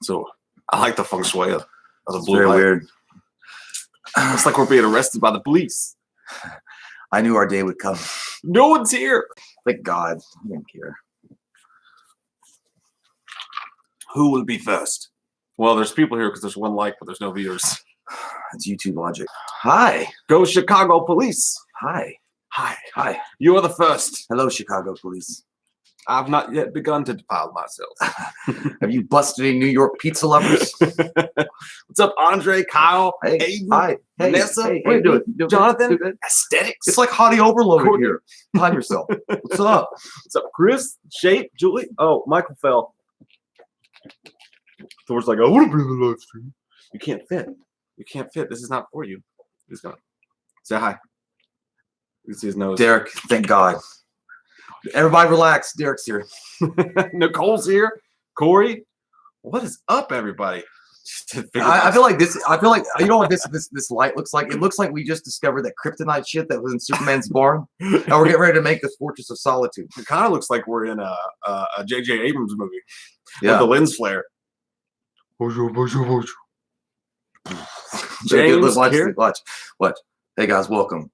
So I like the feng shui of the blue very light. weird. It's like we're being arrested by the police. I knew our day would come. No one's here. Thank God. I don't care. Who will be first? Well, there's people here because there's one like, but there's no viewers. It's YouTube logic. Hi. Go Chicago police. Hi. Hi. Hi. You are the first. Hello, Chicago police. I've not yet begun to defile myself. Have you busted any New York pizza lovers? What's up, Andre, Kyle, Hey. Aiden, Hi. Hey. Vanessa, Hey. What are you doing? You doing Jonathan, good? Good? Aesthetics. It's like Hottie Overload Courtney. here. Time yourself. What's up? What's up, Chris, Shape, Julie? Oh, Michael fell. Thor's like, I want to be in the live stream. You can't fit. You can't fit. This is not for you. He's gonna say hi. You can see his nose. Derek, thank God. Everybody relax. Derek's here. Nicole's here. Corey. What is up, everybody? I feel like this. I feel like you know what this light looks like. It looks like we just discovered that kryptonite shit that was in Superman's barn, and we're getting ready to make this Fortress of Solitude. It kind of looks like we're in a J.J. Abrams movie. Yeah, with the lens flare. James, watch. Hey guys, welcome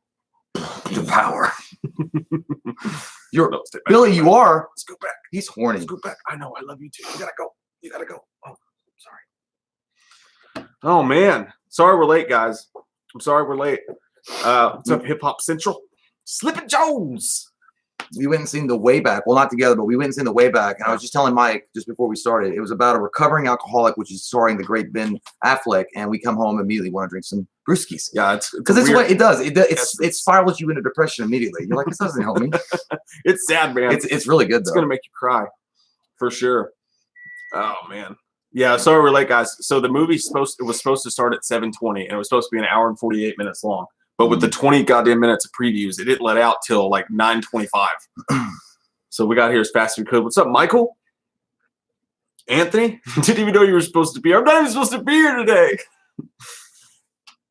to power. You're Billy. You are. Let's go back. He's horny. Let's go back. I know. I love you too. You gotta go. You gotta go. Oh, sorry. Oh man, sorry we're late, guys. I'm sorry we're late. What's up, Hip Hop Central? Slippin' Jones. We went and seen the Way Back. Well, not together, but we went and seen the Way Back. And I was just telling Mike just before we started, it was about a recovering alcoholic, which is starring the great Ben Affleck. And we come home immediately want to drink some brewskis. Yeah, it's because it's what it does. It spirals you into depression immediately. You're like, this doesn't help me. It's sad, man. It's really good though. It's gonna make you cry, for sure. Oh man. Yeah, sorry we're late, guys. So the movie was supposed to start at 7:20, and it was supposed to be an hour and 48 minutes long. But with the 20 goddamn minutes of previews, it didn't let out till like 9:25. So we got here as fast as we could. What's up, Michael? Anthony? Didn't even know you were supposed to be here. I'm not even supposed to be here today.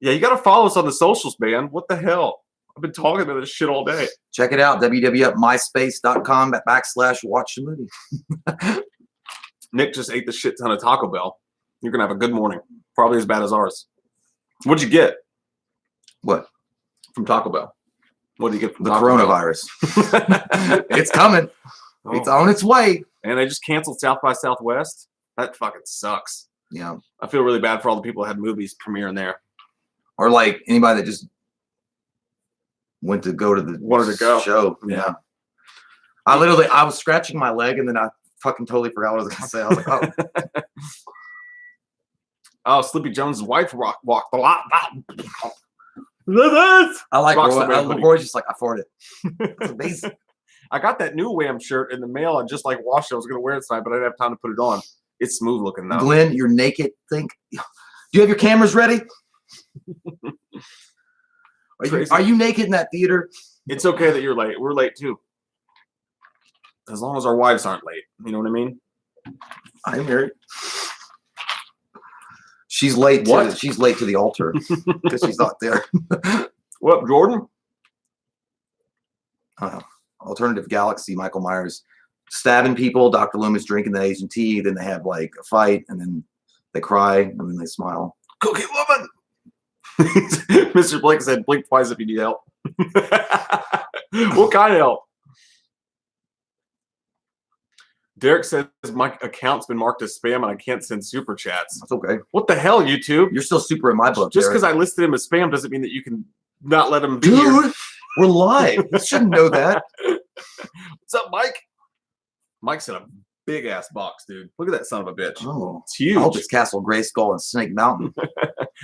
Yeah, you got to follow us on the socials, man. What the hell? I've been talking about this shit all day. Check it out, www.myspace.com/watch the movie. Nick just ate the shit ton of Taco Bell. You're going to have a good morning. Probably as bad as ours. What'd you get? What? From Taco Bell. What did you get from the Taco coronavirus? It's coming. Oh. It's on its way. And they just canceled South by Southwest. That fucking sucks. Yeah. I feel really bad for all the people that had movies premiering there. Or like anybody that just wanted to go to the show. Yeah. I was scratching my leg and then I fucking totally forgot what I was going to say. I was like, oh. Oh, Sleepy Jones' wife walked a lot. I like Roy's just like, I farted. It's amazing. I got that new Wham shirt in the mail. I just like washed it. I was going to wear it tonight, but I didn't have time to put it on. It's smooth looking now. Glenn, you're naked. Do you have your cameras ready? Are you naked in that theater? It's okay that you're late. We're late too. As long as our wives aren't late. You know what I mean? I'm married. She's late. She's late to the altar because she's not there. What up, Jordan? Alternative Galaxy. Michael Myers stabbing people. Dr. Loomis drinking the Asian tea. Then they have like a fight, and then they cry, and then they smile. Cookie woman. Mr. Blake said, "Blink twice if you need help." What kind of help? Derek says my account's been marked as spam and I can't send super chats. That's okay. What the hell, YouTube? You're still super in my book. Just because I listed him as spam doesn't mean that you can not let him be Dude, here. We're live. You shouldn't know that. What's up, Mike? Mike's in a big ass box, dude. Look at that son of a bitch. Oh, it's huge. I hope it's Castle Grayskull and Snake Mountain.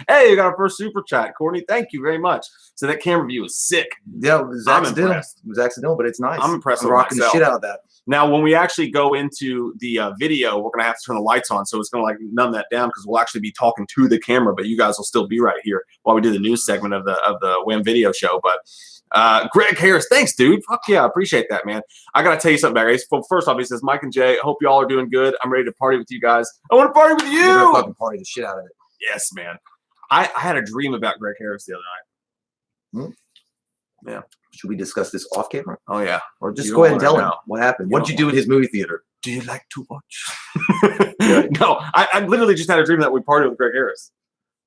Hey, you got our first super chat, Courtney. Thank you very much. So that camera view is sick. Yeah, it was accidental. It was accidental, but it's nice. I'm impressed. I'm rocking the shit out of that. Now, when we actually go into the video, we're gonna have to turn the lights on, so it's gonna like numb that down because we'll actually be talking to the camera, but you guys will still be right here while we do the news segment of the Wham video show. But Greg Harris, thanks, dude. Fuck yeah, I appreciate that, man. I gotta tell you something, guys. Well, first off, he says, Mike and Jay, I hope y'all are doing good. I'm ready to party with you guys. I want to party with you. We're gonna fucking party the shit out of it. Yes, man. I had a dream about Greg Harris the other night. Yeah. Should we discuss this off camera? Oh yeah. Or just go ahead and tell him what happened. What did you do at his movie theater? Do you like to watch? No, I literally just had a dream that we partied with Greg Harris.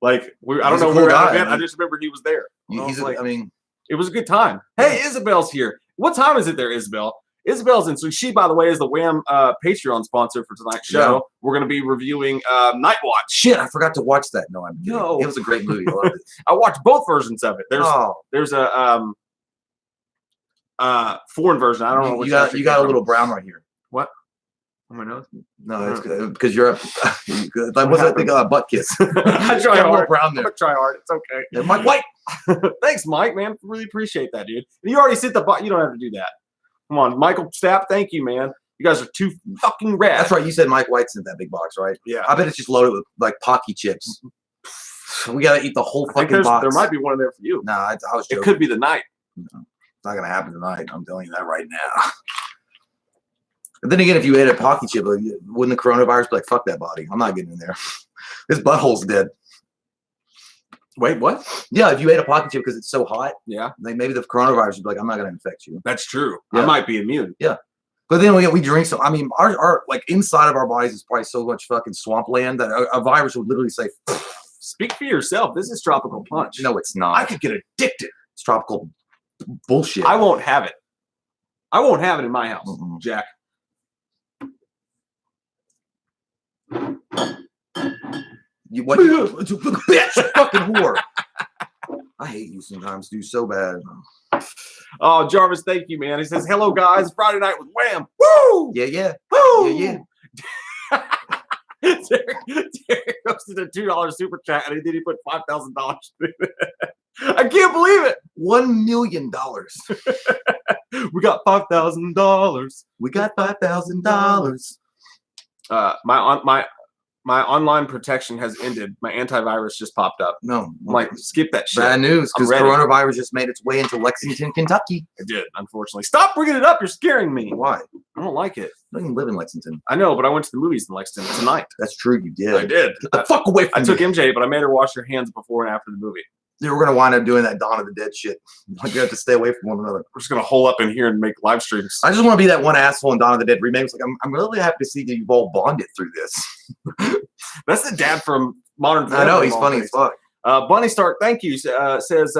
Like I don't know who I just remember he was there. I mean, it was a good time. Hey, Isabel's here. What time is it there, Isabel? Isabel's in. So she, by the way, is the Wham Patreon sponsor for tonight's show. Yeah. We're going to be reviewing Night Watch. Shit, I forgot to watch that. No, I'm kidding. It was a great movie. I loved it. I watched both versions of it. There's a foreign version. I don't know which. You got a little brown right here. What? On my nose? No, it's because you're up. Like, what's that thing? Butt kiss. I try hard. Brown there. I try hard. It's okay. Yeah, Mike White. Thanks, Mike. Man, really appreciate that, dude. You already sit the butt. You don't have to do that. Come on, Michael Stapp. Thank you, man. You guys are too fucking rad. That's right. You said Mike White's in that big box, right? Yeah. I bet it's just loaded with like Pocky chips. We gotta eat the whole fucking box. There might be one in there for you. No, I was joking. It could be the night. No, it's not gonna happen tonight. I'm telling you that right now. But then again, if you ate a Pocky chip, wouldn't the coronavirus be like, fuck that body? I'm not getting in there. This butthole's dead. Wait, what? Yeah, if you ate a Pocky chip because it's so hot, yeah, like maybe the coronavirus would be like, I'm not gonna infect you. That's true. Yeah. I might be immune. Yeah. But then we drink so. I mean, our like inside of our bodies is probably so much fucking swampland that a virus would literally say, "Speak for yourself. This is tropical punch." No, it's not. I could get addicted. It's tropical bullshit. I won't have it. I won't have it in my house, Jack. You what? Bitch, fucking whore. I hate you sometimes, dude, so bad. Oh, Jarvis, thank you, man. He says, hello, guys. Friday night with Wham. Woo! Yeah, yeah. Woo! Yeah, yeah. Derek goes to the $2 super chat, and then he put $5,000 in it. I can't believe it. $1 million. We got $5,000. We got $5,000. My online protection has ended. My antivirus just popped up. No. I'm like, skip that shit. Bad news, because coronavirus just made its way into Lexington, Kentucky. It did, unfortunately. Stop bringing it up. You're scaring me. Why? I don't like it. I don't even live in Lexington. I know, but I went to the movies in Lexington tonight. That's true, you did. I did. Get the fuck away from me. I took MJ, but I made her wash her hands before and after the movie. Yeah, we're going to wind up doing that Dawn of the Dead shit. Like, you have to stay away from one another. We're just going to hole up in here and make live streams. I just want to be that one asshole in Dawn of the Dead remake. It's like, I'm really happy to see that you've all bonded through this. That's the dad from Modern Family. I know, he's funny as fuck. Bunny Stark, thank you. Says,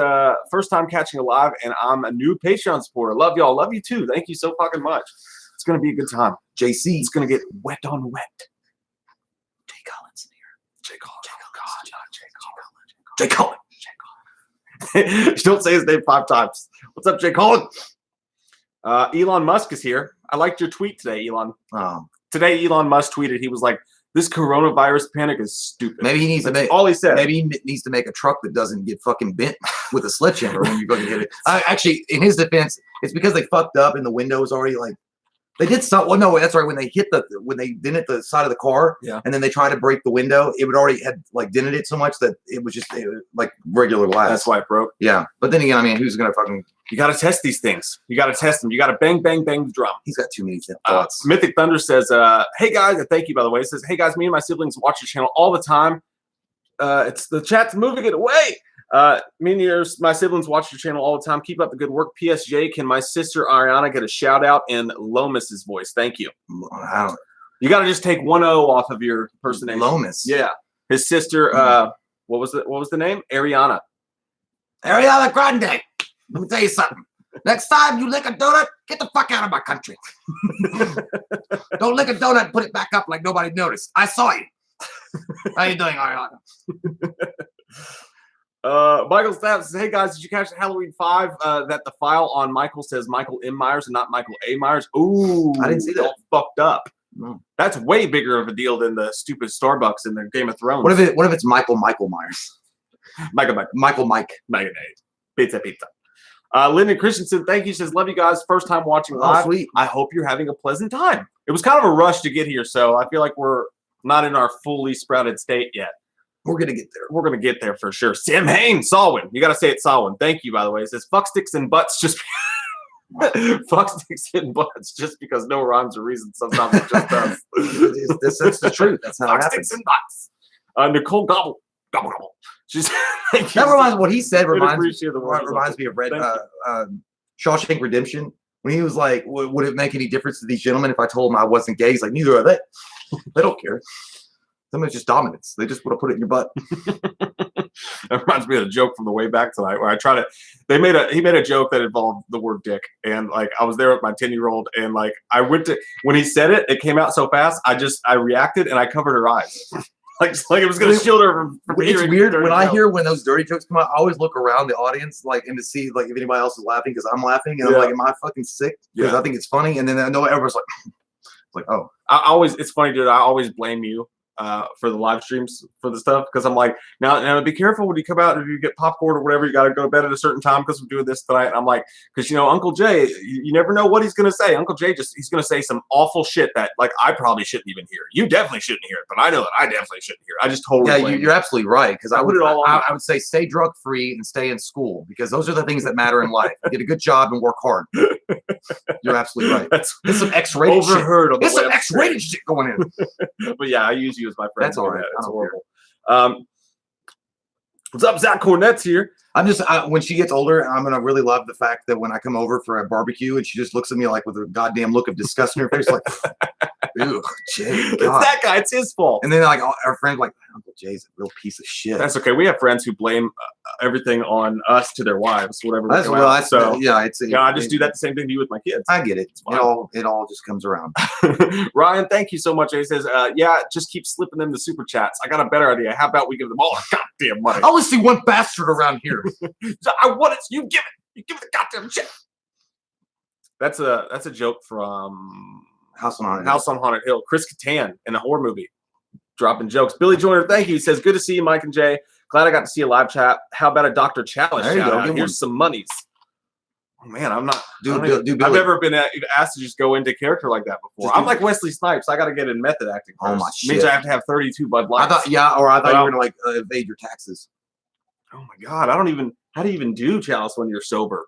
first time catching a live, and I'm a new Patreon supporter. Love y'all. Love you too. Thank you so fucking much. It's going to be a good time. JC. It's going to get wet on wet. Jay Collins in here. Jay Collins. Jay Collins. Don't say his name 5 times. What's up, Jay Collins? Elon Musk is here. I liked your tweet today, Elon. Today, Elon Musk tweeted, he was like, this coronavirus panic is stupid. Maybe he needs to make all he said. Maybe he needs to make a truck that doesn't get fucking bent with a sledgehammer when you fucking hit it. Actually, in his defense, it's because they fucked up and the window was already like they did something. Well, no, that's right. When they dented the side of the car, yeah, and then they tried to break the window, it would already had like dented it so much that it was just like regular glass. That's why it broke. Yeah, but then again, I mean, who's gonna fucking? You got to test these things. You got to test them. You got to bang, bang, bang the drum. He's got too many thoughts. Mythic Thunder says, hey guys, thank you, by the way. It says, hey guys, me and my siblings watch your channel all the time. It's the chat's moving it away. Me and my siblings watch your channel all the time. Keep up the good work. PSJ, can my sister Ariana get a shout out in Lomas's voice? Thank you. Wow. You got to just take one O off of your impersonation. Lomas. Yeah. His sister, what was the name? Ariana. Ariana Grande. Let me tell you something. Next time you lick a donut, get the fuck out of my country. Don't lick a donut and put it back up like nobody noticed. I saw you. How you doing, Ariana? Michael Stapp says, hey guys, did you catch the Halloween 5 that the file on Michael says Michael M. Myers and not Michael A. Myers? Ooh, I didn't see that. Fucked up. No. That's way bigger of a deal than the stupid Starbucks in the Game of Thrones. What if it's Michael Myers? Michael Mike. Pizza. Lyndon Christensen, thank you. Says, love you guys. First time watching live. Oh, sweet. I hope you're having a pleasant time. It was kind of a rush to get here, so I feel like we're not in our fully sprouted state yet. We're going to get there. We're going to get there for sure. Sam Hain, Salwin. You got to say it, Salwin. Thank you, by the way. It says, fuck sticks and butts just fuck sticks and butts just because no rhymes or reason sometimes it just does. That's the truth. That's how it happens. Sticks and butts. Nicole Gobble. She's that reminds what he said reminds me of Shawshank Redemption when he was like, "Would it make any difference to these gentlemen if I told them I wasn't gay?" He's like, "Neither are they. They don't care. Sometimes just dominance. They just want to put it in your butt." That reminds me of a joke from the way back tonight where he made a joke that involved the word dick. And like, I was there with my 10-year-old and like, when he said it, it came out so fast. I reacted and I covered her eyes. like it was going to shield her from It's weird when I hear when those dirty jokes come out, I always look around the audience like and to see like if anybody else is laughing because I'm laughing and I'm like, am I fucking sick? Because I think it's funny. And then I know everyone's like, oh. It's funny, dude. I always blame you. For the live streams for the stuff because I'm like now be careful when you come out if you get popcorn or whatever, you got to go to bed at a certain time because we're doing this tonight. And I'm like, because Uncle Jay, you never know what he's gonna say. Uncle Jay he's gonna say some awful shit that like I probably shouldn't even hear. You definitely shouldn't hear it, but I know that I definitely shouldn't hear it. I just totally you're absolutely right because I would say stay drug free and stay in school because those are the things that matter in life. Get a good job and work hard. You're absolutely right. There's some X-rated overheard shit. There's some X-rated shit going in. But yeah, I use you as my friend. That's all right. That's horrible. What's up, Zach Cornette's here. I'm just when she gets older, I'm gonna really love the fact that when I come over for a barbecue and she just looks at me like with a goddamn look of disgust in her face, like, "Ew, Jay, it's that guy. It's his fault." And then like our friends like, "Uncle Jay's a real piece of shit." That's okay. We have friends who blame everything on us to their wives, whatever. I just do that the same thing to you with my kids. I get it. It all just comes around. Ryan, thank you so much. He says, just keep slipping them the super chats. I got a better idea. How about we give them all our goddamn money? I only see one bastard around here. So I want it. You give it. You give it the goddamn shit. That's a joke from House on Haunted Hill. Chris Kattan in a horror movie, dropping jokes. Billy Joyner, thank you. He says, "Good to see you, Mike and Jay. Glad I got to see a live chat. How about a Dr. Chalice shout out? Here's some monies." Oh man, I'm not. I've never been asked to just go into character like that before. I'm like Wesley Snipes. I got to get in method acting first. Oh my shit! Means I have to have 32 Bud Lights. I thought you were gonna like evade your taxes. Oh my god, how do you even do Chalice when you're sober?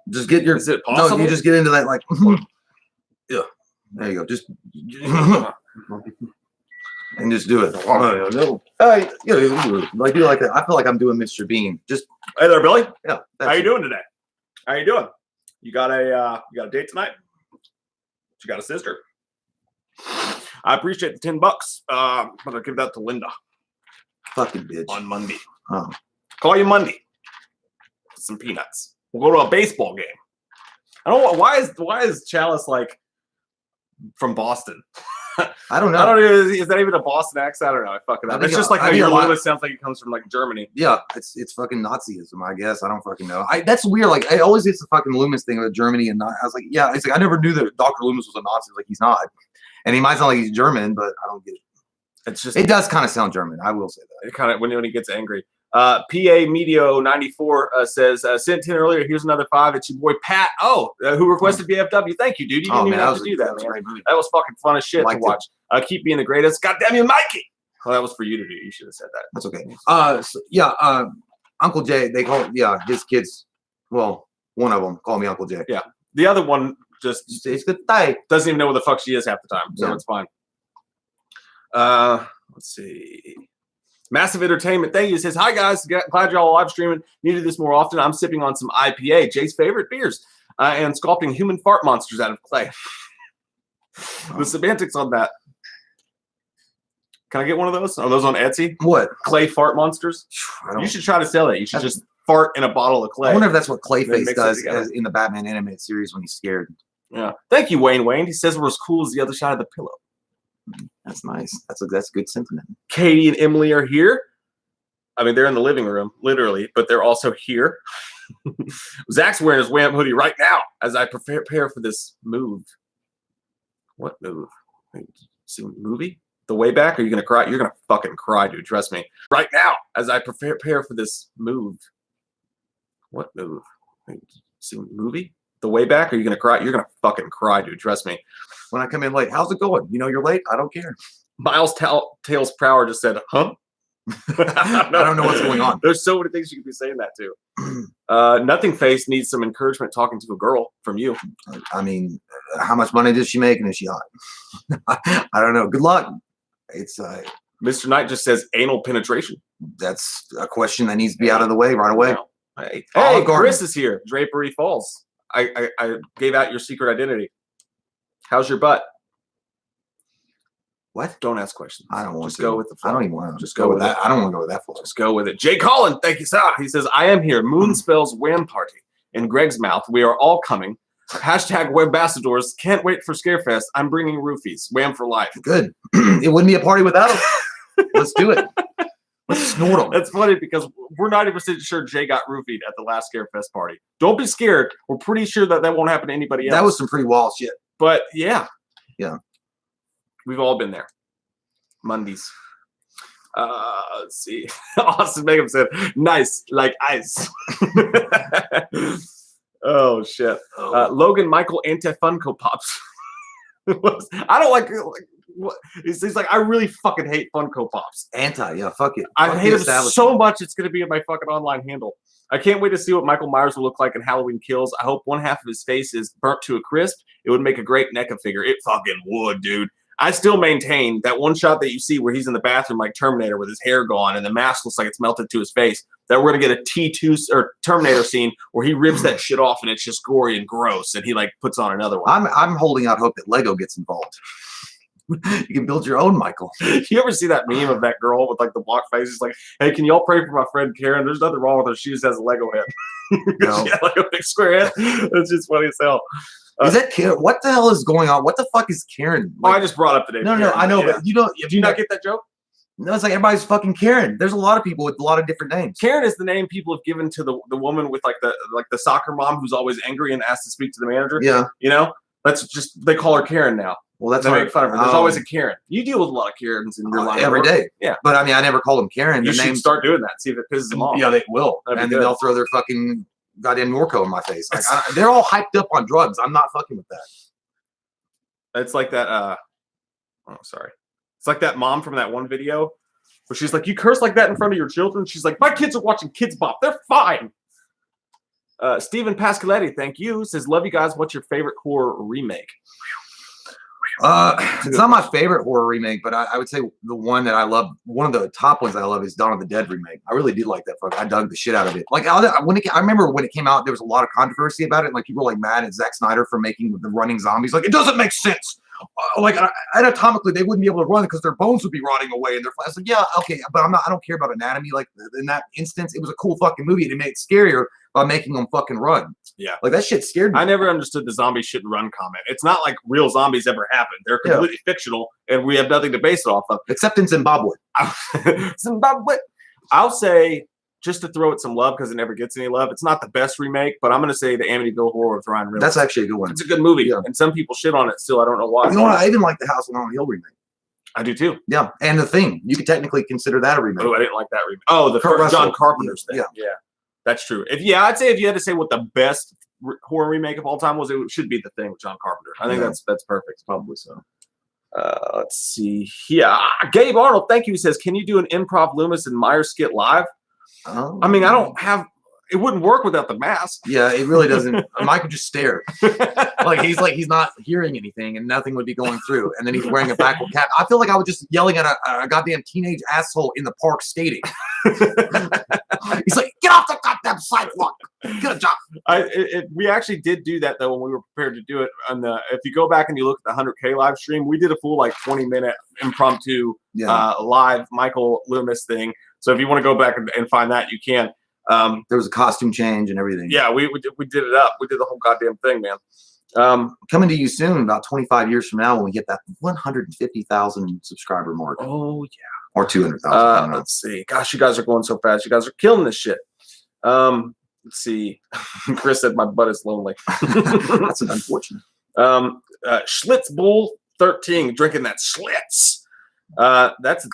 Just get your. Is it possible? No, you just get into that like. Yeah, there you go. Just. And just do it. Like do like that. I feel like I'm doing Mr. Bean. Just hey there, Billy. Yeah. How you doing today? How you doing? You got a date tonight? You got a sister? I appreciate the $10. I'm gonna give that to Linda. Fucking bitch. On Monday. Oh. Call you Monday. Some peanuts. We'll go to a baseball game. I don't know why is Chalice like from Boston? I don't know. Is that even a Boston accent? I don't know. I fucking know. It's just like how your Lewis sounds like it comes from like Germany. Yeah, it's fucking Nazism, I guess. I don't fucking know. That's weird. Like I always get the fucking Loomis thing with Germany, and I was like, yeah, it's like I never knew that Dr. Loomis was a Nazi. Like he's not, and he might sound like he's German, but I don't get it. It's just it does kind of sound German. I will say that. It kind of when he gets angry. PA Medio 94 says sent 10 earlier. Here's another 5. It's your boy Pat. Who requested BFW. Thank you, dude. You didn't even have to do that, man. That was fucking fun as shit to watch. Keep being the greatest. God damn you, Mikey. Well, that was for you to do. You should have said that. That's okay. Uncle Jay. They call his kids. Well, one of them call me Uncle Jay. Yeah. The other one just doesn't even know where the fuck she is half the time, so it's fine. Let's see. Massive Entertainment, thank you. It says, hi guys, glad y'all live streaming. Needed this more often. I'm sipping on some IPA, Jay's favorite beers, and sculpting human fart monsters out of clay. The semantics on that. Can I get one of those? Are those on Etsy? What? Clay fart monsters? You should try to sell it. You should just fart in a bottle of clay. I wonder if that's what Clayface does in the Batman animated series when he's scared. Yeah. Thank you, Wayne. He says we're as cool as the other side of the pillow. That's nice. That's good sentiment. Katie and Emily are here. I mean, they're in the living room, literally, but they're also here. Zach's wearing his Wham hoodie right now as I prepare for this move. What move? See movie? The way back? Are you gonna cry? You're gonna fucking cry, dude. Trust me. Right now, as I prepare for this move. What move? See movie? The way back? Are you gonna cry? You're gonna fucking cry, dude. Trust me. When I come in late, how's it going? You know you're late. I don't care. Miles Tails Prower just said, huh? I don't know what's going on. There's so many things you could be saying that to. Nothing Face needs some encouragement talking to a girl from you. I mean, how much money does she make and is she hot? I don't know. Good luck. It's Mr. Knight just says anal penetration. That's a question that needs to be out of the way right away. Hey, Chris is here. Drapery Falls. I gave out your secret identity. How's your butt? What? Don't ask questions. I don't want just to. go with the flow. I don't even want to. Just go with that. I don't want to go with that flow. Just go with it. Jay Collin, thank you, sir. He says, I am here. Moon spells Wham party. In Greg's mouth, we are all coming. Hashtag Webassadors. Can't wait for Scarefest. I'm bringing roofies. Wham for life. Good. It wouldn't be a party without them. Let's do it. Let's snort them. That's funny because we're 90% sure Jay got roofied at the last Scarefest party. Don't be scared. We're pretty sure that won't happen to anybody else. That was some pretty wild shit. But yeah. Yeah. We've all been there. Mondays. Let's see. Austin Megham said, nice, like ice. Oh, shit. Logan Michael Anti-Funko Pops. I don't like what he's like, I really fucking hate Funko Pops. Yeah, fuck it. I hate them so much it's gonna be in my fucking online handle. I can't wait to see what Michael Myers will look like in Halloween Kills. I hope one half of his face is burnt to a crisp. It would make a great NECA figure. It fucking would, dude. I still maintain that one shot that you see where he's in the bathroom like Terminator with his hair gone and the mask looks like it's melted to his face, that we're gonna get a T2 or Terminator scene where he rips that shit off and it's just gory and gross and he like puts on another one. I'm holding out hope that Lego gets involved. You can build your own Michael. You ever see that meme of that girl with like the block face? It's like, hey, can y'all pray for my friend Karen? There's nothing wrong with her. She just has a Lego head. No. She had like a big square head. It's just funny as hell. Is that Karen? What the hell is going on? What the fuck is Karen? Like, I just brought up the name. No, I know, yeah. but you don't. Did you not get that joke? No, it's like everybody's fucking Karen. There's a lot of people with a lot of different names. Karen is the name people have given to the woman with like the soccer mom who's always angry and asks to speak to the manager. Yeah, you know, that's just they call her Karen now. Well, that's they make fun of her. There's always a Karen. You deal with a lot of Karens in your life every day. Yeah, but I mean, I never call them Karen. You should start doing that. See if it pisses them off. Yeah, they will, and then they'll throw their fucking goddamn Norco in my face. Like, they're all hyped up on drugs. I'm not fucking with that. It's like that. Oh, sorry. It's like that mom from that one video where she's like, "You curse like that in front of your children." She's like, "My kids are watching Kids Bop. They're fine." Stephen Pascaletti, thank you. Says, "Love you guys. What's your favorite horror remake?" It's not my favorite horror remake, but I would say the one that I love, one of the top ones I love is Dawn of the Dead remake. I really did like that fuck. I dug the shit out of it. Like I remember when it came out, there was a lot of controversy about it. Like people were like mad at Zack Snyder for making the running zombies. Like it doesn't make sense. Like anatomically, they wouldn't be able to run because their bones would be rotting away. And I was like, yeah, okay, but I don't care about anatomy. Like in that instance, it was a cool fucking movie. It made it scarier by making them fucking run. Yeah, like that shit scared me. I never understood the zombies shouldn't run comment. It's not like real zombies ever happened. They're completely fictional, and we have nothing to base it off of. Except in Zimbabwe. Zimbabwe. I'll say, just to throw it some love because it never gets any love, it's not the best remake, but I'm going to say the Amityville Horror with Ryan Reynolds. That's actually a good one. It's a good movie, and some people shit on it still. I don't know why. You know what? I even like the House on Hill remake. I do too. Yeah, and The Thing. You could technically consider that a remake. Oh, I didn't like that remake. Oh, the first John Carpenter's thing. Yeah, that's true. I'd say if you had to say what the best horror remake of all time was, it should be The Thing with John Carpenter. I think that's perfect. Probably so. Let's see. Yeah, Gabe Arnold, thank you. He says, "Can you do an improv Loomis and Myers skit live?" I mean, I don't have. It wouldn't work without the mask. Yeah, it really doesn't. Mike would just stare. He's not hearing anything, and nothing would be going through. And then he's wearing a backward cap. I feel like I was just yelling at a goddamn teenage asshole in the park skating. He's like, "Get off the goddamn sidewalk! Get a job." We actually did do that though when we were prepared to do it. If you go back and you look at the 100K live stream, we did a full like 20-minute impromptu live Michael Loomis thing. So if you want to go back and find that, you can. There was a costume change and everything. Yeah, we did it up. We did the whole goddamn thing, man. Coming to you soon, about 25 years from now, when we get that 150,000 subscriber mark. Oh yeah, or 200,000. Let's see. Gosh, you guys are going so fast. You guys are killing this shit. Let's see. Chris said my butt is lonely. That's an unfortunate. Schlitz Bull 13 drinking that Schlitz. That's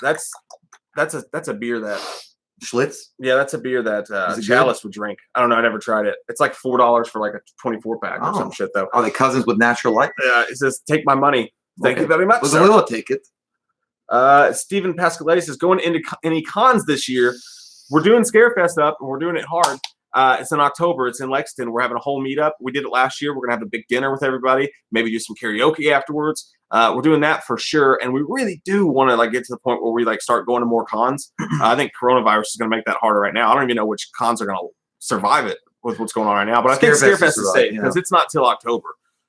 a beer that. Schlitz? Yeah, that's a beer that Chalice would drink. I don't know. I never tried it. It's like $4 for like a 24-pack or some shit, though. Are they cousins with Natural Light? Yeah, it says, "Take my money." Thank you very much, sir. We'll take it. Stephen Pascaletti says, "Going into any cons this year, we're doing Scarefest up, and we're doing it hard. It's in October. It's in Lexington. We're having a whole meetup. We did it last year. We're gonna have a big dinner with everybody. Maybe do some karaoke afterwards. We're doing that for sure, and we really do want to like get to the point where we like start going to more cons. I think coronavirus is gonna make that harder right now. I don't even know which cons are gonna survive it with what's going on right now, but I think Scarefest is safe because it's not till October.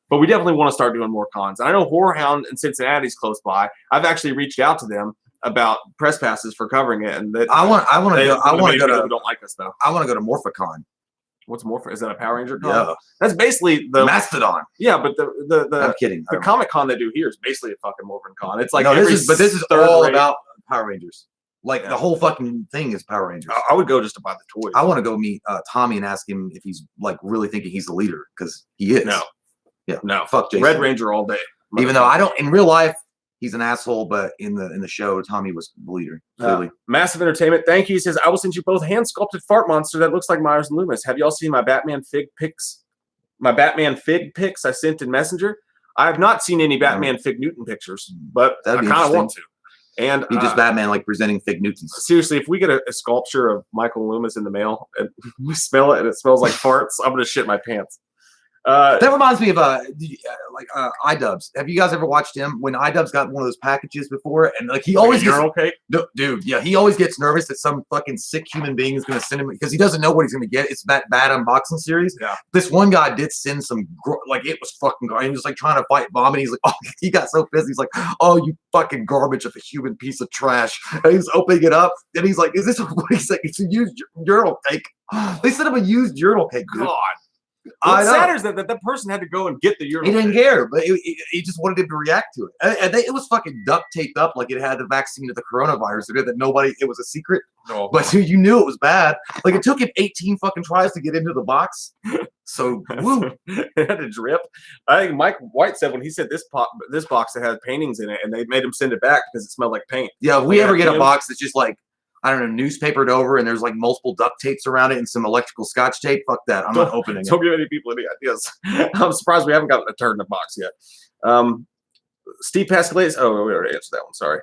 But we definitely want to start doing more cons. And I know Horror Hound in Cincinnati's close by. I've actually reached out to them about press passes for covering it, and that I want to go. I want to go to. Who don't like us though. I want to go to Morphicon. What's Morph? Is that a Power Ranger con? Yeah, that's basically the Mastodon. Yeah, but the I'm kidding. The Comic Con they do here is basically a fucking Morphin Con. It's like no, this is all about Power Rangers. Like the whole fucking thing is Power Rangers. I would go just to buy the toys. I want to go meet Tommy and ask him if he's like really thinking he's the leader because he is. No. Yeah. No. Fuck Jason. Red Ranger all day. Even though I don't in real life, he's an asshole, but in the show, Tommy was the leader. Clearly. Massive Entertainment. Thank you. He says, I will send you both hand sculpted fart monster that looks like Myers and Loomis. Have y'all seen my Batman fig pics? My Batman fig pics I sent in Messenger. I have not seen any Batman Fig Newton pictures, but I kind of want to. And he just Batman like presenting Fig Newtons. Seriously, if we get a sculpture of Michael Loomis in the mail and we smell it and it smells like farts, I'm gonna shit my pants. That reminds me of iDubbbz. Have you guys ever watched him when iDubbbz got one of those packages before? And like he always gets okay, dude. Yeah, he always gets nervous that some fucking sick human being is going to send him because he doesn't know what he's going to get. It's that bad unboxing series. Yeah, this one guy did send some like it was fucking. He was like trying to fight vomit. He's like, oh, he got so pissed. He's like, oh, you fucking garbage of a human piece of trash. And he's opening it up and he's like, is this? He's like, it's a used urinal cake. They sent him a used urinal cake. Dude. God. What's sad is that that person had to go and get the urinal. He didn't care, but he just wanted him to react to it. And it was fucking duct taped up like it had the vaccine of the coronavirus. That nobody, it was a secret. No. But you knew it was bad. Like it took him 18 fucking tries to get into the box. So woo. It had to drip. I think Mike White said when he said this box that had paintings in it, and they made him send it back because it smelled like paint. Yeah, if we ever get a box that's just like, I don't know, newspapered over and there's like multiple duct tapes around it and some electrical scotch tape. Fuck that. I'm not opening it. Don't give any people any ideas. I'm surprised we haven't gotten a turn in the box yet. Steve Pascalese. Oh, we already answered that one. Sorry.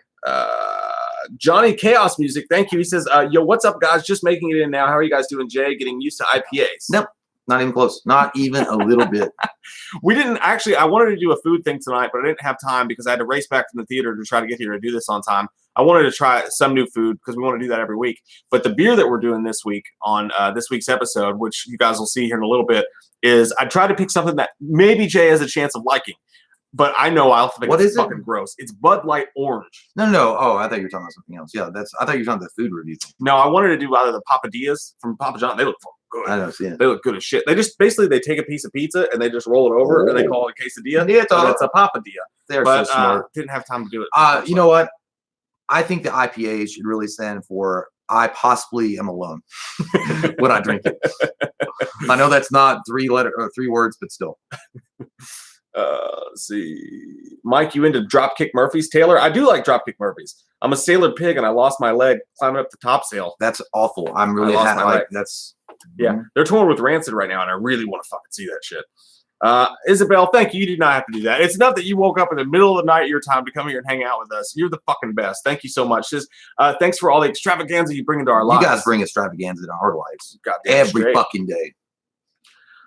Johnny Chaos Music. Thank you. He says, yo, what's up, guys? Just making it in now. How are you guys doing, Jay? Getting used to IPAs? Nope. Not even close. Not even a little bit. We didn't actually. I wanted to do a food thing tonight, but I didn't have time because I had to race back from the theater to try to get here to do this on time. I wanted to try some new food because we want to do that every week. But the beer that we're doing this week on this week's episode, which you guys will see here in a little bit, is I tried to pick something that maybe Jay has a chance of liking. But I know I'll think it's fucking gross. It's Bud Light Orange. No. Oh, I thought you were talking about something else. Yeah, I thought you were talking about the food review. No, I wanted to do either the Papadillas from Papa John. They look good. I don't see it. They look good as shit. They just basically they take a piece of pizza and they just roll it over and they call it a quesadilla. Yeah, it's a Papadilla. They're so smart. Didn't have time to do it. You know what? I think the IPA should really stand for I possibly am alone when I drink it. I know that's not 3 words, but still. Let's see. Mike, you into Dropkick Murphys? Taylor, I do like Dropkick Murphys. I'm a sailor pig and I lost my leg climbing up the top sail. That's awful. I'm really that's yeah. They're touring with Rancid right now and I really want to fucking see that shit. Isabel, thank you. You did not have to do that. It's enough that you woke up in the middle of the night your time to come here and hang out with us. You're the fucking best. Thank you so much. Just thanks for all the extravaganza you bring into our lives. You guys bring extravaganza into our lives. Goddamn every straight. Fucking day.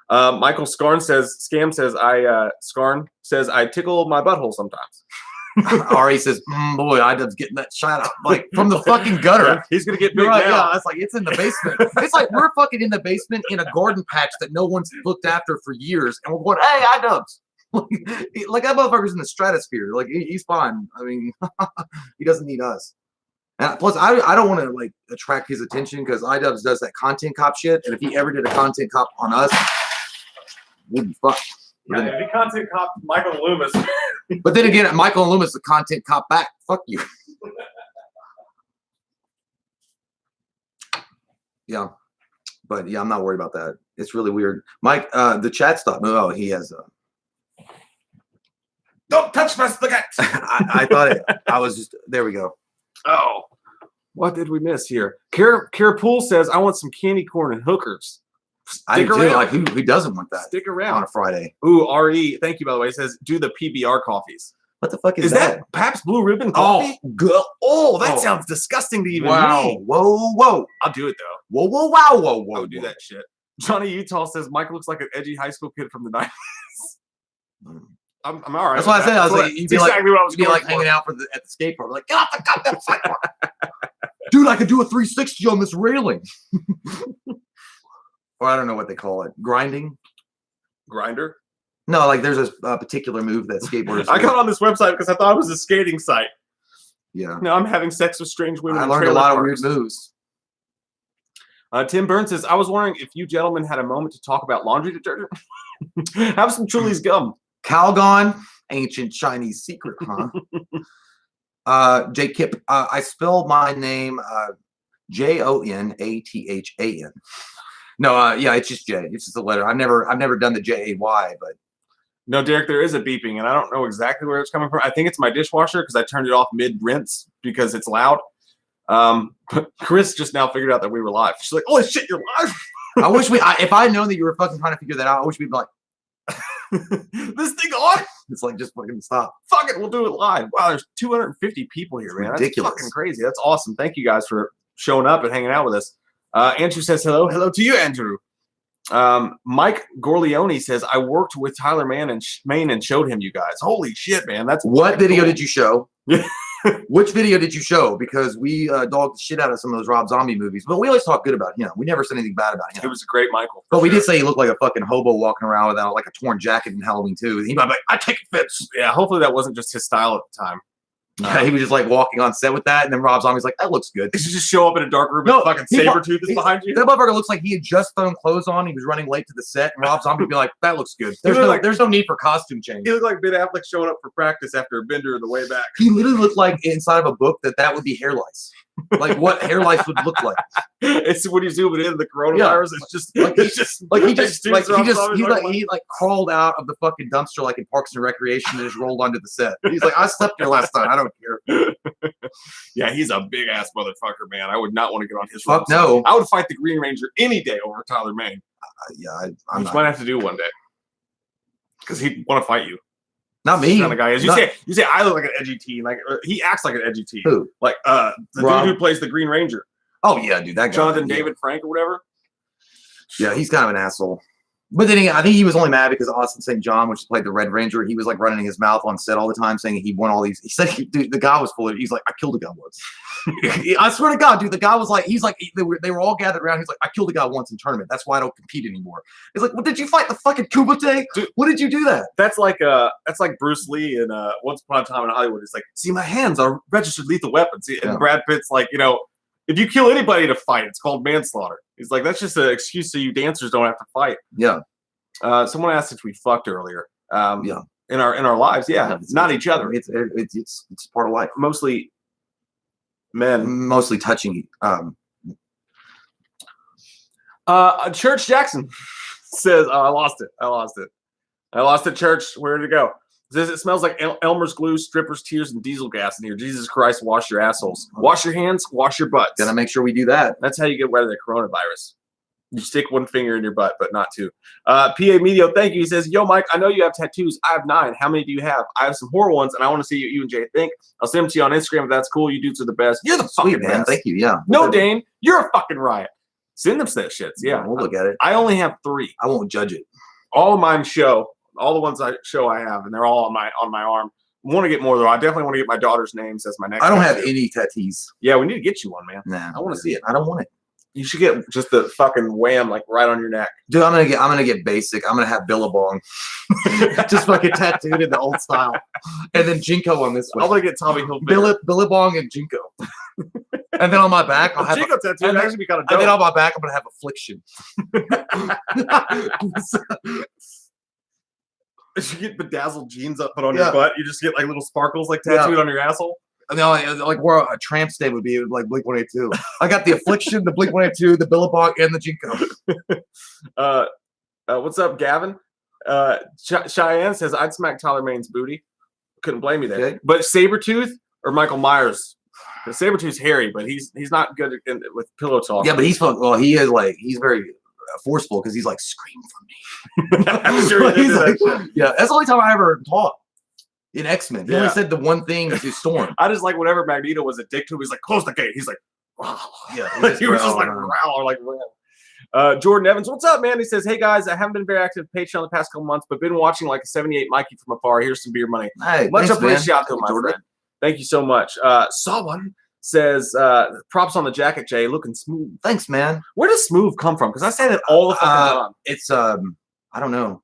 Michael Scarn says, Scarn says, I tickle my butthole sometimes. Ari says, boy, iDubbbz getting that shot up like from the fucking gutter. Yeah, he's gonna get big now. Yeah, it's like it's in the basement. It's like we're fucking in the basement in a garden patch that no one's looked after for years, and we're going, hey, iDubbbz. Like that motherfucker's in the stratosphere. Like he's fine. I mean, he doesn't need us. And plus, I don't want to like attract his attention because iDubbbz does that content cop shit, and if he ever did a content cop on us, we'd be fucked. Yeah, if he content cop Michael Loomis. But then again, Michael and Loomis, the content cop back. Fuck you. Yeah. But yeah, I'm not worried about that. It's really weird. Mike, the chat stopped. Oh, he has Don't touch my spaghetti. I thought I was just there we go. Oh. What did we miss here? Kara Poole says, I want some candy corn and hookers. I do. Like who doesn't want that? Stick around on a Friday. Ooh, RE. Thank you, by the way. It says do the PBR coffees. What the fuck is that? Pabst Blue Ribbon coffee? Oh, that sounds disgusting to even me. Whoa. I'll do it though. Whoa. I'll do that shit. Johnny Utah says Mike looks like an edgy high school kid from the 90s. I'm all right. That's what I said. I was like, you'd be exactly like, what I was you'd be like hanging out at the skate park. Like, get off the goddamn sidewalk. Dude, I could do a 360 on this railing. Or I don't know what they call it. Grinding? Grinder? No, like there's a particular move that skateboarders do. I got on this website because I thought it was a skating site. Yeah. No, I'm having sex with strange women. I learned a lot of weird moves. Tim Burns says, I was wondering if you gentlemen had a moment to talk about laundry detergent. Have some Truly's gum. Calgon, ancient Chinese secret, huh? J Kip, I spelled my name Jonathan. No, yeah, it's just J. It's just a letter. I've never done the JAY, but no, Derek, there is a beeping, and I don't know exactly where it's coming from. I think it's my dishwasher because I turned it off mid rinse because it's loud. But Chris just now figured out that we were live. She's like, "Holy shit, you're live!" I wish if I'd known that you were fucking trying to figure that out, I wish we'd be like, this thing on? It's like, just fucking stop. Fuck it, we'll do it live. Wow, there's 250 people here, man. Ridiculous. That's fucking crazy. That's awesome. Thank you guys for showing up and hanging out with us. Andrew says hello. Hello to you, Andrew. Mike Gorleone says, I worked with Tyler Main and showed him you guys. Holy shit, man. That's what video did you show? Which video did you show? Because we dogged the shit out of some of those Rob Zombie movies, but we always talk good about him. We never said anything bad about him. It was a great Michael. But we did say he looked like a fucking hobo walking around without like a torn jacket in Halloween too. He might be like, I take it fits. Yeah, hopefully that wasn't just his style at the time. Yeah, he was just like walking on set with that, and then Rob Zombie's like, that looks good. He should just show up in a dark room and fucking Sabretooth is behind you. That motherfucker looks like he had just thrown clothes on. He was running late to the set, and Rob Zombie would be like, that looks good. There's no need for costume change. He looked like Ben Affleck showing up for practice after a bender in the way back. He literally looked like inside of a book that would be hair lice. Like what hair lice would look like. It's when you zoom it in, the coronavirus. Yeah. He crawled out of the fucking dumpster like in Parks and Recreation and just rolled onto the set. He's like, I slept here last night. I don't care. Yeah, he's a big ass motherfucker, man. I would not want to get on his. Fuck no. I would fight the Green Ranger any day over Tyler Main. I might have to do one day because he'd want to fight you. Not me. Kind of guy is. You say I look like an edgy teen. Like he acts like an edgy teen. Who? Like the dude who plays the Green Ranger. Oh yeah, dude. That guy. Jonathan David Frank or whatever. Yeah, he's kind of an asshole. But then I think he was only mad because Austin St. John, which played the Red Ranger, he was like running his mouth on set all the time, saying he won all these. He said, dude, the guy was full of it. He's like, I killed a guy once. I swear to God, dude, the guy was like, they were all gathered around. He's like, I killed a guy once in tournament. That's why I don't compete anymore. He's like, well, did you fight the fucking Kumite? What did you do that? That's like Bruce Lee in Once Upon a Time in Hollywood. It's like, see, my hands are registered lethal weapons. And Brad Pitt's like, if you kill anybody to fight, it's called manslaughter. He's like, that's just an excuse so you dancers don't have to fight. Yeah. Someone asked if we fucked earlier. In our lives, not each other. It's part of life. Mostly men. Mostly touching. Church Jackson says, I lost it. Church. Where did it go? Says it smells like Elmer's glue, strippers' tears, and diesel gas in here. Jesus Christ, wash your assholes. Wash your hands, wash your butts. Gotta make sure we do that. That's how you get rid of the coronavirus. You stick one finger in your butt, but not two. PA Medio, thank you. He says, yo, Mike, I know you have tattoos. I have 9. How many do you have? I have some horror ones, and I want to see what you and Jay think. I'll send them to you on Instagram if that's cool. You dudes are the best. You're the fucking man. best. Thank you, yeah. No, Dane, you're a fucking riot. Send them that shits. Yeah, we'll look at it. I only have 3. I won't judge it. All of mine show. All the ones I have, and they're all on my arm. I want to get more, though. I definitely want to get my daughter's names as my next. I don't have any tattoos. Yeah, we need to get you one, man. Nah, I want to see it. I don't want it. You should get just the fucking wham, like right on your neck. Dude, I'm gonna get basic. I'm gonna have Billabong, just fucking tattooed in the old style, and then Jinko on this one. I'm gonna get Tommy Hilfiger. Billabong and Jinko, and then on my back I'll have Jinko tattoo. Would actually be kind of dope. And then on my back I'm gonna have Affliction. If you get bedazzled jeans up put on your butt, you just get like little sparkles like tattooed on your asshole. No, like where a tramp stay would be like Blink-182. I got the Affliction, the Blink-182, the Billabong, and the Jinko. What's up, Gavin? Cheyenne says, I'd smack Tyler Main's booty. Couldn't blame you there. Okay. But Sabretooth or Michael Myers? Sabretooth's hairy, but he's not good with pillow talk. Yeah, but he's very forceful because he's like, scream for me. I'm sure he's like, yeah, that's the only time I ever taught. In X-Men, he only said the one thing to Storm. I just like whenever Magneto was a dick to him, he's like, close the gate. He's like, yeah, he was just like growl or like. Jordan Evans, what's up, man? He says, hey guys, I haven't been very active with Patreon the past couple months, but been watching like a 78 Mikey from afar. Here's some beer money. Hey, much thanks, appreciated, my Jordan. friend. Thank you so much. Saw one says, props on the jacket, Jay, looking smooth. Thanks, man. Where does smooth come from? Because I say that all the fucking time. It's I don't know.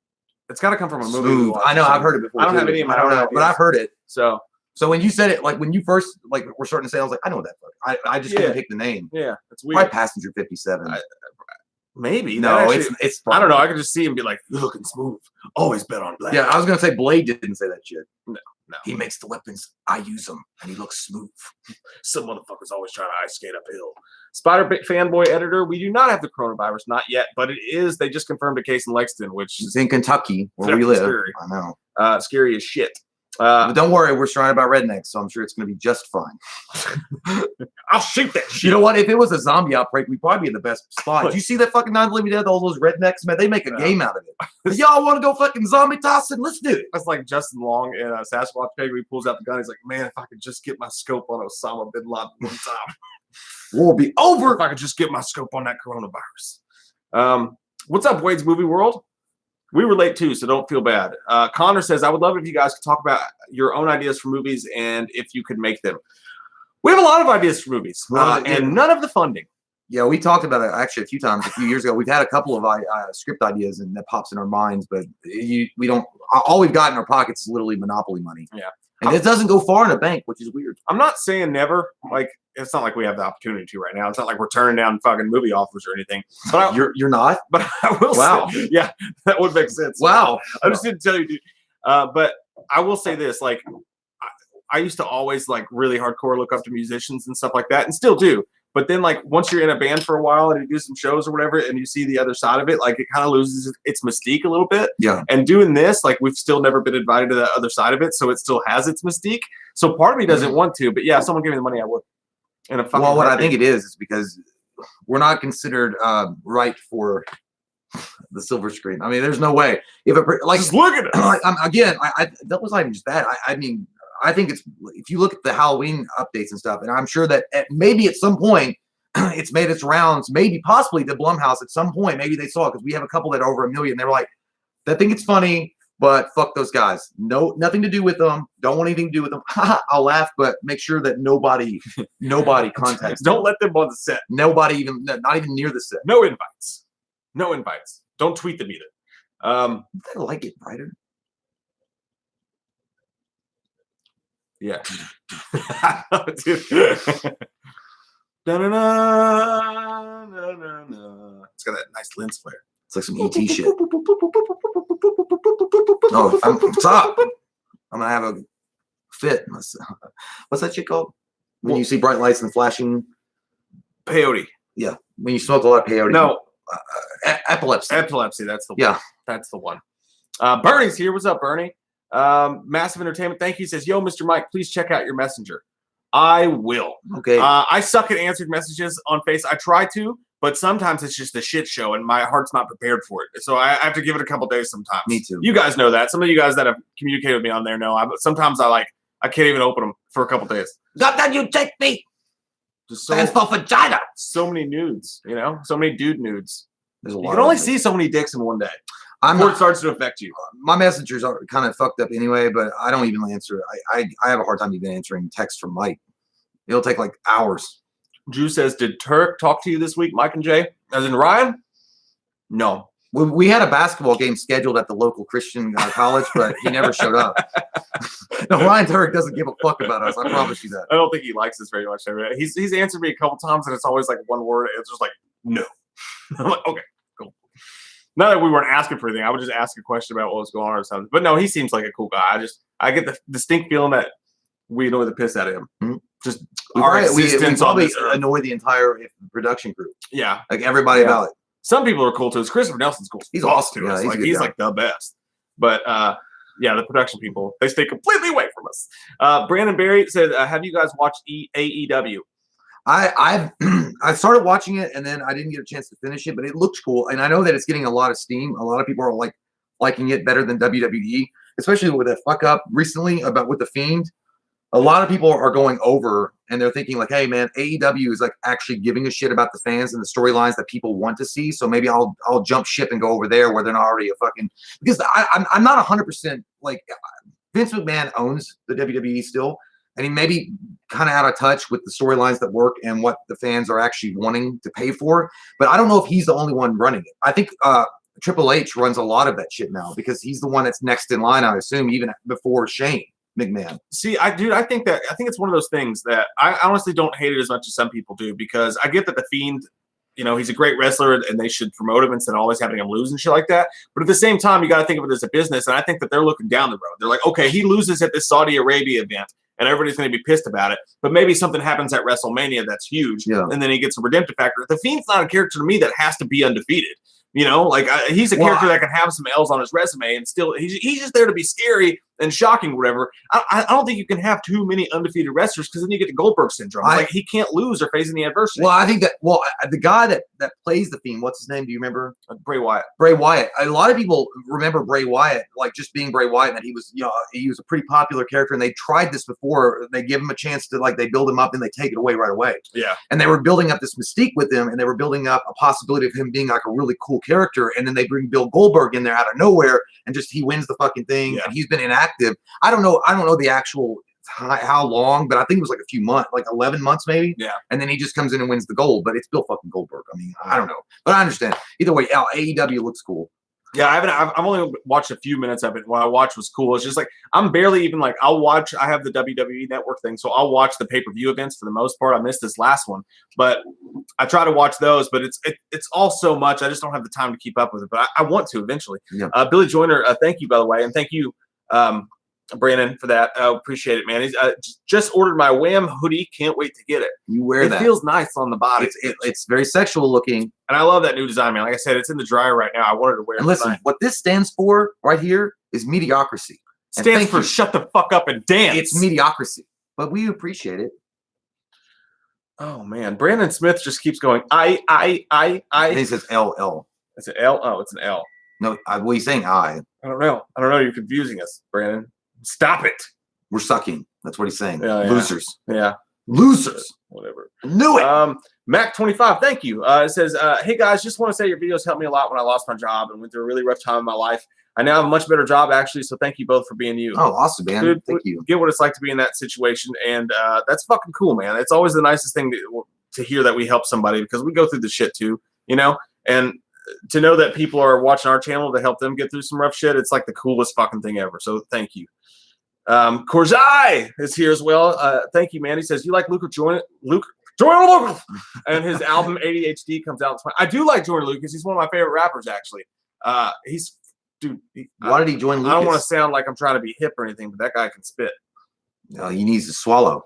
It's got to come from a movie. Smooth. I know. I've heard it before. I don't have any of my own ideas, but I've heard it. So when you said it, like when you first like were starting to say, I was like, I know that fuck. I just couldn't pick the name. Yeah, it's weird. Probably Passenger 57. Maybe. No, actually, it's. I don't know. I could just see him be like, you're looking smooth. Always bet on black. Yeah, I was gonna say Blade didn't say that shit. No. He makes the weapons. I use them, and he looks smooth. Some motherfuckers always trying to ice skate uphill. Spider fanboy editor. We do not have the coronavirus, not yet, but it is. They just confirmed a case in Lexington, which is in Kentucky, where we live. Scary. I know. Scary as shit. But don't worry, we're surrounded by rednecks, so I'm sure it's going to be just fine. I'll shoot that shit. You know what? If it was a zombie outbreak, we'd probably be in the best spot. Did you see that fucking 9 Living Dead? All those rednecks, man, they make a game out of it. Y'all want to go fucking zombie tossing? Let's do it. That's like Justin Long in Sasquatch Pig. He pulls out the gun. He's like, man, if I could just get my scope on Osama bin Laden one time, war will be over. If I could just get my scope on that coronavirus. What's up, Wade's Movie World? We were late too, so don't feel bad. Connor says, I would love it if you guys could talk about your own ideas for movies and if you could make them. We have a lot of ideas for movies, and none of the funding. Yeah, we talked about it actually a few times a few years ago. We've had a couple of script ideas and that pops in our minds, but we don't. All we've got in our pockets is literally Monopoly money. Yeah, and it doesn't go far in a bank, which is weird. I'm not saying never. Like it's not like we have the opportunity to right now. It's not like we're turning down fucking movie offers or anything. But you're not. But I will. Wow. Say, yeah, that would make sense. Wow. I just didn't tell you, dude. But I will say this: like, I used to always like really hardcore look up to musicians and stuff like that, and still do. But then, like, once you're in a band for a while and you do some shows or whatever, and you see the other side of it, like, it kind of loses its mystique a little bit. Yeah. And doing this, like, we've still never been invited to the other side of it, so it still has its mystique. So part of me doesn't want to, but yeah, if someone gave me the money, I would. And well, what I think it is because we're not considered right for the silver screen. I mean, there's no way. If it like, just look at it. That was not even just that. I mean, I think it's if you look at the Halloween updates and stuff, and I'm sure that maybe at some point it's made its rounds, maybe possibly to Blumhouse at some point. Maybe they saw it because we have a couple that are over 1 million. They were like, I think it's funny, but fuck those guys. No, nothing to do with them. Don't want anything to do with them. I'll laugh, but make sure that nobody contacts. Don't let them on the set. Nobody even, not even near the set. No invites. No invites. Don't tweet them either. I like it brighter. Yeah. It's got that nice lens flare. It's like some ET shit. No, stop. I'm gonna have a fit. What's that shit called? When you see bright lights and flashing. Peyote. Yeah. When you smoke a lot of peyote. No. Epilepsy. Epilepsy. That's the one. Yeah. That's the one. Bernie's here. What's up, Bernie? Massive Entertainment. Thank you. Says, yo, Mr. Mike, please check out your messenger. I will. Okay. I suck at answered messages on Face. I try to, but sometimes it's just a shit show and my heart's not prepared for it. So I have to give it a couple days sometimes. Me too. You guys know that. Some of you guys that have communicated with me on there know. Sometimes I can't even open them for a couple days. Not that you take me. Just stands for vagina. So many nudes, so many dude nudes. There's a lot. You can only see so many dicks in one day. Before it starts to affect you. My messengers are kind of fucked up anyway, but I don't even answer. I have a hard time even answering text from Mike. It'll take like hours. Drew says, did Turk talk to you this week, Mike and Jay? As in Ryan? No. We had a basketball game scheduled at the local Christian college, but he never showed up. No, Ryan Turk doesn't give a fuck about us. I promise you that. I don't think he likes us very much. He's answered me a couple times, and it's always like one word. It's just like, no. I'm like, okay, cool. Not that we weren't asking for anything. I would just ask a question about what was going on or something. But no, he seems like a cool guy. I get the distinct feeling that we annoy the piss out of him. Mm-hmm. Just we probably annoy the entire production group. Yeah. Like everybody about it. Some people are cool too. Christopher Nelson's cool. He's awesome. Yeah, he's like the best. But yeah, the production people, they stay completely away from us. Brandon Barry said, have you guys watched AEW? I started watching it and then I didn't get a chance to finish it, but it looks cool. And I know that it's getting a lot of steam. A lot of people are liking it better than WWE, especially with that fuck up recently with The Fiend. A lot of people are going over and they're thinking like, hey man, AEW is like actually giving a shit about the fans and the storylines that people want to see. So maybe I'll jump ship and go over there where they're not already a fucking, because I'm not 100% like Vince McMahon owns the WWE still, and he may be kind of out of touch with the storylines that work and what the fans are actually wanting to pay for. But I don't know if he's the only one running it. I think Triple H runs a lot of that shit now because he's the one that's next in line, I assume, even before Shane McMahon. See, I think it's one of those things that I honestly don't hate it as much as some people do, because I get that the Fiend, you know, he's a great wrestler and they should promote him instead of always having him lose and shit like that. But at the same time, you got to think of it as a business. And I think that they're looking down the road. They're like, okay, he loses at this Saudi Arabia event and everybody's going to be pissed about it. But maybe something happens at WrestleMania that's huge. Yeah. And then he gets a redemptive factor. The Fiend's not a character to me that has to be undefeated. You know, like he's a character that can have some L's on his resume and still he's just there to be scary and shocking, whatever. I don't think you can have too many undefeated wrestlers because then you get the Goldberg syndrome. Like he can't lose or face any adversity. Well, I think that the guy that plays the Fiend, what's his name? Do you remember? Bray Wyatt. Bray Wyatt. A lot of people remember Bray Wyatt like just being Bray Wyatt, and that he was, you know, he was a pretty popular character. And they tried this before. They give him a chance to like they build him up and they take it away right away. Yeah. And they were building up this mystique with him, and they were building up a possibility of him being like a really cool character. And then they bring Bill Goldberg in there out of nowhere, and just he wins the fucking thing. Yeah. And he's been inactive. I don't know the actual how long, but I think it was like a few months, like 11 months maybe. Yeah. And then he just comes in and wins the gold, but it's Bill fucking Goldberg. I mean, I don't know, but I understand. Either way, AEW looks cool. Yeah, I've only watched a few minutes of it. What I watched was cool. It's just like I'm barely even like I'll watch. I have the WWE Network thing, so I'll watch the pay-per-view events for the most part. I missed this last one, but I try to watch those. But it's all so much. I just don't have the time to keep up with it. But I want to eventually. Yeah. Billy Joyner, thank you by the way, and thank you, Brandon, for that. I appreciate it, man. He's just ordered my Wham hoodie. Can't wait to get it. You wear that. It feels nice on the body. It's very sexual looking. And I love that new design, man. Like I said, it's in the dryer right now. I wanted to wear it. And listen, what this stands for right here is mediocrity. Stands for shut the fuck up and dance. It's mediocrity. But we appreciate it. Oh, man. Brandon Smith just keeps going, I. And he says LL. It's an L? Oh, it's an L. No, what are you saying? I don't know. You're confusing us, Brandon. Stop it. We're sucking. That's what he's saying. Yeah. Losers. Yeah. Losers. Whatever. Knew it. Mac25, thank you. It says, hey guys, just want to say your videos helped me a lot when I lost my job and went through a really rough time in my life. I now have a much better job, actually, so thank you both for being you. Oh, awesome, man. Dude, thank you. Get what it's like to be in that situation, and that's fucking cool, man. It's always the nicest thing to hear that we help somebody, because we go through the shit too, you know? And to know that people are watching our channel to help them get through some rough shit, it's like the coolest fucking thing ever, so thank you. Korzai is here as well. Thank you, man. He says, you like Luke and his album ADHD comes out. I do like Jordan Lucas. He's one of my favorite rappers, actually. Why did he join Lucas? I don't want to sound like I'm trying to be hip or anything, but that guy can spit. No, he needs to swallow.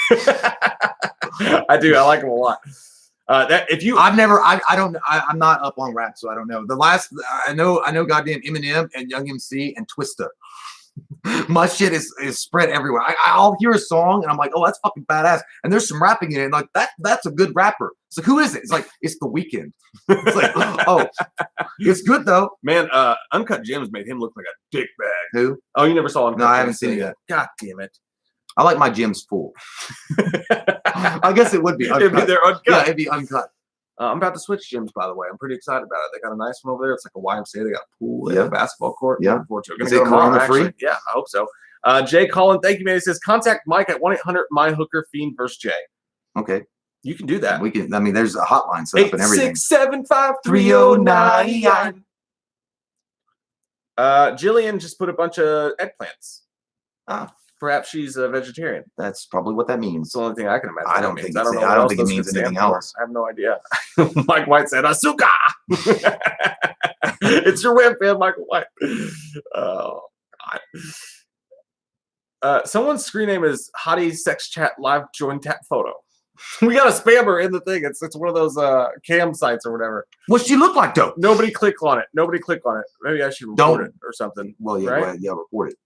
I do. I like him a lot. I'm not up on rap, so I don't know. I know goddamn Eminem and Young MC and Twista. My shit is spread everywhere. I'll hear a song and I'm like, oh, that's fucking badass. And there's some rapping in it. And like that's a good rapper. It's like, who is it? It's like, it's The Weeknd. It's like, oh, it's good though. Man, Uncut Gems made him look like a dick bag. Who? Oh, you never saw Uncut No, I haven't seen it yet. God damn it. I like my gems full. I guess it would be uncut. They're uncut. Yeah, it'd be uncut. I'm about to switch gyms, by the way. I'm pretty excited about it. They got a nice one over there. It's like a YMCA. They got a pool, a basketball court. Yeah. Is it Corona-free? Yeah, I hope so. Jay Collin, thank you, man. He says, contact Mike at 1-800-MY-HOOKER-FIEND vs. Jay. Okay. You can do that. We can. I mean, there's a hotline set up and everything. 867-530-99. Jillian just put a bunch of eggplants. Perhaps she's a vegetarian. That's probably what that means. It's the only thing I can imagine. I don't think it means anything else. I have no idea. Mike White said, Asuka! It's your web fan, Michael White. Oh, God. Someone's screen name is Hottie Sex Chat Live Join Tap Photo. We got a spammer in the thing. It's one of those cam sites or whatever. What's she look like, though? Nobody click on it. Maybe I should report it or something. Well, yeah, right? Report it.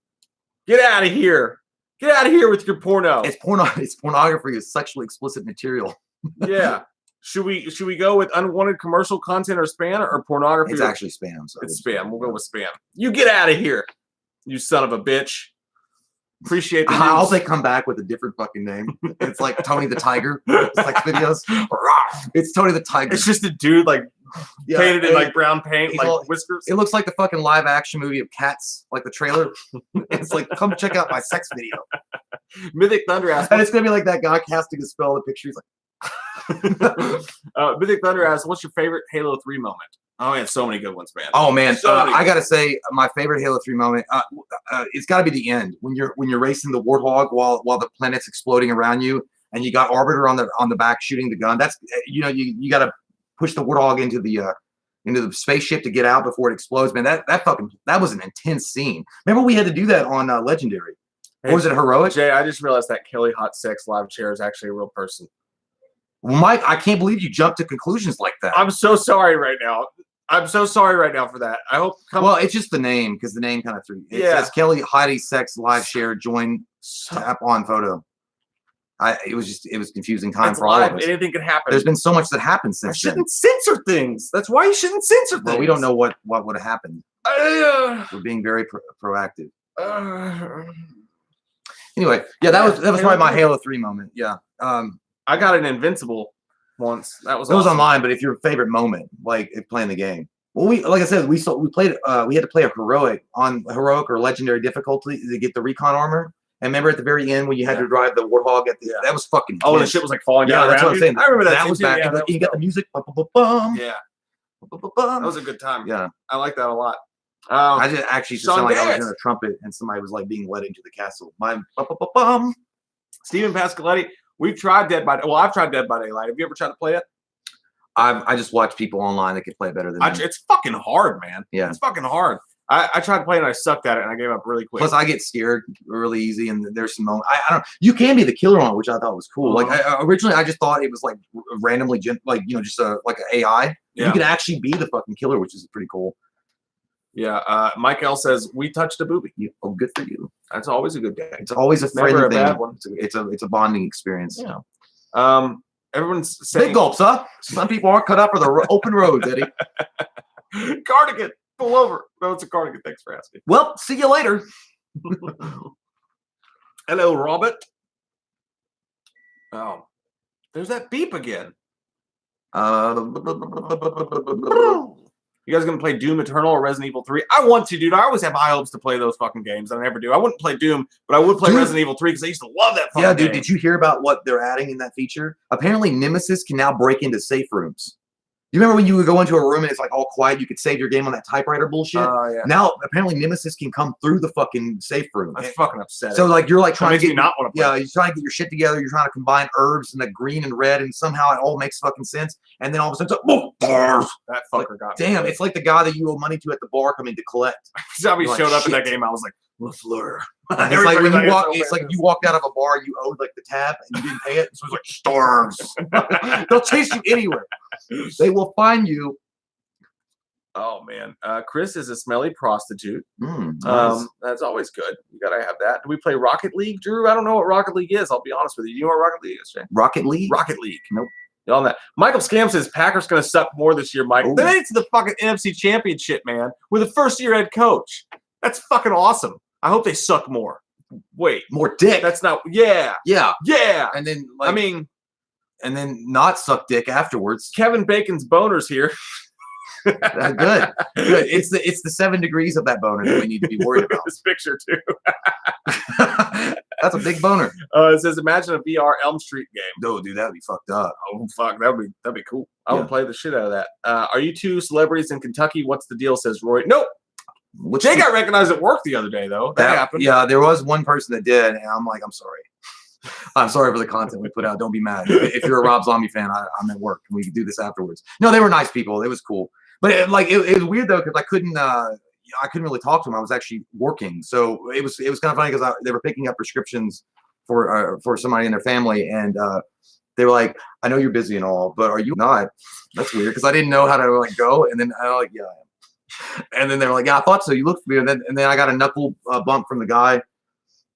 Get out of here. Get out of here with your porno. It's pornography. It's sexually explicit material. Yeah. Should we go with unwanted commercial content or spam or pornography? It's actually spam. So it's spam. We'll go with spam. You get out of here, you son of a bitch. Appreciate the I hope they come back with a different fucking name. It's like Tony the Tiger. It's like videos. It's Tony the Tiger. It's just a dude like painted in like brown paint, like whiskers. It looks like the fucking live action movie of Cats, like the trailer. It's like, come check out my sex video. Mythic Thunder asks, and it's gonna be like that guy casting a spell. The picture, he's like, Mythic Thunder asks, what's your favorite Halo 3 moment? Oh, we have so many good ones, man. Oh man, I gotta say, my favorite Halo 3 moment. It's got to be the end when you're racing the Warthog while the planet's exploding around you, and you got Arbiter on the back shooting the gun. That's you got to push the Warthog into the spaceship to get out before it explodes. Man, that was an intense scene. Remember we had to do that on Legendary. Or was it Heroic? Jay, I just realized that Kelly Hot Sex live chair is actually a real person. Well, Mike, I can't believe you jumped to conclusions like that. I'm so sorry right now. I'm so sorry right now for that. I hope. Well, it's just the name because the name kind of threw. It says Kelly Heidi Sex live share join tap on photo. It was confusing time for all of us. Anything could happen. There's been so much that happened since. I shouldn't censor things. That's why you shouldn't censor things. Well, we don't know what would have happened. We're being very proactive. Anyway, yeah, that was probably my Halo 3 moment. Yeah. I got an Invincible once. That was online, but if your favorite moment, like playing the game. Well, like I said, we played. We had to play a heroic or legendary difficulty to get the recon armor. And remember at the very end when you had to drive the Warthog that was fucking. Oh, the shit was like falling down. Yeah, that's what I'm saying. I remember that. That was back. Yeah, you got the music. Yeah. That was a good time. Yeah, I like that a lot. I just actually sounded like I was in a trumpet and somebody was like being led into the castle. Stephen Pascaletti. We've tried Dead by. Well, I've tried Dead by Daylight. Have you ever tried to play it? I just watch people online that can play it better than me. It's fucking hard, man. Yeah, it's fucking hard. I tried playing and I sucked at it and I gave up really quick. Plus, I get scared really easy, and there's some moments. I don't. You can be the killer on it, which I thought was cool. Like originally, I just thought it was like randomly, just like an AI. Yeah. You can actually be the fucking killer, which is pretty cool. Yeah. Mike L says we touched a boobie. Oh, good for you. That's always a good day. It's always a friendly thing. Bad one. It's a bonding experience. Yeah. Everyone's saying big gulps, huh? Some people aren't cut up for the open roads, Eddie. Cardigan. Pull over. No, it's a cardigan. Thanks for asking. Well, see you later. Hello, Robert. Oh, there's that beep again. You guys gonna play Doom Eternal or Resident Evil 3? I want to, dude. I always have high hopes to play those fucking games. I never do. I wouldn't play Doom, but I would play Resident Evil 3 because I used to love that fucking game. Did you hear about what they're adding in that feature? Apparently, Nemesis can now break into safe rooms. You remember when you would go into a room and it's like all quiet, you could save your game on that typewriter bullshit? Yeah. Now, apparently, Nemesis can come through the fucking safe room. That's fucking upsetting. So, like, you're like trying to get not want to play. Yeah, you're trying to get your shit together. You're trying to combine herbs and the green and red, and somehow it all makes fucking sense. And then all of a sudden, that fucker got me. Damn, it's like the guy that you owe money to at the bar coming to collect. Somebody showed up in that game. I was like, LaFleur. It's like when you walk. It's like you walked out of a bar and you owed like the tab and you didn't pay it. So it's like stars. They'll chase you anywhere. They will find you. Oh man, Chris is a smelly prostitute. Nice. That's always good. You gotta have that. Do we play Rocket League, Drew? I don't know what Rocket League is. I'll be honest with you. You know what Rocket League is, Jay? Rocket League. Rocket League. Nope. On that. Michael Scam says Packers gonna suck more this year, Mike. Then it's the fucking NFC Championship, man, with a first-year head coach. That's fucking awesome. I hope they suck more. Wait, more dick. That's not. Yeah. And then, like, I mean, and then not suck dick afterwards. Kevin Bacon's boner's here. Good. It's the 7 degrees of that boner that we need to be worried about. This picture too. That's a big boner. It says, imagine a VR Elm Street game. No, dude, that'd be fucked up. Oh fuck, that'd be cool. I would play the shit out of that. Are you two celebrities in Kentucky? What's the deal? Says Roy. Nope. They got recognized at work the other day, though. That happened. Yeah, there was one person that did, and I'm like, I'm sorry. I'm sorry for the content we put out. Don't be mad. If you're a Rob Zombie fan, I'm at work, and we can do this afterwards. No, they were nice people. It was cool, but it was weird though because I couldn't really talk to them. I was actually working, so it was kind of funny because they were picking up prescriptions for somebody in their family, and they were like, "I know you're busy and all, but are you not?" That's weird because I didn't know how to like go, and then I was like, "Yeah, I am." And then they were like, "Yeah, I thought so. You looked familiar." And then I got a knuckle bump from the guy.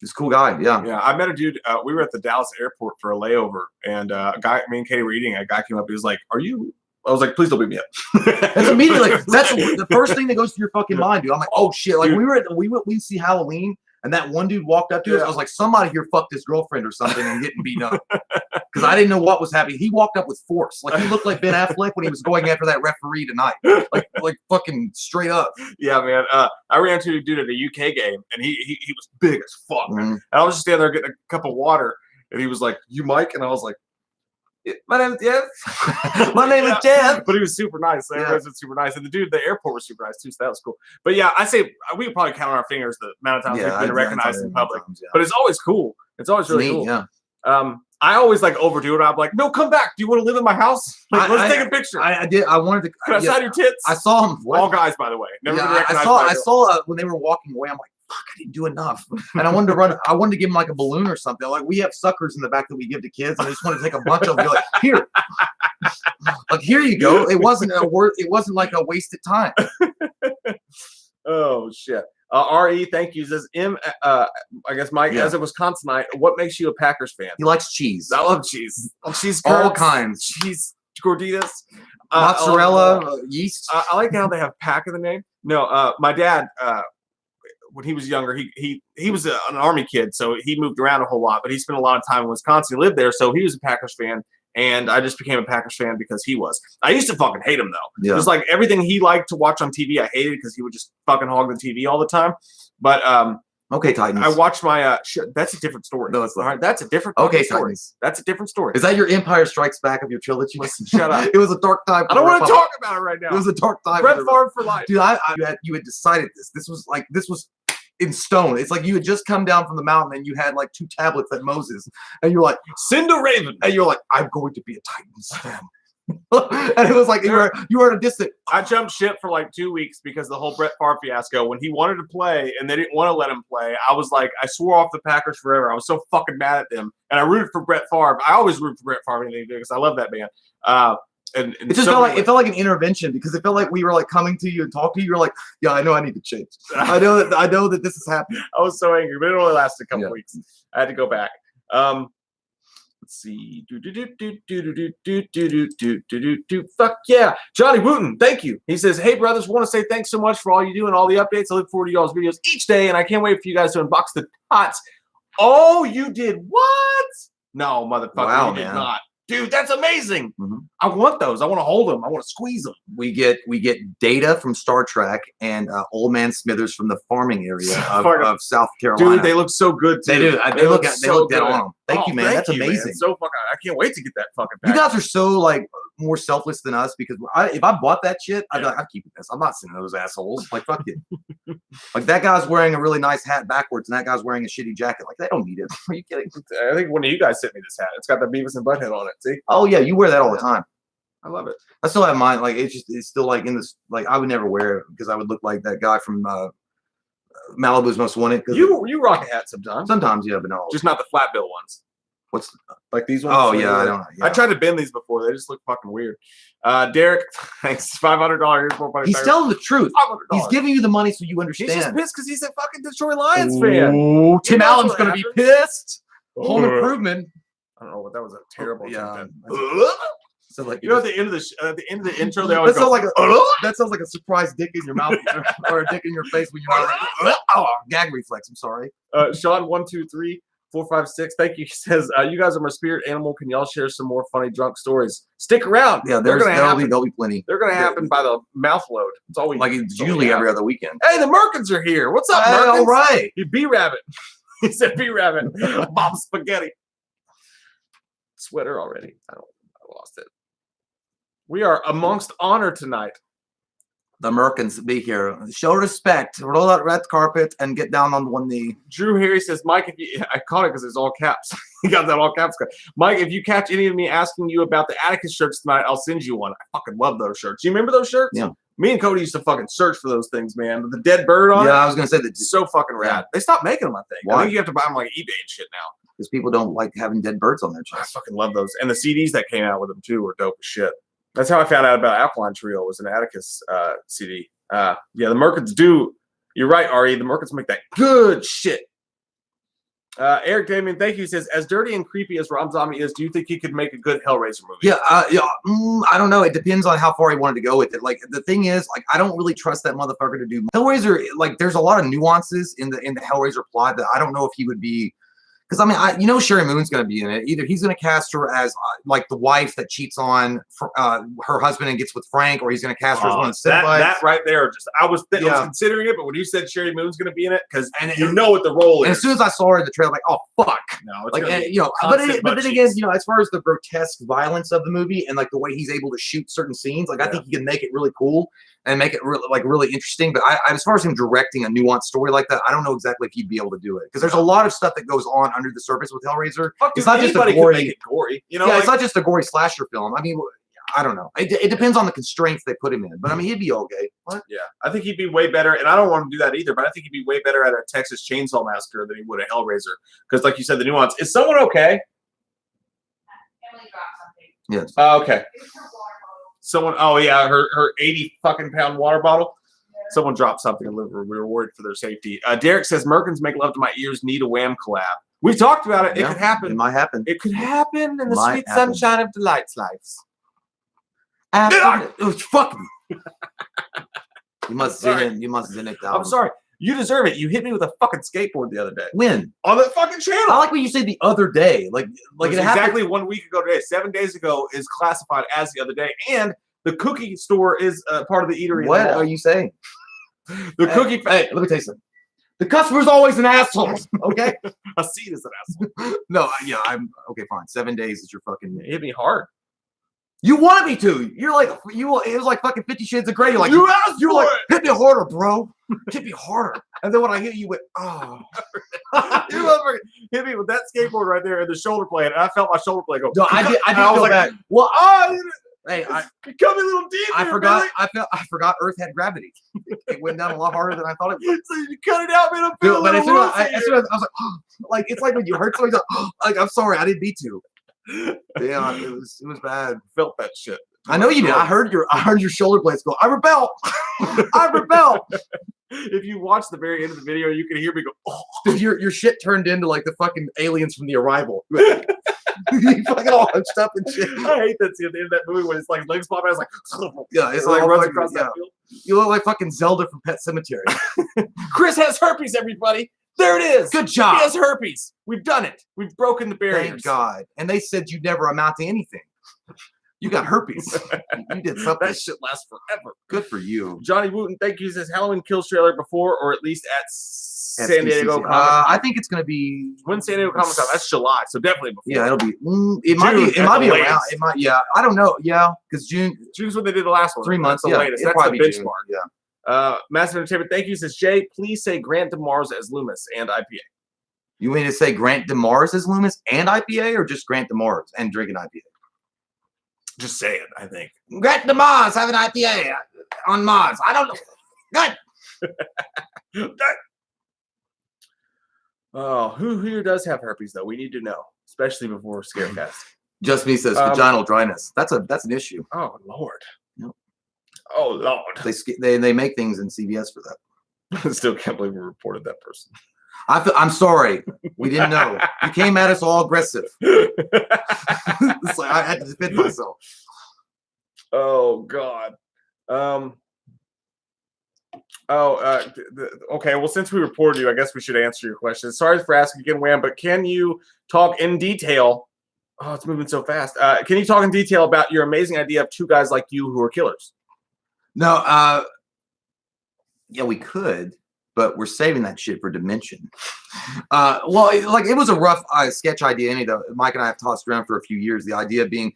He's a cool guy. Yeah. I met a dude. We were at the Dallas airport for a layover, and a guy, me and Katie were eating. A guy came up. He was like, "Are you?" I was like, "Please don't beat me up." That's immediately like that's the first thing that goes to your fucking mind, dude. I'm like, "Oh shit!" Like dude. we see Halloween, And that one dude walked up to us. I was like, somebody here fucked his girlfriend or something and getting beat up. Because I didn't know what was happening. He walked up with force. Like he looked like Ben Affleck when he was going after that referee tonight. Like fucking straight up. Yeah, man. I ran into a dude at a UK game, and he was big as fuck. And I was just standing there getting a cup of water, and he was like, "You Mike?" And I was like, "My name is Jeff." My name is Jeff. But he was super nice. Everyone was super nice, and the dude at the airport was super nice too. So that was cool. But yeah, I say we could probably count on our fingers the amount of times we've been recognized in public. But it's always cool. It's always really cool. Yeah. I always like overdo it. I'm like, no, come back. Do you want to live in my house? Like, let's take a picture. I did. I wanted to. Can I sign your tits? I saw him. All guys, by the way. Never been recognized. I saw when they were walking away. I'm like, fuck, I didn't do enough. And I wanted to run. I wanted to give them like a balloon or something. Like we have suckers in the back that we give to kids, and I just wanted to take a bunch of them. Like here, like here you go. It wasn't It wasn't like a wasted time. Oh shit. RE, thank you. Says I guess Mike, as a Wisconsinite, what makes you a Packers fan? He likes cheese. I love cheese. Cheese curds, all kinds. Cheese gorditas, mozzarella, yeast. I like how they have Pack in the name. No, my dad, when he was younger, he was an Army kid, so he moved around a whole lot. But he spent a lot of time in Wisconsin. He lived there, so he was a Packers fan. And I just became a Packers fan because he was. I used to fucking hate him, though. It was like everything he liked to watch on TV, I hated because he would just fucking hog the TV all the time. But okay, Titans. I watched my that's a different story. No, it's not. All right, that's a different story. Titans. That's a different story. Is that your Empire Strikes Back of your trilogy? Listen, shut up. It was a dark time. I don't want to talk about it right now. It was a dark time. Brett Favre for life. Dude, you had decided this. This was in stone. It's like you had just come down from the mountain and you had like 2 tablets at Moses, and you're like, send a raven, and you're like, I'm going to be a Titans fan. And it was like you were at a distance. I jumped ship for like 2 weeks because the whole Brett Favre fiasco. When he wanted to play and they didn't want to let him play, I was like, I swore off the Packers forever. I was so fucking mad at them, and I rooted for Brett Favre. I always root for Brett Favre because I love that man. And it just felt like an intervention because it felt like we were like coming to you and talking to you. You're like, yeah, I know I need to change. I know that this is happening. I was so angry, but it only lasted a couple weeks. I had to go back. Let's see. Fuck yeah. Johnny Wooten, thank you. He says, hey brothers, want to say thanks so much for all you do and all the updates. I look forward to y'all's videos each day, and I can't wait for you guys to unbox the tots. Oh, you did what? No, motherfucker, you did not. Dude, that's amazing. I want those. I want to hold them. I want to squeeze them. We get Data from Star Trek and Old Man Smithers from the farming area of South Carolina. Dude, they look so good too. They do. They look dead on them. Thank you, man. That's amazing. Man. So fucking. I can't wait to get that fucking package. You guys are so like more selfless than us because if I bought that shit, I'd be like, I'm keeping this. I'm not sending those assholes. Like fuck it. Like that guy's wearing a really nice hat backwards, and that guy's wearing a shitty jacket. Like they don't need it. Are you kidding? I think one of you guys sent me this hat. It's got the Beavis and Butthead on it. See? Oh yeah, you wear that all the time. I love it. I still have mine. Like it's still like in this. Like I would never wear it because I would look like that guy from Malibu's Most Wanted. You rock a hat sometimes. Sometimes, yeah, but no. Just not the flat bill ones. What's like these ones? Oh yeah, I don't know. Yeah. I tried to bend these before. They just look fucking weird. Derek, thanks. $500. He's telling the truth. He's giving you the money so you understand. He's just pissed because he's a fucking Detroit Lions fan. Tim Allen's gonna be pissed. Home Improvement. I don't know, but that was a terrible. Yeah. So like at the end of the intro, they always that sounds like a surprise dick in your mouth or a dick in your face when you're like, gag reflex. I'm sorry. Sean 123 456. Thank you. He says, you guys are my spirit animal. Can y'all share some more funny drunk stories? Stick around. Yeah, there'll be plenty. They're gonna happen by the mouth load. It's always like it's usually every other weekend. Hey, the Merkins are here. What's up, Merkins? All right. You B-Rabbit. He said B-Rabbit. Bob Spaghetti. Sweater already. I lost it. We are amongst honor tonight. The Merkins be here. Show respect. Roll out red carpet and get down on one knee. Drew Harry says, Mike, I caught it because it's all caps. He got that all caps. Mike, if you catch any of me asking you about the Atticus shirts tonight, I'll send you one. I fucking love those shirts. You remember those shirts? Yeah. Me and Cody used to fucking search for those things, man. With the dead bird on it. Yeah, I was going to say that. So fucking rad. Yeah. They stopped making them, I think. Why? I think you have to buy them like eBay and shit now. Because people don't like having dead birds on their chest. I fucking love those. And the CDs that came out with them, too, were dope as shit. That's how I found out about Alkaline Trio was an Atticus CD. Yeah, the Merkins do. You're right, Ari. The Merkins make that good shit. Eric Damien, thank you. He says, as dirty and creepy as Rob Zombie is, do you think he could make a good Hellraiser movie? Yeah, I don't know. It depends on how far he wanted to go with it. Like the thing is, like I don't really trust that motherfucker to do Hellraiser. Like there's a lot of nuances in the Hellraiser plot that I don't know if he would be. Because I mean, you know, Sherry Moon's going to be in it. Either he's going to cast her as like the wife that cheats on her husband and gets with Frank, or he's going to cast her as one of the that right there. Just I was considering it, but when you said Sherry Moon's going to be in it, because you know what the role is. And as soon as I saw her in the trailer, I'm like, oh fuck, no, it's like you know. But then again, you know, as far as the grotesque violence of the movie and like the way he's able to shoot certain scenes, like I think he can make it really cool and make it really interesting. But as far as him directing a nuanced story like that, I don't know exactly if he'd be able to do it, because there's a lot of stuff that goes on under the surface with Hellraiser. It's not just a gory, you know. Yeah, it's not just a gory slasher film. I mean, I don't know. It depends on the constraints they put him in. But I mean, he'd be okay. What? Yeah, I think he'd be way better, and I don't want to do that either. But I think he'd be way better at a Texas Chainsaw Massacre than he would a Hellraiser, because, like you said, the nuance. Is someone okay? Emily dropped something. Yes. Okay. Someone. Oh yeah, her 80 fucking pound water bottle. Someone dropped something and we were worried for their safety. Derek says, Merkins Make Love to My Ears need a Wham collab. We've talked about it. It could happen. It might happen. It could happen in the sweet sunshine of Delight's lives. Fuck me. You must zen it down. I'm sorry. You deserve it. You hit me with a fucking skateboard the other day. When? On the fucking channel. I like when you say the other day. Like it exactly 1 week ago today. 7 days ago is classified as the other day. And the cookie store is part of the eatery. What are you saying? The cookie. Hey, let me tell you something. The customer's always an asshole. Okay? A seed is an asshole. No, yeah, I'm okay, fine. 7 days is your fucking. It hit me hard. You wanted me to. You're like, it was like fucking 50 Shades of Grey. You're like, you asked you're for like, it. hit me harder, bro. Hit me harder. And then when I hit you, went, oh. You hit me with that skateboard right there and the shoulder blade, and I felt my shoulder blade go. No, I did feel like, bad. Well, hey, you're coming a little deep. I forgot. I forgot Earth had gravity. It went down a lot harder than I thought it would. So you cut it out, man. But as soon as I was like, oh, like it's like when you hurt somebody. Like I'm sorry, I didn't mean to. Yeah, it was bad. Felt that shit. I know you did. I heard your shoulder blades go. I rebel. I rebel. If you watch the very end of the video, you can hear me go. Oh. Dude, your shit turned into like the fucking aliens from The Arrival. You fucking all hunched up and shit. I hate that scene at the end of that movie when it's like legs pop out. It's like, yeah, it's like runs across that field. You look like fucking Zelda from Pet Cemetery. Chris has herpes, everybody. There it is. Good job. He has herpes. We've done it. We've broken the barriers. Thank God. And they said you never amount to anything. You got herpes. You did something. That shit lasts forever. Good for you. Johnny Wooten, thank you. Says Halloween Kills trailer before or at least at San Diego Comic Con. I think it's going to be when San Diego Comic Con. That's July, so definitely before. Yeah, it'll be. It might be around. It might. Yeah, I don't know. Yeah, because June's when they did the last one. 3 months. That's the latest. That's the benchmark. June. Yeah. Massive Entertainment, thank you. Says Jay, please say Grant DeMars as Loomis and IPA. You mean to say Grant DeMars as Loomis and IPA, or just Grant DeMars and drinking IPA? Just say it, I think. Grant DeMars having IPA on Mars. I don't know. Good. Oh, who here does have herpes though? We need to know, especially before Scarecast. Just me says vaginal dryness. That's an issue. Oh Lord. Yep. Oh Lord. They make things in CVS for that. I still can't believe we reported that person. I'm sorry. We didn't know. You came at us all aggressive. It's like I had to defend myself. Oh God. Okay. Well, since we reported you, I guess we should answer your question. Sorry for asking again, Wham, but can you talk in detail? Oh, it's moving so fast. Can you talk in detail about your amazing idea of two guys like you who are killers? No. Yeah, we could. But we're saving that shit for Dimension. Well, like it was a rough sketch idea. Mike and I have tossed around for a few years. The idea being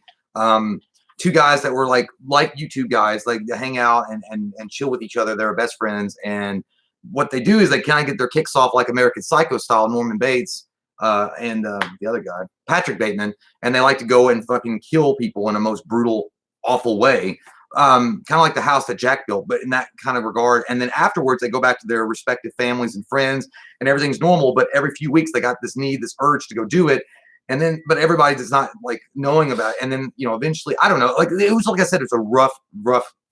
two guys that were like you two guys, like to hang out and chill with each other. They're best friends, and what they do is they kind of get their kicks off like American Psycho style. Norman Bates and the other guy, Patrick Bateman, and they like to go and fucking kill people in a most brutal, awful way. Kind of like the house that Jack built, but in that kind of regard. And then afterwards, they go back to their respective families and friends, and everything's normal. But every few weeks, they got this urge to go do it. And then, but everybody does not like knowing about it. And then, eventually, I don't know. Like it was, like I said, it's a rough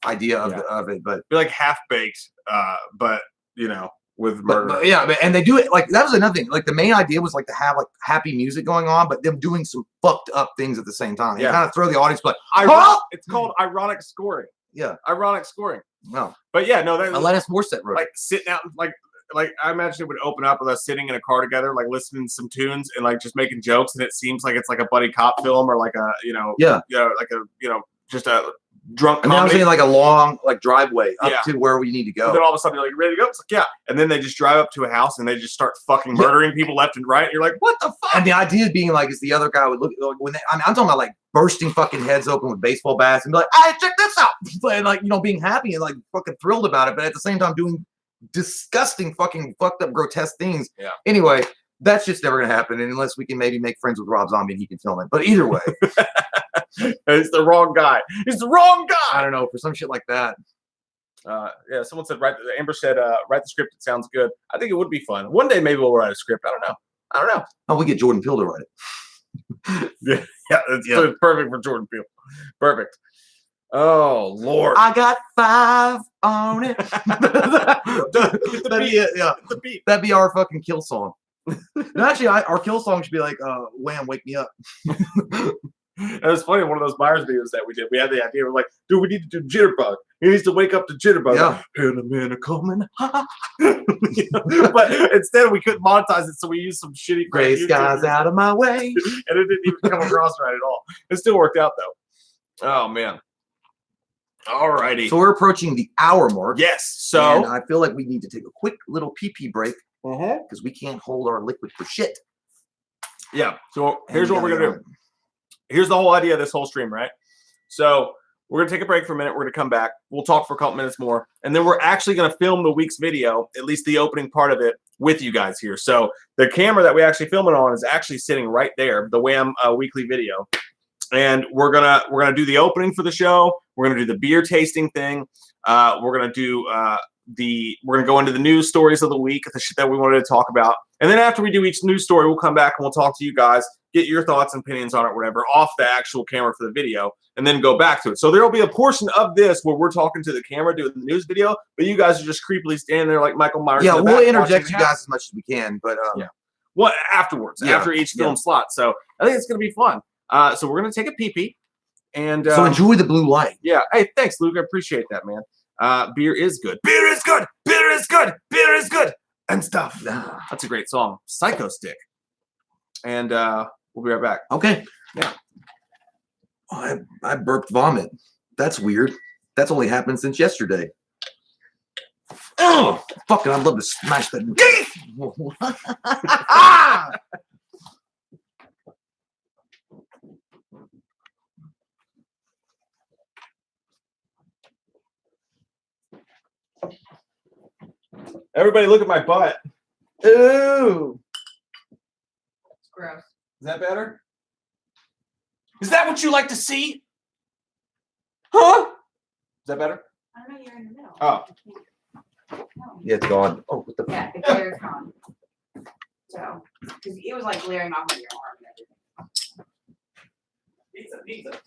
idea of it. But be like half baked, but with murder. But yeah, and they do it like that was another thing. Like the main idea was like to have like happy music going on, but them doing some fucked up things at the same time. You kind of throw the audience like, it's called ironic scoring. Yeah, ironic scoring. No, but yeah, no, that Alanis Morissette wrote like sitting out like I imagine it would open up with us sitting in a car together, like listening to some tunes and like just making jokes, and it seems like it's like a buddy cop film or like a like a just a drunk comedy. I was saying like a long like driveway up to where we need to go. And then all of a sudden you're like, ready to go? It's like, yeah. And then they just drive up to a house and they just start fucking murdering people left and right. And you're like, what the fuck? And the idea being like, is the other guy would look when they, I'm talking about like bursting fucking heads open with baseball bats and be like, hey, check this out. And like, being happy and like fucking thrilled about it. But at the same time doing disgusting fucking fucked up grotesque things. Yeah. Anyway, that's just never going to happen unless we can maybe make friends with Rob Zombie and he can film it. But either way. It's the wrong guy. He's the wrong guy. I don't know, for some shit like that. Yeah, someone said Amber said write the script. It sounds good. I think it would be fun. One day maybe we'll write a script. I don't know. Oh, we get Jordan Peele to write it. yeah, it's perfect for Jordan Peele. Perfect. Oh Lord. I got 5 on it. That'd be our fucking kill song. No, actually, our kill song should be like, Wham, wake me up. It was funny, one of those Myers videos that we did. We had the idea, we're like, dude, we need to do Jitterbug. He needs to wake up to Jitterbug. Yeah. And a man coming. But instead, we couldn't monetize it, so we used some shitty gray skies out of my way. And it didn't even come across right at all. It still worked out, though. Oh, man. All righty. So we're approaching the hour mark. Yes. So and I feel like we need to take a quick little pee-pee break because we can't hold our liquid for shit. Yeah. So here's what we're going to do. Here's the whole idea of this whole stream, right? So we're going to take a break for a minute. We're going to come back. We'll talk for a couple minutes more. And then we're actually going to film the week's video, at least the opening part of it, with you guys here. So the camera that we actually film it on is actually sitting right there, the Wham weekly video. And we're gonna do the opening for the show. We're gonna do the beer tasting thing. We're gonna do we're gonna go into the news stories of the week, the shit that we wanted to talk about. And then after we do each news story, we'll come back and we'll talk to you guys, get your thoughts and opinions on it, whatever, off the actual camera for the video, and then go back to it. So there'll be a portion of this where we're talking to the camera doing the news video, but you guys are just creepily standing there like Michael Myers. Yeah, we'll interject you guys as much as we can, but what afterwards, after each film slot. So I think it's gonna be fun. So we're gonna take a pee-pee, and so enjoy the blue light. Yeah. Hey, thanks, Luke. I appreciate that, man. Beer is good. Beer is good. Beer is good. Beer is good. And stuff. That's a great song, Psycho Stick. And we'll be right back. Okay. Yeah. Oh, I burped vomit. That's weird. That's only happened since yesterday. Oh, fucking! I'd love to smash that. Everybody look at my butt. Ooh. It's gross. Is that better? Is that what you like to see? Huh? Is that better? I don't know, you're in the middle. Oh. No. Yeah, it's gone. Oh, what the? Yeah, the glare's gone. So, because it was like glaring off of your arm and everything. Pizza.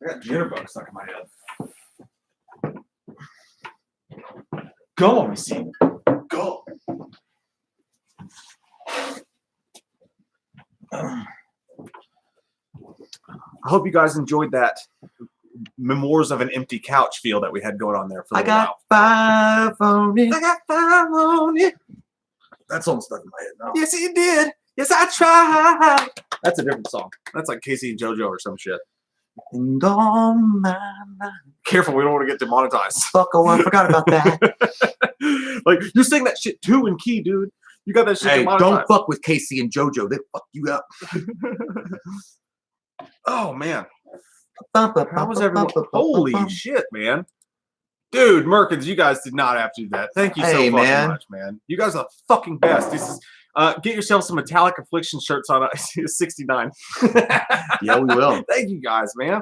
I got jitterbug stuck in my head. Go on, see. Go. I hope you guys enjoyed that Memoirs of an Empty Couch feel that we had going on there for a while. I got 5 on it. I got 5 on it. That song stuck in my head now. Yes, you did. Yes, I tried. That's a different song. That's like Casey and JoJo or some shit. And on my mind. Careful, we don't want to get demonetized. Fuck, oh, I forgot about that. Like, you sing that shit too in key, dude. You got that shit demonetized. Don't fuck with Casey and JoJo. They fuck you up. Oh, man. How was everyone? Holy shit, man. Dude, Merkins, you guys did not have to do that. Thank you so fucking much, man. You guys are the fucking best. This is get yourself some Metallic Affliction shirts on 69. Yeah, we will. Thank you guys, man.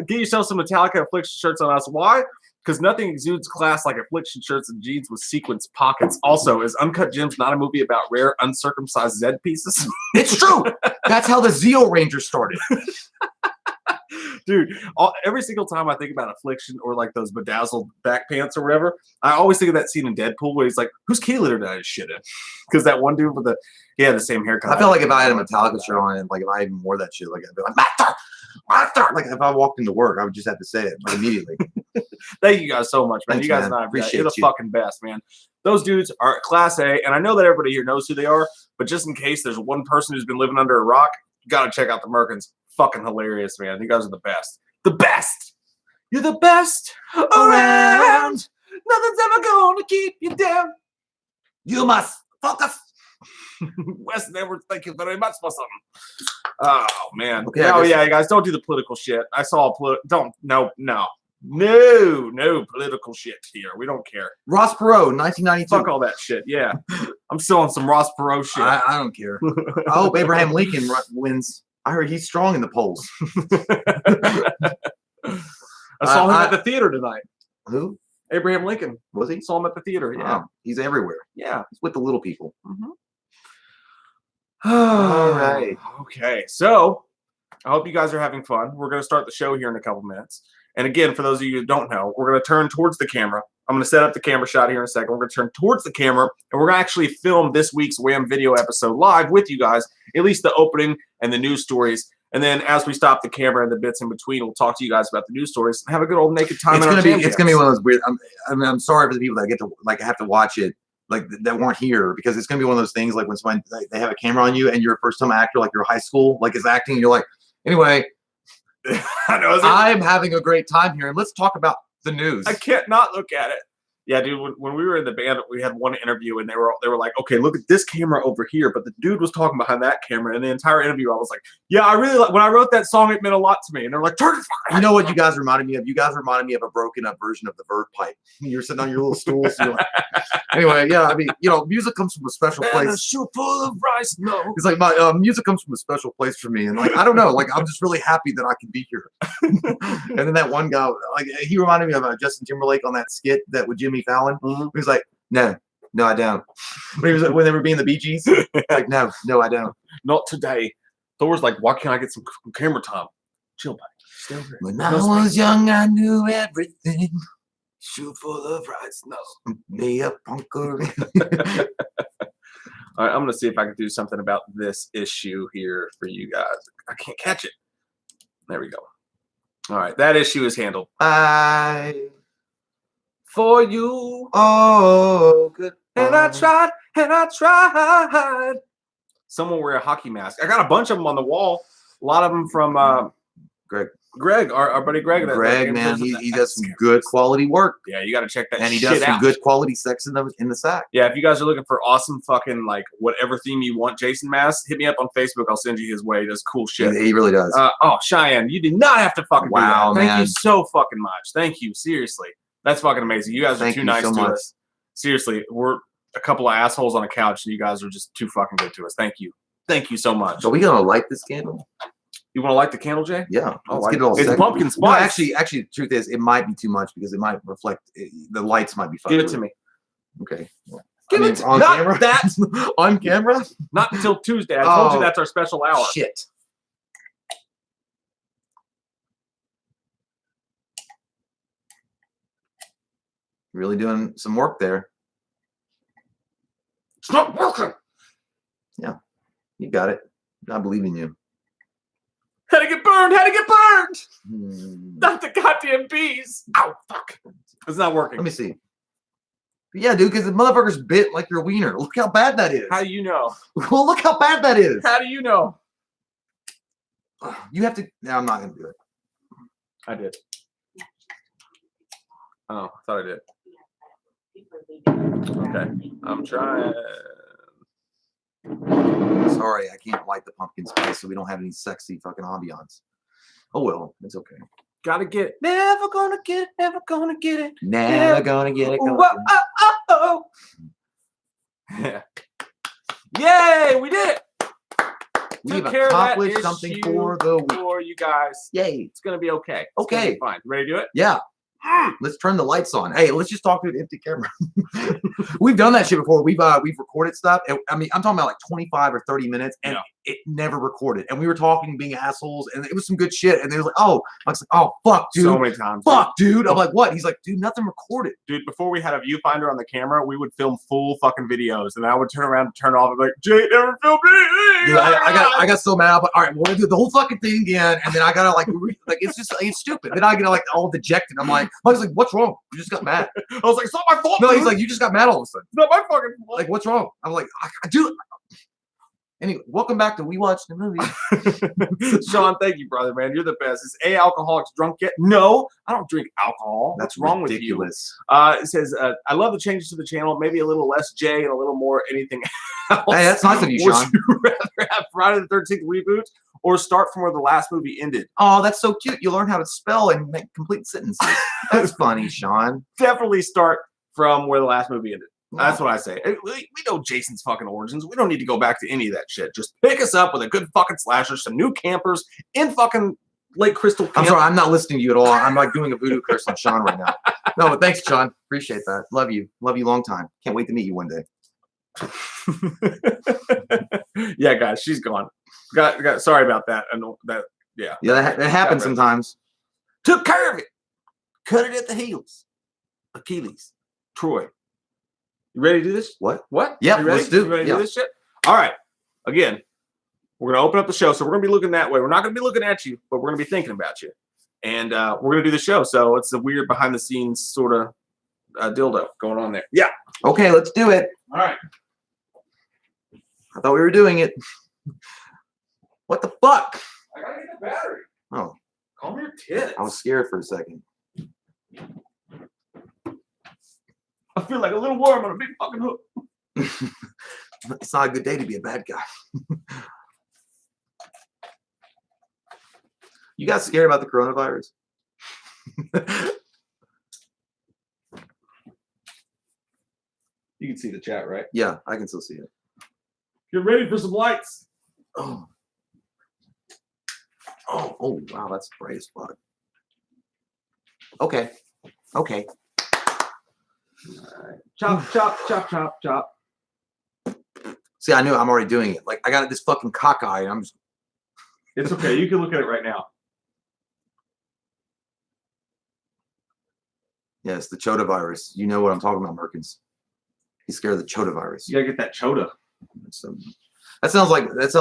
Get yourself some Metallica Affliction shirts on us. Why? Because nothing exudes class like Affliction shirts and jeans with sequins pockets. Also, is Uncut Gems not a movie about rare uncircumcised Zed pieces? It's true. That's how the Zeo Rangers started. Dude, every single time I think about Affliction or like those bedazzled back pants or whatever, I always think of that scene in Deadpool where he's like, whose key leader did I just shit in? Because that one dude with he had the same haircut. I felt like if I had a Metallica shirt on and like if I even wore that shit, like I'd be like, Master! Like if I walked into work, I would just have to say it like, immediately. Thank you guys so much, man. Thanks, you guys man. and I Appreciate you're the fucking best, man. Those dudes are class A, and I know that everybody here knows who they are, but just in case there's one person who's been living under a rock, you gotta check out the Merkins. Fucking hilarious, man. You guys are the best. The best. You're the best around. Nothing's ever gonna keep you down. You must focus. Wes Edwards, thank you very much for something. Oh man. Okay, oh yeah, you guys don't do the political shit. I saw no political shit here. We don't care. Ross Perot, 1992. Fuck all that shit. Yeah. I'm still on some Ross Perot shit. I don't care. I hope Abraham Lincoln wins. I heard he's strong in the polls. I saw him at the theater tonight. Who? Abraham Lincoln. Was he? Saw him at the theater. Yeah. He's everywhere. Yeah. He's with the little people. Mm-hmm. All right. Okay. So I hope you guys are having fun. We're going to start the show here in a couple minutes. And again, for those of you who don't know, we're going to turn towards the camera. I'm going to set up the camera shot here in a second. We're going to turn towards the camera, and we're going to actually film this week's Wham video episode live with you guys, at least the opening and the news stories. And then as we stop the camera and the bits in between, we'll talk to you guys about the news stories and have a good old naked time. It's going to be one of those weird. I'm sorry for the people that get to have to watch it that weren't here, because it's going to be one of those things like when someone they have a camera on you and you're a first time actor, like you're high school, like is acting. And you're like, anyway, I know, I'm having a great time here, and let's talk about the news. I can't not look at it. Yeah, dude, when we were in the band, we had one interview, and they were like, okay, look at this camera over here, but the dude was talking behind that camera, and the entire interview, I was like, yeah, I really like, when I wrote that song, it meant a lot to me, and they're like, turn it. You know what you guys reminded me of? You guys reminded me of a broken up version of the Verve pipe. You're sitting on your little stool. So you're like, anyway, yeah, I mean, music comes from a special place. And a shoe full of rice, no. It's like my music comes from a special place for me, and like I don't know, like I'm just really happy that I can be here. And then that one guy, like he reminded me of Justin Timberlake on that skit that with Jimmy Fallon. Mm-hmm. He was like, no, I don't. When they were being the Bee Gees, like, no, I don't. Not today. Thor's like, why can't I get some camera time? Chill, buddy. When I was young, I knew everything. Shoe full of rice, no. Me a punker. All right, I'm going to see if I can do something about this issue here for you guys. I can't catch it. There we go. All right, that issue is handled. For you. Oh, good. And I tried. Someone wear a hockey mask. I got a bunch of them on the wall. A lot of them from Greg, our buddy Greg. Greg, man, he does some good quality work. Yeah, you got to check that. And he does some good quality sex in the sack. Yeah, if you guys are looking for awesome fucking like whatever theme you want, Jason Mass, hit me up on Facebook. I'll send you his way. He does cool shit. He really does. Cheyenne, you did not have to fucking do that. Man. Thank you so fucking much. Thank you, seriously. That's fucking amazing. You guys are too nice to us. Seriously, we're a couple of assholes on a couch, and you guys are just too fucking good to us. Thank you. Thank you so much. Are we gonna light this candle? You want to light the candle, Jay? Yeah. Oh, Let's get it all it's second. pumpkin No, spice. actually, the truth is, it might be too much because it might reflect. The lights might be fucked. Give it to me. Okay. Give it on not camera. that. On camera. Not until Tuesday. I told you Oh, that's our special hour. Shit. Really doing some work there. It's not working. Yeah, you got it. I believe in you. Had to get burned. Had to get burned. Hmm. Not the goddamn bees. Ow, fuck. It's not working. Let me see. Yeah, dude, because the motherfucker's bit like your wiener. Look how bad that is. How do you know? Well, look how bad that is. How do you know? You have to. No, I'm not gonna do it. I did. Oh, I thought I did. Okay. I'm trying. Sorry, I can't light the pumpkin spice, so we don't have any sexy fucking ambiance. Oh well, it's okay. Gotta get it. Never gonna get it. Never gonna get it. Never gonna get it. Whoa, oh. Yeah. Yay! We did it. We've Took care of that accomplished something issue for the week. for you guys. Yay. It's gonna be okay. It's Okay. gonna be fine. Ready to do it? Yeah. Let's turn the lights on. Hey, let's just talk to an empty camera. We've done that shit before. We've recorded stuff. And, I mean, I'm talking about like 25 or 30 minutes, and it never recorded. And we were talking, being assholes, and it was some good shit. And they was like, "Oh," I was like, "Oh, fuck, dude." So many times. Fuck, dude. I'm like, "What?" He's like, "Dude, nothing recorded." Dude, before we had a viewfinder on the camera, we would film full fucking videos, and I would turn around and turn off and be like, "Jay never filmed anything." Dude, I got so mad. But all right, we're gonna do the whole fucking thing again, and then I gotta like it's stupid. Then I get like all dejected. I was like, "What's wrong? You just got mad." I was like, "It's not my fault." No, dude. he's like, "You just got mad all of a sudden." "It's not my fucking fault." Like, what's wrong? I'm like, dude. Anyway, welcome back to We Watched the Movie. Sean, thank you, brother, man. You're the best. Is alcoholics drunk yet? No, I don't drink alcohol. That's wrong ridiculous. with you? It says, I love the changes to the channel. Maybe a little less Jay and a little more anything else. Hey, that's nice of you, Would Sean. you rather have Friday the 13th reboot or start from where the last movie ended? Oh, that's so cute. You learn how to spell and make complete sentences. That's funny, Sean. Definitely start from where the last movie ended. That's what I say. We know Jason's fucking origins. We don't need to go back to any of that shit. Just pick us up with a good fucking slasher, some new campers in fucking Lake Crystal Camp. I'm sorry, I'm not listening to you at all. I'm like doing a voodoo curse on Sean right now. No, but thanks, Sean. Appreciate that. Love you. Love you long time. Can't wait to meet you one day. Yeah, guys, she's gone. Got sorry about that. I know that. Yeah. Yeah, that happens sometimes. Took care of it. Cut it at the heels. Achilles. Troy. You ready to do this? What? Yeah, let's do. You ready to do this shit? All right. Again, we're gonna open up the show, so we're gonna be looking that way. We're not gonna be looking at you, but we're gonna be thinking about you, and we're gonna do the show. So it's a weird behind-the-scenes sort of dildo going on there. Yeah. Okay, let's do it. All right. I thought we were doing it. What the fuck? I gotta get the battery. Oh, Calm your tits. I was scared for a second. I feel like a little worm on a big fucking hook. It's not a good day to be a bad guy. You got scared about the coronavirus? You can see the chat, right? Yeah, I can still see it. Get ready for some lights. Oh, wow, that's bright as fuck. Okay. All right. Chop, chop, chop, chop, chop. See, I knew I'm already doing it. Like, I got this fucking cockeye, and I'm just. It's okay. You can look at it right now. Yes, the Chota virus. You know what I'm talking about, Merkins. He's scared of the Chota virus. You gotta get that chota. That sounds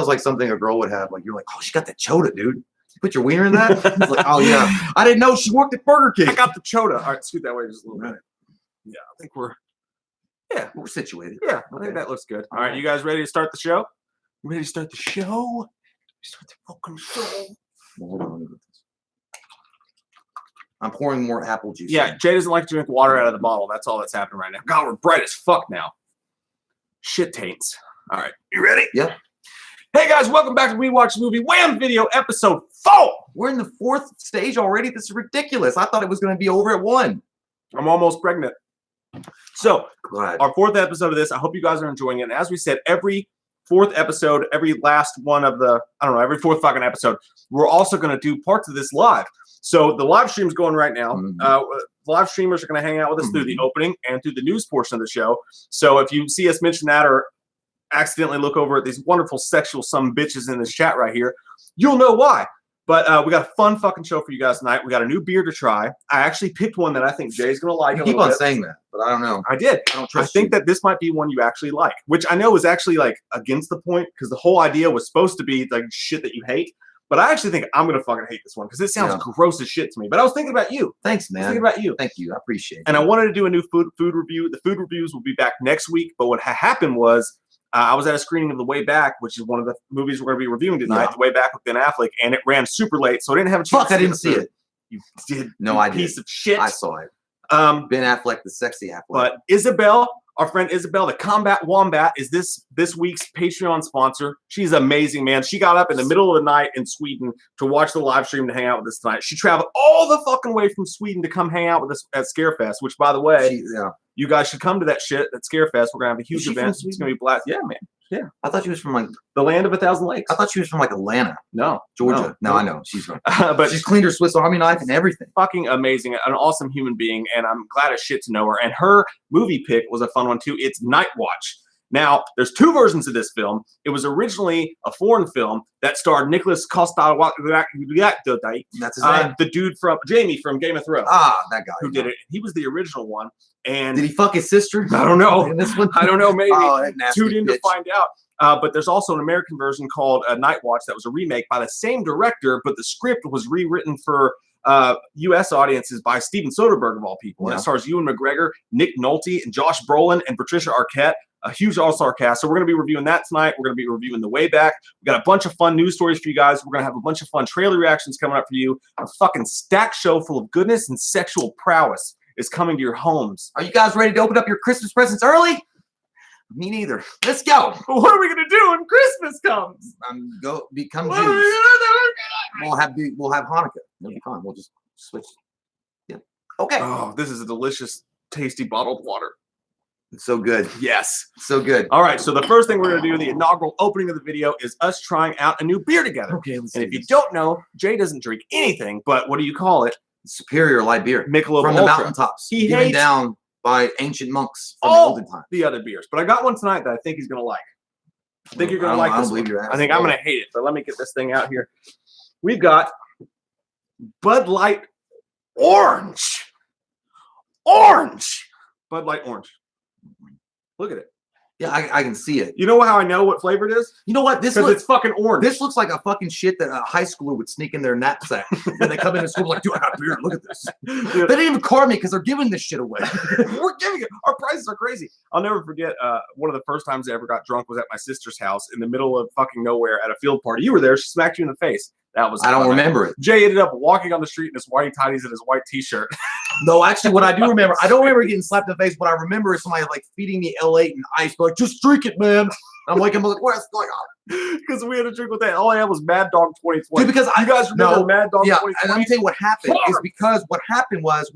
like something a girl would have. Like, you're like, oh, she got that Chota, dude. You put your wiener in that? It's like, oh yeah. I didn't know she worked at Burger King. I got the chota. All right, scoot that way just a little bit. Yeah, I think we're situated. Yeah, I think that looks good. All right, you guys ready to start the show? You ready to start the show? Start the fucking show. Hold on. I'm pouring more apple juice. Yeah, Jay doesn't like to drink water out of the bottle. That's all that's happening right now. God, we're bright as fuck now. Shit taints. All right, you ready? Yeah. Hey guys, welcome back to We Watch Movie Wham Video episode 4. We're in the 4th stage already. This is ridiculous. I thought it was going to be over at 1. I'm almost pregnant. So, Glad. our 4th episode of this. I hope you guys are enjoying it. And as we said, every fourth episode, every last one of the, I don't know, every fourth fucking episode, we're also going to do parts of this live. So the live stream's going right now. Live streamers are going to hang out with us through the opening and through the news portion of the show. So if you see us mention that or accidentally look over at these wonderful sexual some bitches in this chat right here, you'll know why. But we got a fun fucking show for you guys tonight. We got a new beer to try. I actually picked one that I think Jay's going to like. You keep on saying that, but I don't know. I did. I think that this might be one you actually like, which I know is actually like against the point because the whole idea was supposed to be like shit that you hate. But I actually think I'm going to fucking hate this one because it sounds gross as shit to me. But I was thinking about you. Thanks, man. I was thinking about you. Thank you. I appreciate it. And I wanted to do a new food review. The food reviews will be back next week. But what happened was I was at a screening of The Way Back, which is one of the movies we're going to be reviewing tonight, The Way Back with Ben Affleck, and it ran super late. So I didn't have a chance Fuck, I didn't see it. You did. No, I did. Piece of shit. I saw it. Ben Affleck, the sexy Affleck. But Isabel, our friend Isabel, the Combat Wombat, is this week's Patreon sponsor. She's amazing, man. She got up in the middle of the night in Sweden to watch the live stream to hang out with us tonight. She traveled all the fucking way from Sweden to come hang out with us at Scarefest, which, by the way, you guys should come to that shit at Scarefest. We're going to have a huge event. It's going to be blast. Yeah, man. Yeah. I thought she was from like the land of 1,000 lakes. I thought she was from like Atlanta. No. Georgia. No, I know. She's from. But she's cleaned her Swiss Army knife and everything. Fucking amazing. An awesome human being. And I'm glad as shit to know her. And her movie pick was a fun one too. It's Night Watch. Now, there's two versions of this film. It was originally a foreign film that starred Nicholas Costa. That's his name. The dude from Jamie from Game of Thrones. Ah, that guy. Who did it. He was the original one. And did he fuck his sister? I don't know. In this one? I don't know. Maybe. Oh, Tune in to find out. But there's also an American version called Night Watch that was a remake by the same director, but the script was rewritten for U.S. audiences by Steven Soderbergh, of all people. And it stars Ewan McGregor, Nick Nolte, and Josh Brolin, and Patricia Arquette. A huge all-star cast. So we're going to be reviewing that tonight. We're going to be reviewing The Way Back. We got a bunch of fun news stories for you guys. We're going to have a bunch of fun trailer reactions coming up for you. A fucking stacked show full of goodness and sexual prowess is coming to your homes. Are you guys ready to open up your Christmas presents early? Me neither. Let's go. What are we going to do when Christmas comes? Become what Jews. Are we gonna do? We'll have Hanukkah. It'll be fine. We'll just switch. Yeah. Okay. Oh, this is a delicious, tasty bottled water. It's so good. Yes. So good. All right. So the first thing we're going to do, the inaugural opening of the video, is us trying out a new beer together. Okay. And if you don't know, Jay doesn't drink anything, but what do you call it? Superior light beer. Michelob from Ultra. The mountaintops. He given hates down by ancient monks from all olden times. The other beers. But I got one tonight that I think he's going to like. I think you're going to like this one. I think I'm going to hate it. But let me get this thing out here. We've got Bud Light Orange. Orange. Bud Light Orange. Look at it. Yeah, I can see it. You know how I know what flavor it is? You know what? Because it's fucking orange. This looks like a fucking shit that a high schooler would sneak in their knapsack. When they come into school like, dude, I got beer. Look at this. They didn't even card me because they're giving this shit away. We're giving it. Our prices are crazy. I'll never forget one of the first times I ever got drunk was at my sister's house in the middle of fucking nowhere at a field party. You were there. She smacked you in the face. That was. I don't remember it. Jay ended up walking on the street in his whitey tighties and his white t-shirt. No, actually, what I do remember, I don't remember getting slapped in the face. What I remember is somebody like feeding me L8 and ice, like, just drink it, man. I'm like, what's going on? Because we had a drink with that. All I had was Mad Dog 2020. Dude, because you guys remember Mad Dog 2020? And let me tell you what happened is because what happened was,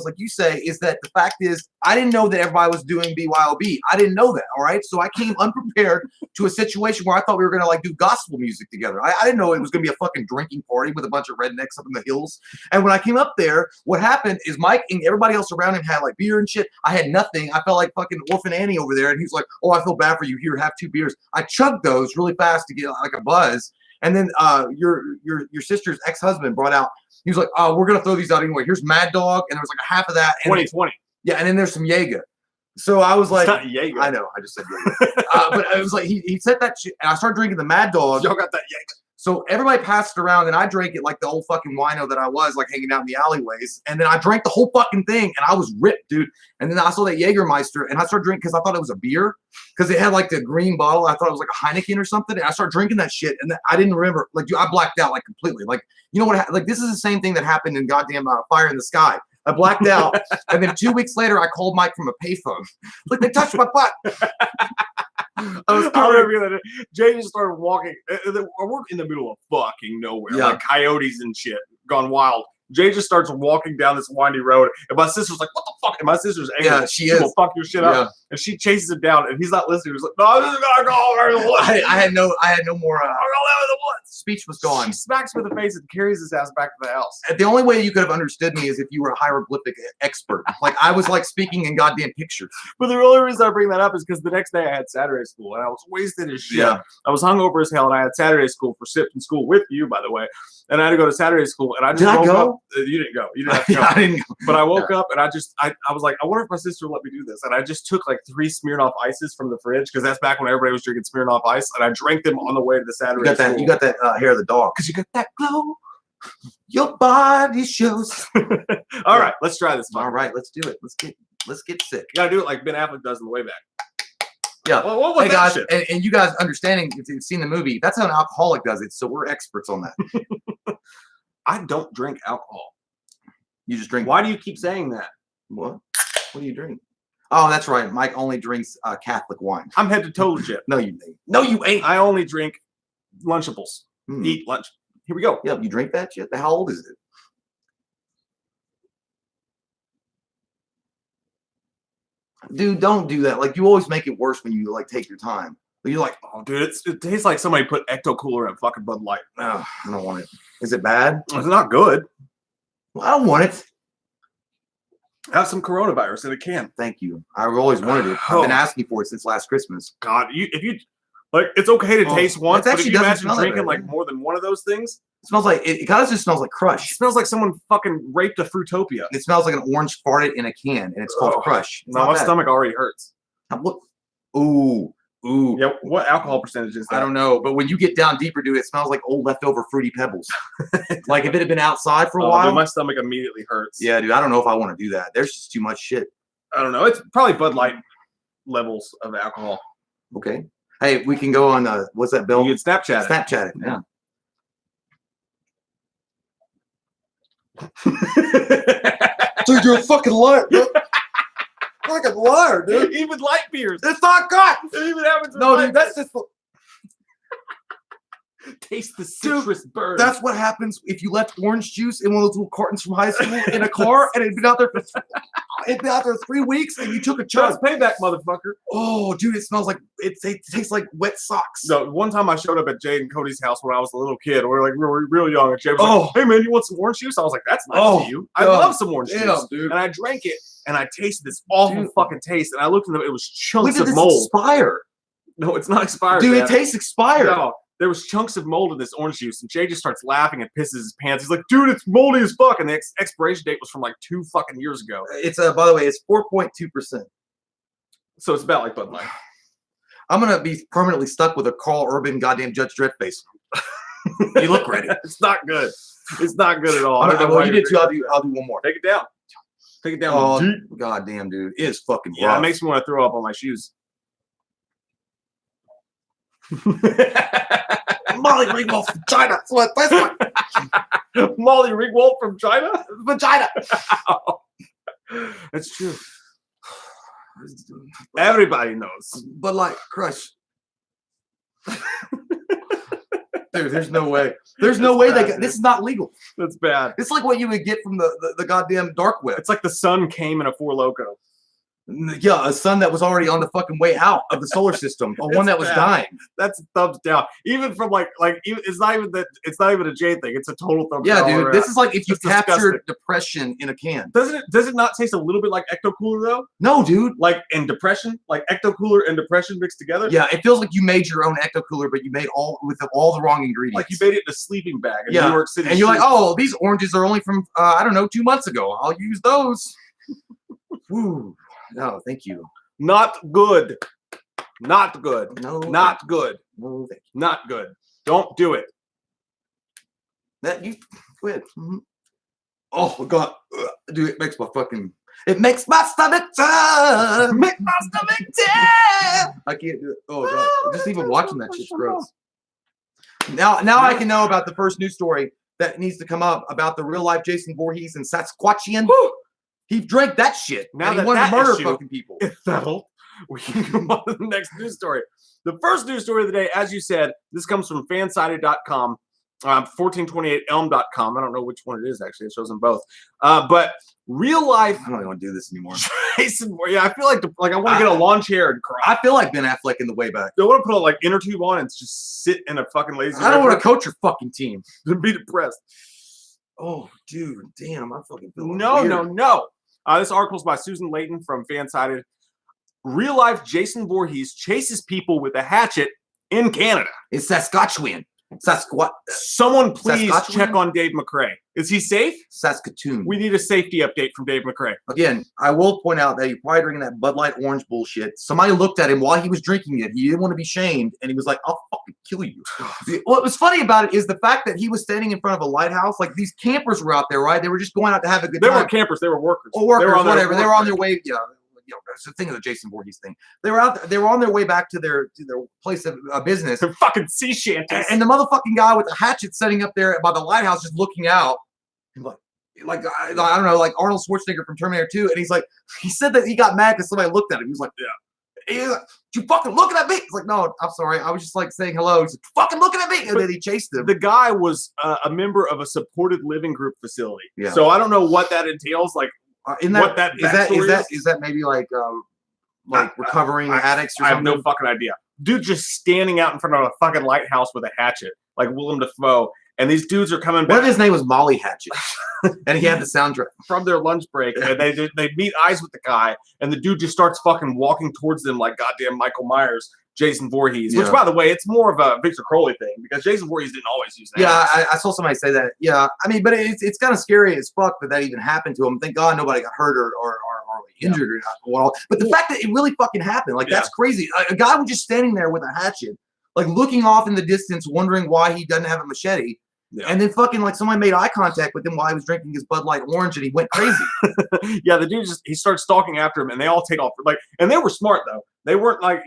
like you say, is that the fact is I didn't know that everybody was doing BYOB. I didn't know that, all right? So I came unprepared to a situation where I thought we were going to like do gospel music together. I didn't know it was going to be a fucking drinking party with a bunch of rednecks up in the hills. And when I came up there, what happened is Mike and everybody else around him had like beer and shit. I had nothing. I felt like fucking Orphan Annie over there. And he's like, oh, I feel bad for you. Here, have 2 beers. I chugged those really fast to get like a buzz. And then your sister's ex-husband brought out, he was like, oh, we're going to throw these out anyway. Here's Mad Dog. And there was like a half of that. 2020. Yeah. And then there's some Jaeger. So I was like, it's not Jaeger. I know. I just said Jaeger. But it was like, he said that shit. And I started drinking the Mad Dog. Y'all got that Jaeger. So everybody passed it around, and I drank it like the old fucking wino that I was, like hanging out in the alleyways. And then I drank the whole fucking thing, and I was ripped, dude. And then I saw that Jägermeister, and I started drinking because I thought it was a beer, because it had like the green bottle. I thought it was like a Heineken or something. And I started drinking that shit, and then I didn't remember. Like, dude, I blacked out like completely. Like, you know what? Like, this is the same thing that happened in goddamn Fire in the Sky. I blacked out, and then 2 weeks later, I called Mike from a payphone. Like, they touched my butt. I remember that Jay just started walking. We're in the middle of fucking nowhere, like coyotes and shit, gone wild. Jay just starts walking down this windy road, and my sister's like, "What the fuck?" And my sister's angry. Yeah, she is. Will fuck your shit up. And she chases him down, and he's not listening. He's like, "No, this is gonna go over the woods." I had no more. I'm gonna live in the woods. Speech was gone. She smacks him in the face and carries his ass back to the house. The only way you could have understood me is if you were a hieroglyphic expert. Like I was like speaking in goddamn pictures. But the only reason I bring that up is because the next day I had Saturday school, and I was wasted as shit. Yeah. I was hungover as hell, and I had Saturday school for SIP in school with you, by the way. And I had to go to Saturday school, and I just woke up. You didn't go. You didn't have to go. I didn't go. But I woke up, and I was like, I wonder if my sister would let me do this. And I just took like 3 Smirnoff Ices from the fridge, because that's back when everybody was drinking Smirnoff Ice, and I drank them on the way to the Saturday school. You got that hair of the dog. Because you got that glow. Your body shows. All right, let's try this. All right, let's do it. Let's get sick. You gotta do it like Ben Affleck does in the way back. Yeah. Well, what was hey that guys, shit? and you guys understanding if you've seen the movie, that's how an alcoholic does it. So we're experts on that. I don't drink alcohol. You just drink. Why do you keep saying that? What? What do you drink? Oh, that's right. Mike only drinks Catholic wine. I'm head to toe legit. No, you ain't. No, you ain't. I only drink Lunchables. Eat lunch. Here we go. Yeah, you drink that shit? How old is it? Dude, don't do that. Like, you always make it worse when you, like, take your time. You're like, oh, dude, it tastes like somebody put Ecto Cooler in fucking Bud Light. Oh, I don't want it. Is it bad? It's not good. Well, I don't want it. Have some coronavirus in a can. Thank you. I always wanted it. I've been asking for it since last Christmas. God, if you like, it's okay to taste once, but if you imagine drinking like more than one of those things, it smells like it kind of just smells like Crush. It smells like someone fucking raped a Fruitopia. It smells like an orange farted in a can, and it's called Crush. No, my stomach already hurts. Look, ooh. Yeah, what alcohol percentage is that? I don't know, but when you get down deeper, dude, it smells like old leftover Fruity Pebbles. Like if it had been outside for a while. Dude, my stomach immediately hurts. Yeah, dude, I don't know if I want to do that. There's just too much shit. I don't know. It's probably Bud Light levels of alcohol. Okay. Hey, we can go on, what's that, Bill? You can Snapchat it. Snapchat it, yeah. Dude, you're a fucking liar, bro. Like a liar, dude. Even light beers. It's not good. It even happens. No, dude, that's just. Taste the citrus burn. That's what happens if you left orange juice in one of those little cartons from high school in a car, and it'd been out there for 3 weeks, and you took a chug. Payback, motherfucker. Oh, dude, it smells like it tastes like wet socks. No, one time I showed up at Jay and Cody's house when I was a little kid. We were like real young, and Jay was like, "Hey man, you want some orange juice?" I was like, "That's nice of you. I love some orange juice." Dude. And I drank it, and I tasted this awful fucking taste. And I looked at it; it was chunks of mold. Expire? No, it's not expired. Dude, man. it tastes expired. No. There was chunks of mold in this orange juice, and Jay just starts laughing and pisses his pants. He's like, "Dude, it's moldy as fuck." And the expiration date was from like 2 fucking years ago. It's by the way, it's 4.2%. So it's about like Bud Light. I'm gonna be permanently stuck with a Carl Urban goddamn Judge Dredd face. You look ready. It's not good. It's not good at all. Well, you did too. I'll do one more. Take it down. Take it down. Oh, goddamn, dude, it is fucking rough. Yeah, it makes me want to throw up on my shoes. Molly Ringwald from China. That's what this one. Molly Ringwald from China? Vagina. That's true. Everybody knows. But like Crush. Dude, there's no way. There's no way this is not legal. That's bad. It's like what you would get from the goddamn dark web. It's like the sun came in a Four Loko. Yeah, a sun that was already on the fucking way out of the solar system, one that was dying. That's a thumbs down. Even from like it's not even a J thing. It's a total thumbs down. Yeah, dude. This is like if you captured disgusting. depression in a can. Does it not taste a little bit like Ecto Cooler though? No, dude. Like in depression, like Ecto Cooler and depression mixed together. Yeah, it feels like you made your own Ecto Cooler, but you made all the wrong ingredients. Like you made it in a sleeping bag in New York City. And you're like, oh, these oranges are only from I don't know, 2 months ago. I'll use those. Woo. No, thank you. Not good. Not good. No. Not good. No, thank you. Not good. Don't do it. That you quit. Mm-hmm. Oh God, dude, it makes my stomach turn. Make my stomach turn. I can't do it. Oh God, just even watching that shit's gross. Now I can know about the first news story that needs to come up about the real life Jason Voorhees and Sasquatchian. Woo! He drank that shit. Now and he wanted to murder fucking people. If settled, we can go on to the next news story. The first news story of the day, as you said, this comes from fansided.com. 1428elm.com. I don't know which one it is, actually. It shows them both. But real life. I don't even want to do this anymore. Jason, yeah, I feel like I want to get a lawn chair and cry. I feel like Ben Affleck in the way back. I want to put like inner tube on and just sit in a fucking lazy. I don't want to coach your fucking team. To be depressed. Oh, dude, damn, I'm fucking feeling No. weird. This article is by Susan Layton from Fansided. Real life Jason Voorhees chases people with a hatchet in Canada. It's Saskatchewan. Someone please Saskatchewan? check on Dave McCrae. Is he safe? Saskatoon. We need a safety update from Dave McCrae. Again, I will point out that he's probably drinking that Bud Light orange bullshit. Somebody looked at him while he was drinking it. He didn't want to be shamed, and he was like, "I'll fucking kill you." What was funny about it is the fact that he was standing in front of a lighthouse. Like these campers were out there, right? They were just going out to have a good time. They weren't campers. They were workers. Or workers, they were whatever. They were on their way. Yeah. It's the thing of the Jason Voorhees thing. They were out. They were on their way back to their place of business. They're fucking sea shanties. And the motherfucking guy with the hatchet sitting up there by the lighthouse, just looking out, and like I don't know, like Arnold Schwarzenegger from Terminator 2. And he's like, he said that he got mad because somebody looked at him. He was like, yeah. He's like, you fucking looking at me? He's like, no, I'm sorry. I was just like saying hello. He's like, fucking looking at me. And then he chased him. The guy was a member of a supported living group facility. Yeah. So I don't know what that entails. Like, is that maybe like recovering addicts or something? I have no fucking idea. Dude just standing out in front of a fucking lighthouse with a hatchet, like Willem Dafoe. And these dudes are coming back. What if his name was Molly Hatchet? And he had the soundtrack from their lunch break. And they meet eyes with the guy, and the dude just starts fucking walking towards them like goddamn Michael Myers, Jason Voorhees. Which, by the way, it's more of a Victor Crowley thing because Jason Voorhees didn't always use that. Yeah, I saw somebody say that. Yeah, I mean, but it's kind of scary as fuck that even happened to him. Thank God nobody got hurt or injured or all. But the fact that it really fucking happened, like that's crazy. A guy was just standing there with a hatchet, like looking off in the distance, wondering why he doesn't have a machete. Yeah. And then fucking like somebody made eye contact with him while he was drinking his Bud Light orange, and he went crazy. Yeah, the dude he starts stalking after him, and they all take off. Like, and they were smart though. They weren't like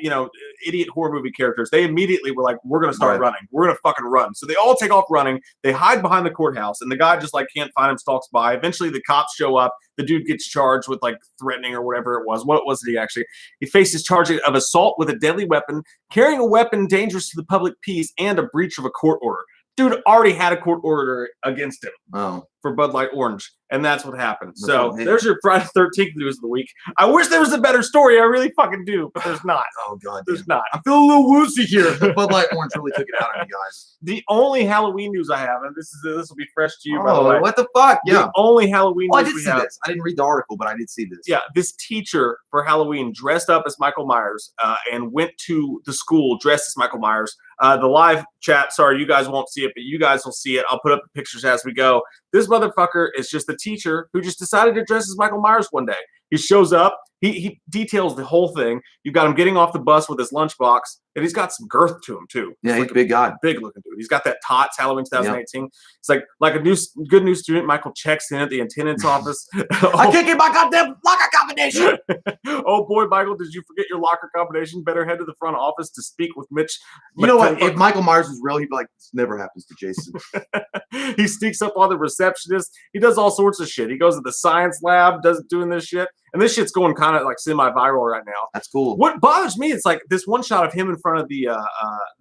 idiot horror movie characters. They immediately were like, "We're gonna start running. We're gonna fucking run." So they all take off running. They hide behind the courthouse, and the guy just like can't find him. Stalks by. Eventually, the cops show up. The dude gets charged with like threatening or whatever it was. What was it? He actually faces charges of assault with a deadly weapon, carrying a weapon dangerous to the public peace, and a breach of a court order. Dude already had a court order against him for Bud Light Orange, and that's what happened. So there's your Friday 13th news of the week. I wish there was a better story. I really fucking do, but there's not. Oh, God. There's not. I feel a little woozy here. Bud Light Orange really took it out on you guys. The only Halloween news I have, and this will be fresh to you, by the way. What the fuck? Yeah. The only Halloween news we have. This. I didn't read the article, but I did see this. Yeah, this teacher for Halloween dressed up as Michael Myers and went to the school dressed as Michael Myers. The live chat, sorry, you guys won't see it, but you guys will see it. I'll put up the pictures as we go. This motherfucker is just the teacher who just decided to dress as Michael Myers one day. He shows up. He details the whole thing. You've got him getting off the bus with his lunchbox, and he's got some girth to him too. Yeah, he's a big guy. Big looking dude. He's got that Tots Halloween 2018. Yep. It's like a good new student. Michael checks in at the attendance office. I can't get my goddamn locker combination. Oh boy, Michael, did you forget your locker combination? Better head to the front office to speak with Mitch. You know what? If Michael Myers was real, he'd be like, this never happens to Jason. He sneaks up on the receptionist. He does all sorts of shit. He goes to the science lab, doing this shit. And this shit's going kind of like semi-viral right now. That's cool. What bothers me is like this one shot of him in front of the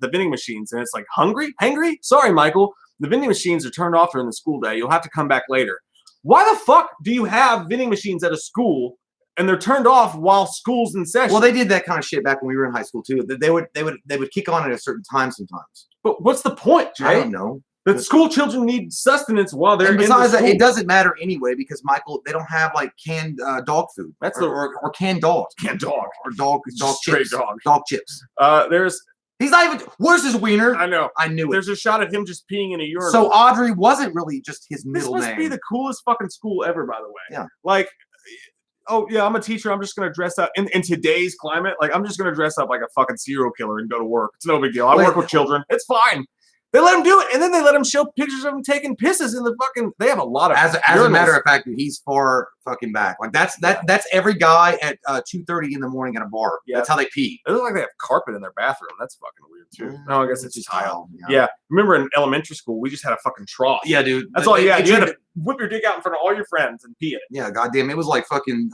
vending machines, and it's like hangry. Sorry, Michael. The vending machines are turned off during the school day. You'll have to come back later. Why the fuck do you have vending machines at a school and they're turned off while school's in session? Well, they did that kind of shit back when we were in high school too. They would kick on at a certain time sometimes. But what's the point, Jay? I don't know. The school children need sustenance while they're in the besides school. That, it doesn't matter anyway because Michael, they don't have like canned dog food. That's or canned dogs. Canned dog or dog straight chips. Dog. Dog chips. He's not even. Where's his wiener? I know. I knew it. There's a shot of him just peeing in a urinal. So Audrey wasn't really just his middle name. This must be the coolest fucking school ever, by the way. Yeah. Like, oh yeah, I'm a teacher. I'm just gonna dress up in today's climate. Like, I'm just gonna dress up like a fucking serial killer and go to work. It's no big deal. I work with children. It's fine. They let him do it, and then they let him show pictures of him taking pisses in the fucking. They have a lot of. As a matter of fact, he's far fucking back. Like that's every guy at 2:30 in the morning at a bar. Yeah, that's how they pee. They look like they have carpet in their bathroom. That's fucking weird too. No, I guess it's just tile. Yeah. Yeah. Remember in elementary school, we just had a fucking trough. Yeah, dude. That's all. Yeah, you had to whip your dick out in front of all your friends and pee in it. Yeah, goddamn, it was like fucking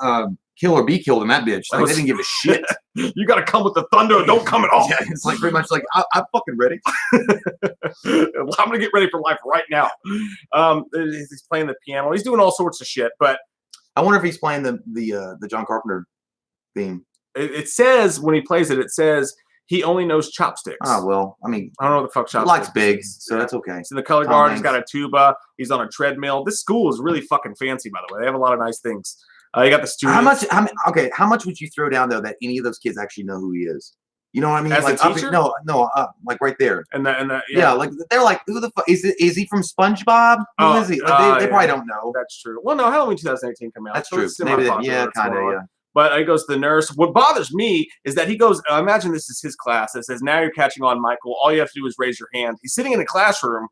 kill or be killed in that bitch. Like they didn't give a shit. You got to come with the thunder or don't come at all. Yeah, it's like pretty much like I'm fucking ready. I'm gonna get ready for life right now. He's playing the piano. He's doing all sorts of shit. But I wonder if he's playing the John Carpenter theme. It says when he plays it, it says he only knows chopsticks. Oh well, I mean, I don't know what the fuck chopsticks. Likes big, so that's okay. He's in the color guard. He's got a tuba. He's on a treadmill. This school is really fucking fancy, by the way. They have a lot of nice things. You got the students. How much would you throw down though that any of those kids actually know who he is? You know what I mean? As like a teacher? Like right there. And yeah, like they're like, who the fuck is it? Is he from SpongeBob? Who is he? Like, they probably don't know. That's true. Well, no, Halloween 2018 came out. That's so true. Maybe kind of, yeah. But he goes to the nurse. What bothers me is that he goes, imagine this is his class. It says, now you're catching on, Michael. All you have to do is raise your hand. He's sitting in a classroom.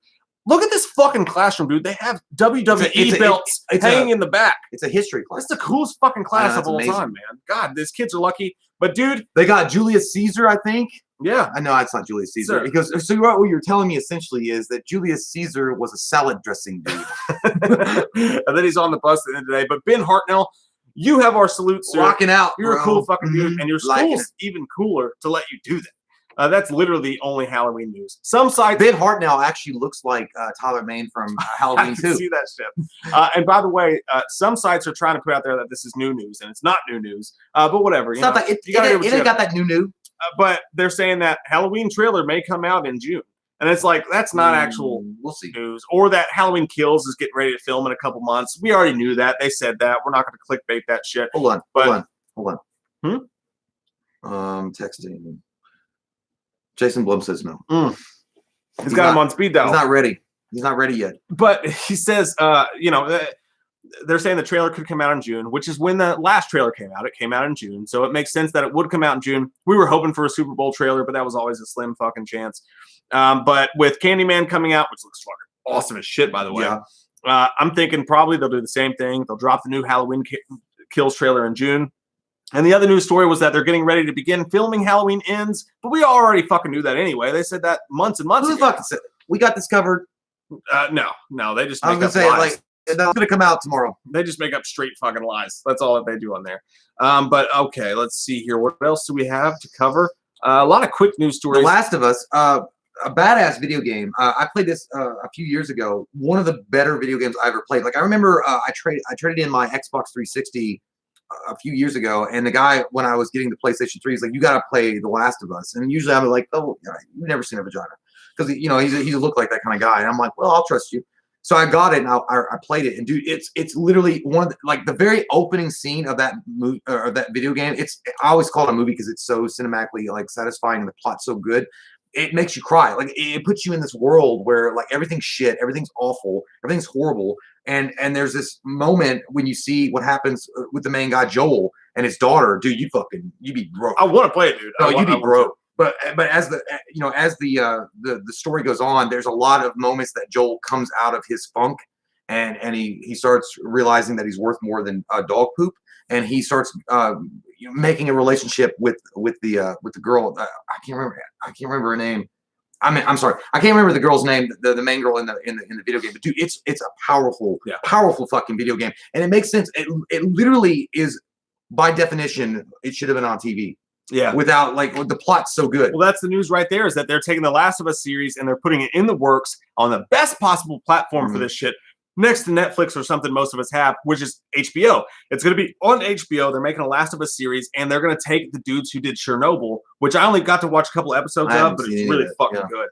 Look at this fucking classroom, dude. They have WWE belts hanging in the back. It's a history class. It's the coolest fucking class of all time, man. God, these kids are lucky. But, dude. They got Julius Caesar, I think. Yeah. I know it's not Julius Caesar. Because so what you're telling me essentially is that Julius Caesar was a salad dressing dude. And then he's on the bus at the end of the day. But Ben Hartnell, you have our salute, sir. Rocking out. You're bro. A cool fucking dude. And your school's even cooler to let you do that. That's literally the only Halloween news. Some sites. Ben Hartnell actually looks like Tyler Mane from Halloween 2. I can see that shit. And by the way, some sites are trying to put out there that this is new news, and it's not new news. But whatever. It's not that it ain't got that new. But they're saying that Halloween trailer may come out in June. And it's like, that's not actual news. Or that Halloween Kills is getting ready to film in a couple months. We already knew that. They said that. We're not going to clickbait that shit. Hold on. Hmm? Texting. Jason Blum says no. He's got him on speed dial. He's not ready. He's not ready yet. But he says, they're saying the trailer could come out in June, which is when the last trailer came out. It came out in June. So it makes sense that it would come out in June. We were hoping for a Super Bowl trailer, but that was always a slim fucking chance. But with Candyman coming out, which looks fucking awesome as shit, by the way, I'm thinking probably they'll do the same thing. They'll drop the new Halloween Kills trailer in June. And the other news story was that they're getting ready to begin filming Halloween Ends, but we already fucking knew that anyway. They said that months and months ago. Who the fuck said we got this covered? No, they just make up lies. Like, that's gonna come out tomorrow. They just make up straight fucking lies. That's all that they do on there. But okay, let's see here. What else do we have to cover? A lot of quick news stories. The Last of Us, a badass video game. I played this a few years ago. One of the better video games I ever played. Like I remember, I traded in my Xbox 360 a few years ago, and the guy, when I was getting the PlayStation 3, he's like, "You got to play The Last of Us." And usually I'm like, "Oh, you've never seen a vagina," because he's a look like that kind of guy. And I'm like, "Well, I'll trust you." So I got it and I played it, and dude, it's literally one of the very opening scene of that movie or that video game. I always call it a movie because it's so cinematically like satisfying and the plot's so good. It makes you cry. Like it puts you in this world where like everything's shit, everything's awful, everything's horrible. And there's this moment when you see what happens with the main guy Joel and his daughter. Dude, you'd be broke. I want to play it, dude. No, you'd be broke. But as the story goes on, there's a lot of moments that Joel comes out of his funk, and he starts realizing that he's worth more than dog poop, and he starts making a relationship with the girl. I can't remember her name. I'm sorry, I can't remember the girl's name, the main girl in the video game. But dude, it's a powerful fucking video game, and it makes sense. It literally is, by definition, it should have been on TV. Yeah. Without the plot's so good. Well, that's the news right there, is that they're taking the Last of Us series and they're putting it in the works on the best possible platform for this shit, next to Netflix or something most of us have, which is HBO. It's going to be on HBO. They're making a Last of Us series, and they're going to take the dudes who did Chernobyl, which I only got to watch a couple episodes of, but it's really fucking good.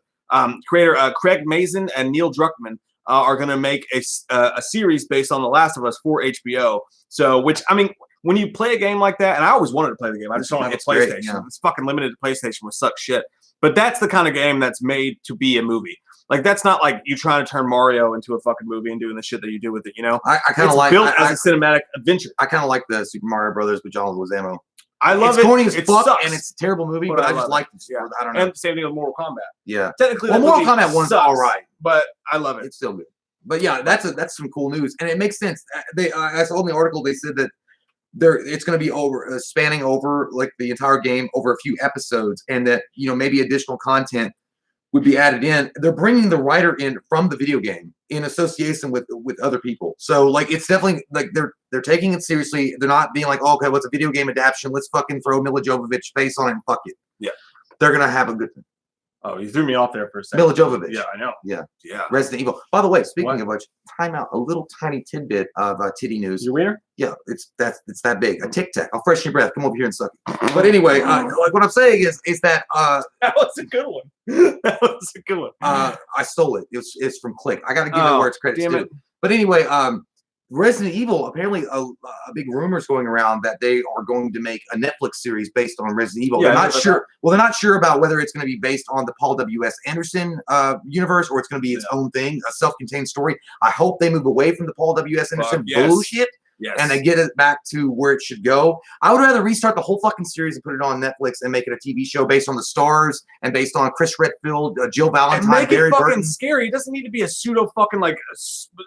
Creator Craig Mazin and Neil Druckmann are going to make a series based on The Last of Us for HBO. So, which, I mean, when you play a game like that, and I always wanted to play the game, I just don't have a PlayStation. Great, yeah. It's fucking limited to PlayStation, which sucks shit. But that's the kind of game that's made to be a movie. Like, that's not like you trying to turn Mario into a fucking movie and doing the shit that you do with it, you know? I kind of like built as a cinematic adventure. I kind of like the Super Mario Brothers with John Leguizamo. I love it. It's corny as fuck, sucks, and it's a terrible movie, but I just like it. Yeah. I don't know. And same thing with Mortal Kombat. Yeah. Technically, well, Mortal Kombat 1's all right, but I love it. It's still good. But yeah, that's some cool news, and it makes sense. I saw in the article they said that it's going to be spanning over like the entire game over a few episodes, and that maybe additional content would be added in. They're bringing the writer in from the video game in association with other people. So like it's definitely like They're taking it seriously. They're not being like, oh, okay, what's a video game adaptation? Let's fucking throw Mila Jovovich face on it and fuck it. Yeah. They're gonna have a good. Oh, you threw me off there for a second. Mila Jovovich. Yeah, I know. Yeah. Yeah. Resident Evil. By the way, speaking of which, time out a little tiny tidbit of titty news. Your wiener? Yeah, it's that big. A Tic Tac. I'll freshen your breath. Come over here and suck it. But anyway, like what I'm saying is that that was a good one. That was a good one. I stole it. It's from Click. I got to give it where it's credit's due. But anyway, Resident Evil, apparently a big rumor is going around that they are going to make a Netflix series based on Resident Evil. Yeah, they're not sure. Well, they're not sure about whether it's going to be based on the Paul W.S. Anderson universe or it's going to be its own thing, a self-contained story. I hope they move away from the Paul W.S. Anderson bullshit. Yes. And they get it back to where it should go. I would rather restart the whole fucking series and put it on Netflix and make it a TV show based on the stars and based on Chris Redfield, Jill Valentine, and make Barry it fucking Burton. Scary. It doesn't need to be a pseudo fucking like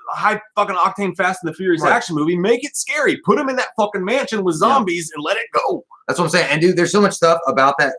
high fucking octane Fast and the Furious action movie. Make it scary. Put them in that fucking mansion with zombies and let it go. That's what I'm saying. And dude, there's so much stuff about that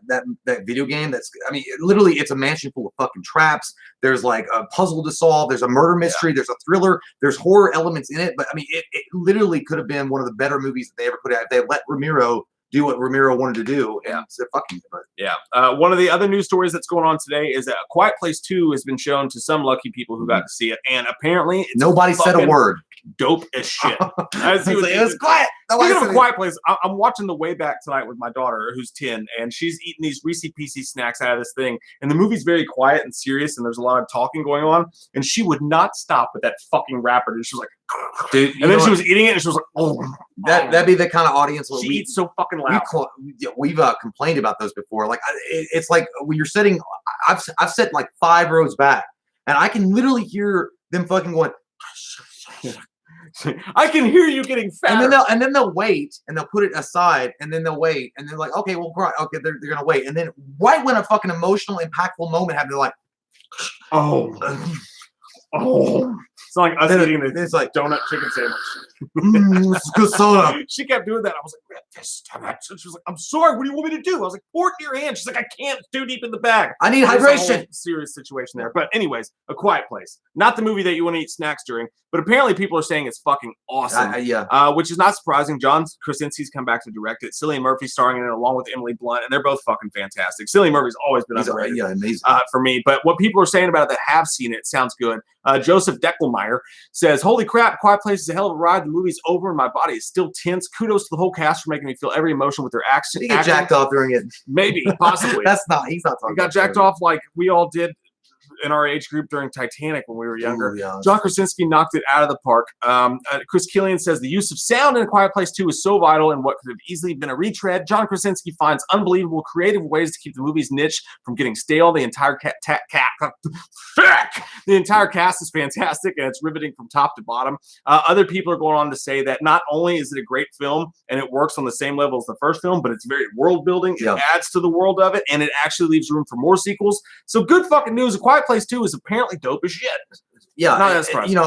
video game that's, I mean, literally it's a mansion full of fucking traps. There's like a puzzle to solve. There's a murder mystery. There's a thriller. There's horror elements in it. But I mean, it literally could have been one of the better movies that they ever put out if they let Ramiro do what Ramiro wanted to do. And said, fuck you. But one of the other news stories that's going on today is that A Quiet Place 2 has been shown to some lucky people who got to see it. And apparently it's nobody said a word. Dope as shit. It was quiet. Speaking of A Quiet Place, I'm watching The Way Back tonight with my daughter, who's 10, and she's eating these Reese's Pieces snacks out of this thing. And the movie's very quiet and serious, and there's a lot of talking going on. And she would not stop with that fucking wrapper. And she was like, dude. And then she was eating it, and she was like, oh. That'd be the kind of audience she eats so fucking loud. We've complained about those before. Like it's like when you're sitting, I've sat like 5 rows back, and I can literally hear them fucking going. I can hear you getting fat. And then they'll wait and they'll put it aside and then they'll wait and they're like, okay, well, okay, they're gonna wait. And then right when a fucking emotional, impactful moment happens, they're like, oh. It's like us eating this like donut chicken sandwich. It's good soda. She kept doing that. I was like, this time. She was like, I'm sorry. What do you want me to do? I was like, pour it in your hand. She's like, I can't. It's too deep in the bag. I need hydration. Serious situation there. But anyways, A Quiet Place. Not the movie that you want to eat snacks during, but apparently people are saying it's fucking awesome. Which is not surprising. John Krasinski's come back to direct it. Cillian Murphy's starring in it along with Emily Blunt, and they're both fucking fantastic. Cillian Murphy's always been underrated. Amazing. For me. But what people are saying about it that have seen it sounds good. Joseph Deckelmeyer says, holy crap, Quiet Place is a hell of a ride. The movie's over and my body is still tense. Kudos to the whole cast for making me feel every emotion with their action. He got jacked off during it. Maybe, possibly. He's not talking. He got jacked off like we all did in our age group during Titanic when we were younger. John Krasinski knocked it out of the park. Chris Killian says the use of sound in A Quiet Place 2 is so vital in what could have easily been a retread. John Krasinski finds unbelievable creative ways to keep the movie's niche from getting stale. The entire the entire cast is fantastic and it's riveting from top to bottom. Other people are going on to say that not only is it a great film and it works on the same level as the first film, but it's very world building. It adds to the world of it and it actually leaves room for more sequels. So good fucking news. A Quiet Place 2 is apparently dope as shit. Yeah,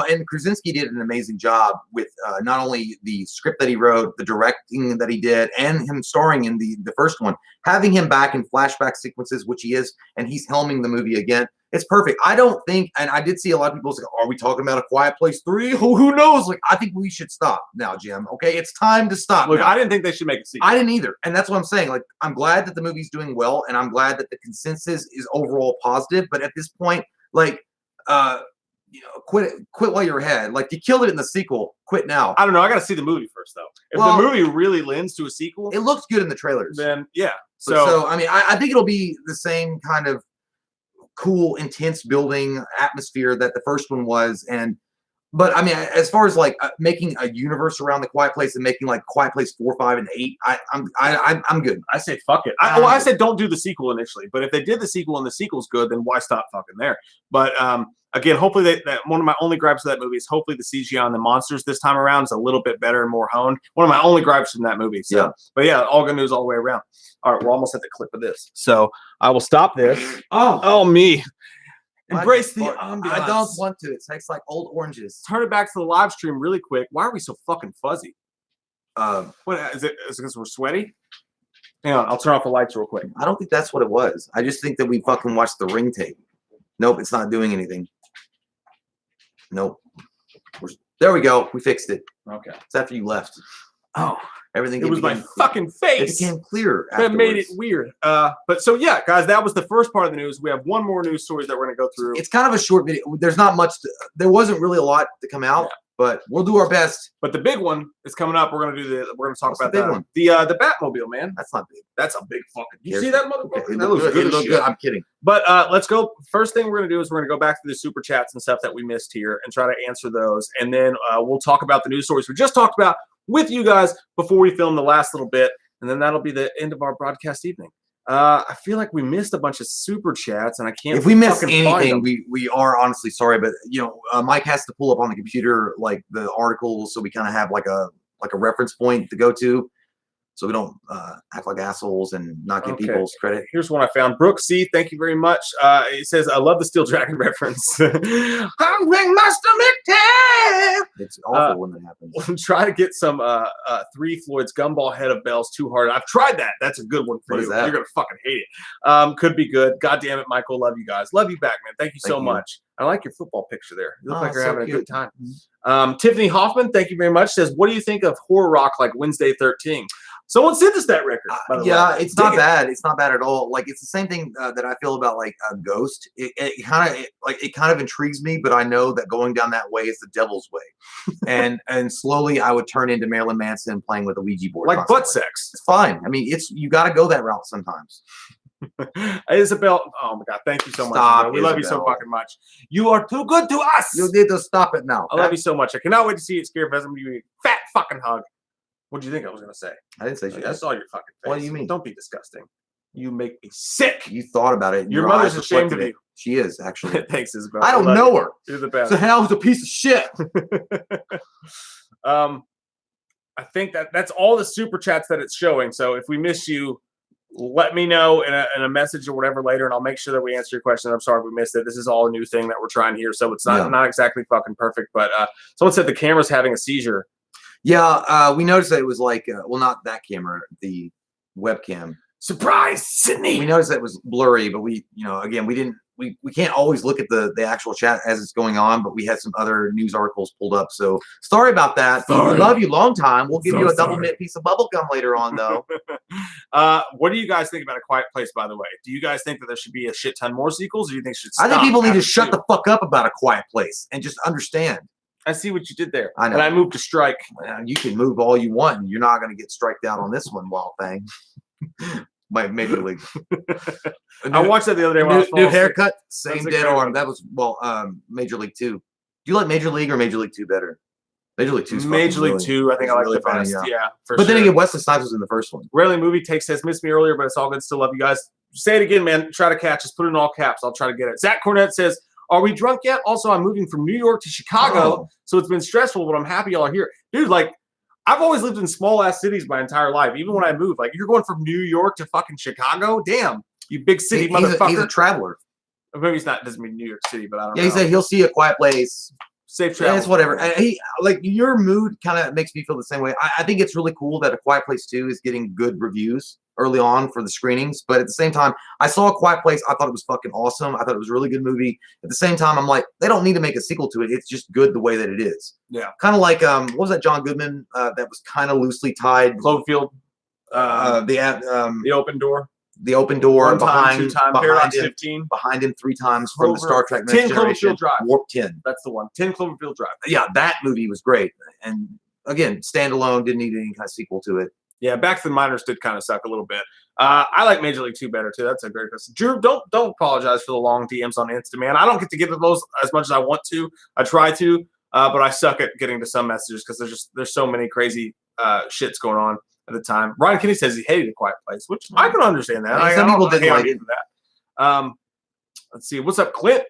and Krasinski did an amazing job with not only the script that he wrote, the directing that he did, and him starring in the first one. Having him back in flashback sequences, which he is, and he's helming the movie again. It's perfect. I don't think, and I did see a lot of people say, are we talking about A Quiet Place 3? Who knows? Like, I think we should stop now, Jim. Okay, it's time to stop. Look, now. I didn't think they should make a sequel. I didn't either. And that's what I'm saying. Like, I'm glad that the movie's doing well, and I'm glad that the consensus is overall positive. But at this point, like, quit while you're ahead. Like, you killed it in the sequel. Quit now. I don't know. I got to see the movie first, though. If the movie really lends to a sequel, it looks good in the trailers. Then yeah. So I mean, I think it'll be the same kind of cool, intense building atmosphere that the first one was. But I mean, as far as like making a universe around the Quiet Place and making like Quiet Place 4, 5, and 8, I'm good. I say fuck it. I said don't do the sequel initially, but if they did the sequel and the sequel's good, then why stop fucking there? But again, hopefully that one of my only gripes with that movie is hopefully the CGI on the monsters this time around is a little bit better and more honed. One of my only gripes from that movie. So, but yeah, all good news all the way around. All right, we're almost at the clip of this, so I will stop this. Oh me. Embrace the ambiance. I don't want to. It tastes like old oranges. Turn it back to the live stream really quick. Why are we so fucking fuzzy? What is it? Is it because we're sweaty? Hang on, I'll turn off the lights real quick. I don't think that's what it was. I just think that we fucking watched the ring tape. Nope, it's not doing anything. Nope. There we go. We fixed it. Okay. It's after you left. Oh, everything. It was my fucking face. It became clear. That made it weird. But so yeah, guys, that was the first part of the news. We have one more news story that we're gonna go through. It's kind of a short video. There's not much. There wasn't really a lot to come out, but we'll do our best. But the big one is coming up. We're gonna talk about the big one? The Batmobile, man. That's not big. That's a big fucking. You see that motherfucker? Okay, that looks good. It looked good. I'm kidding. But let's go. First thing we're gonna do is we're gonna go back to the super chats and stuff that we missed here and try to answer those, and then we'll talk about the news stories we just talked about with you guys before we film the last little bit, and then that'll be the end of our broadcast evening. I feel like we missed a bunch of super chats, and I can't. If we miss anything, we are honestly sorry, but you know, Mike has to pull up on the computer like the articles, so we kind of have like a reference point to go to, so we don't act like assholes and not give people's credit. Here's one I found. Brooke C, thank you very much. It says, I love the Steel Dragon reference. Hungry Master McTabb. It's awful when that happens. Try to get some 3 Floyd's Gumball Head of Bells Too Hard. I've tried that. That's a good one for you. You're going to fucking hate it. Could be good. God damn it, Michael. Love you guys. Love you back, man. Thank you so much. I like your football picture there. You look like you're having a good time. Tiffany Hoffman, thank you very much, says, what do you think of horror rock like Wednesday 13? Someone sent us that record. By the way. It's not bad. It's not bad at all. Like, it's the same thing that I feel about like a Ghost. It kind of intrigues me, but I know that going down that way is the devil's way, and slowly I would turn into Marilyn Manson playing with a Ouija board. Like butt sex. It's fine. I mean, you got to go that route sometimes. Isabel, oh my God, thank you so much. We love you so fucking much. You are too good to us. You need to stop it now. I love you so much. I cannot wait to see you at Scare Fest. I'm giving you a fat fucking hug. What do you think I was gonna say? I didn't say shit. I saw your fucking face. What do you mean? Don't be disgusting. You make me sick. You thought about it. Your mother's ashamed of you. She is, actually. Thanks, Isabel. I don't know her. You're the best. The hell's a piece of shit. I think that's all the super chats that it's showing. So if we miss you, let me know in a message or whatever later, and I'll make sure that we answer your question. I'm sorry if we missed it. This is all a new thing that we're trying here, so it's not exactly fucking perfect. But someone said the camera's having a seizure. Yeah, we noticed that it was like, well, not that camera, the webcam. Surprise, Sydney. We noticed that it was blurry, but again, we can't always look at the actual chat as it's going on, but we had some other news articles pulled up. So sorry about that. We love you long time. We'll give you a double mint piece of bubble gum later on, though. What do you guys think about A Quiet Place, by the way? Do you guys think that there should be a shit ton more sequels, or do you think it should stop? I think people need to shut the fuck up about A Quiet Place and just understand. I see what you did there. I know. And I moved to strike. You can move all you want, and you're not going to get striked out on this one, Wild Thing. Major League. I watched that the other day. New haircut, same dead arm. That was Major League 2. Do you like Major League or Major League 2 better? Major League 2. Major League 2. I think I like the best. Yeah, for sure. But then again, Wesley Snipes was in the first one. Rarely Movie Takes says missed me earlier, but it's all good. Still love you guys. Say it again, man. Try to catch us. Put it in all caps. I'll try to get it. Zach Cornett says, are we drunk yet? Also, I'm moving from New York to Chicago, so it's been stressful, but I'm happy y'all are here. Dude, like, I've always lived in small-ass cities my entire life, even when I moved. Like, you're going from New York to fucking Chicago? Damn, you big city motherfucker. He's a traveler. Maybe he's not, doesn't mean New York City, but I don't know. Yeah, he said he'll see A Quiet Place. Safe travel. It's whatever. And your mood kind of makes me feel the same way. I think it's really cool that A Quiet Place 2 is getting good reviews early on for the screenings, but at the same time, I saw A Quiet Place. I thought it was fucking awesome. I thought it was a really good movie. At the same time, I'm like, they don't need to make a sequel to it. It's just good the way that it is. Yeah. Kind of like what was that John Goodman that was kind of loosely tied? Cloverfield. The Open Door. The Open Door. One time, 2 times. Paradox 15. Behind him 3 times from the Star Trek Next 10 Generation. Cloverfield Drive. Warp 10. That's the one. 10 Cloverfield Drive. Yeah, that movie was great. And again, standalone, didn't need any kind of sequel to it. Yeah, Back to the Minors did kind of suck a little bit. I like Major League 2 better too. That's a great question. Drew, don't apologize for the long DMs on Insta, man. I don't get to get to those as much as I want to. I try to, but I suck at getting to some messages because there's so many crazy shits going on at the time. Ryan Kinney says he hated A Quiet Place, which I can understand that. Some people didn't like it. That. Let's see. What's up, Clint?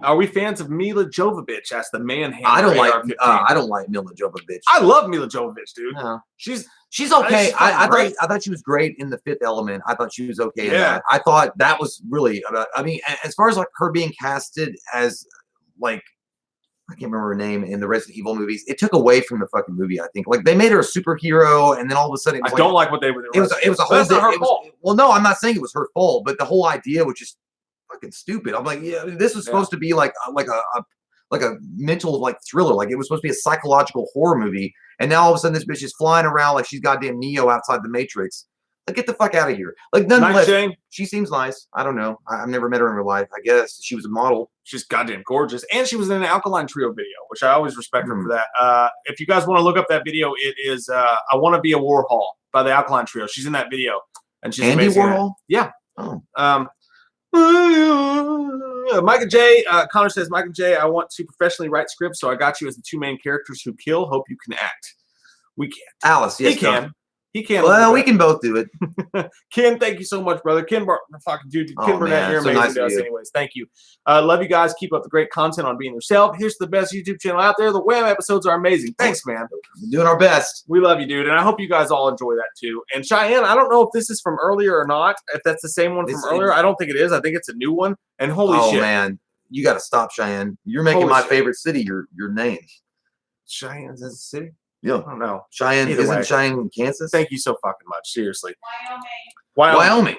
Are we fans of Mila Jovovich? Asked the man. I don't like Mila Jovovich. I love Mila Jovovich, dude. No. She's okay. I thought she was great in The Fifth Element. I thought she was okay in that. I thought that was really. I mean, as far as like her being casted as like, I can't remember her name in the Resident Evil movies. It took away from the fucking movie. I think like they made her a superhero, and then all of a sudden, I don't like what they were doing. It was a whole. That's not her fault. Well, no, I'm not saying it was her fault, but the whole idea was just fucking stupid. I'm like, yeah, this was supposed to be like a mental like thriller. Like it was supposed to be a psychological horror movie. And now all of a sudden this bitch is flying around like she's goddamn Neo outside the Matrix. Like, get the fuck out of here. Like, nonetheless, she seems nice. I don't know. I've never met her in real life. I guess she was a model. She's goddamn gorgeous. And she was in an Alkaline Trio video, which I always respect her for that. If you guys want to look up that video, it is I Want to Be a Warhol by the Alkaline Trio. She's in that video. And she's Andy amazing. Warhol? Yeah. Oh. Micah J. Connor says, Micah J., I want to professionally write scripts, so I got you as the two main characters who kill. Hope you can act. We can't. Alice, yes. He can. He can. Well, we can both do it. Ken, thank you so much, brother. Ken, fucking dude. Ken Burnett, you're amazing nice to us anyways. Thank you. Love you guys. Keep up the great content on being yourself. Here's the best YouTube channel out there. The Wham episodes are amazing. Thanks, man. We're doing our best. We love you, dude. And I hope you guys all enjoy that too. And Cheyenne, I don't know if this is from earlier or not. If that's the same one from earlier, I don't think it is. I think it's a new one. And holy shit. Oh, man. You got to stop, Cheyenne. You're making my favorite city your name. Cheyenne is a city? Yeah. I don't know. Cheyenne isn't Cheyenne in Kansas? Thank you so fucking much. Seriously. Wyoming.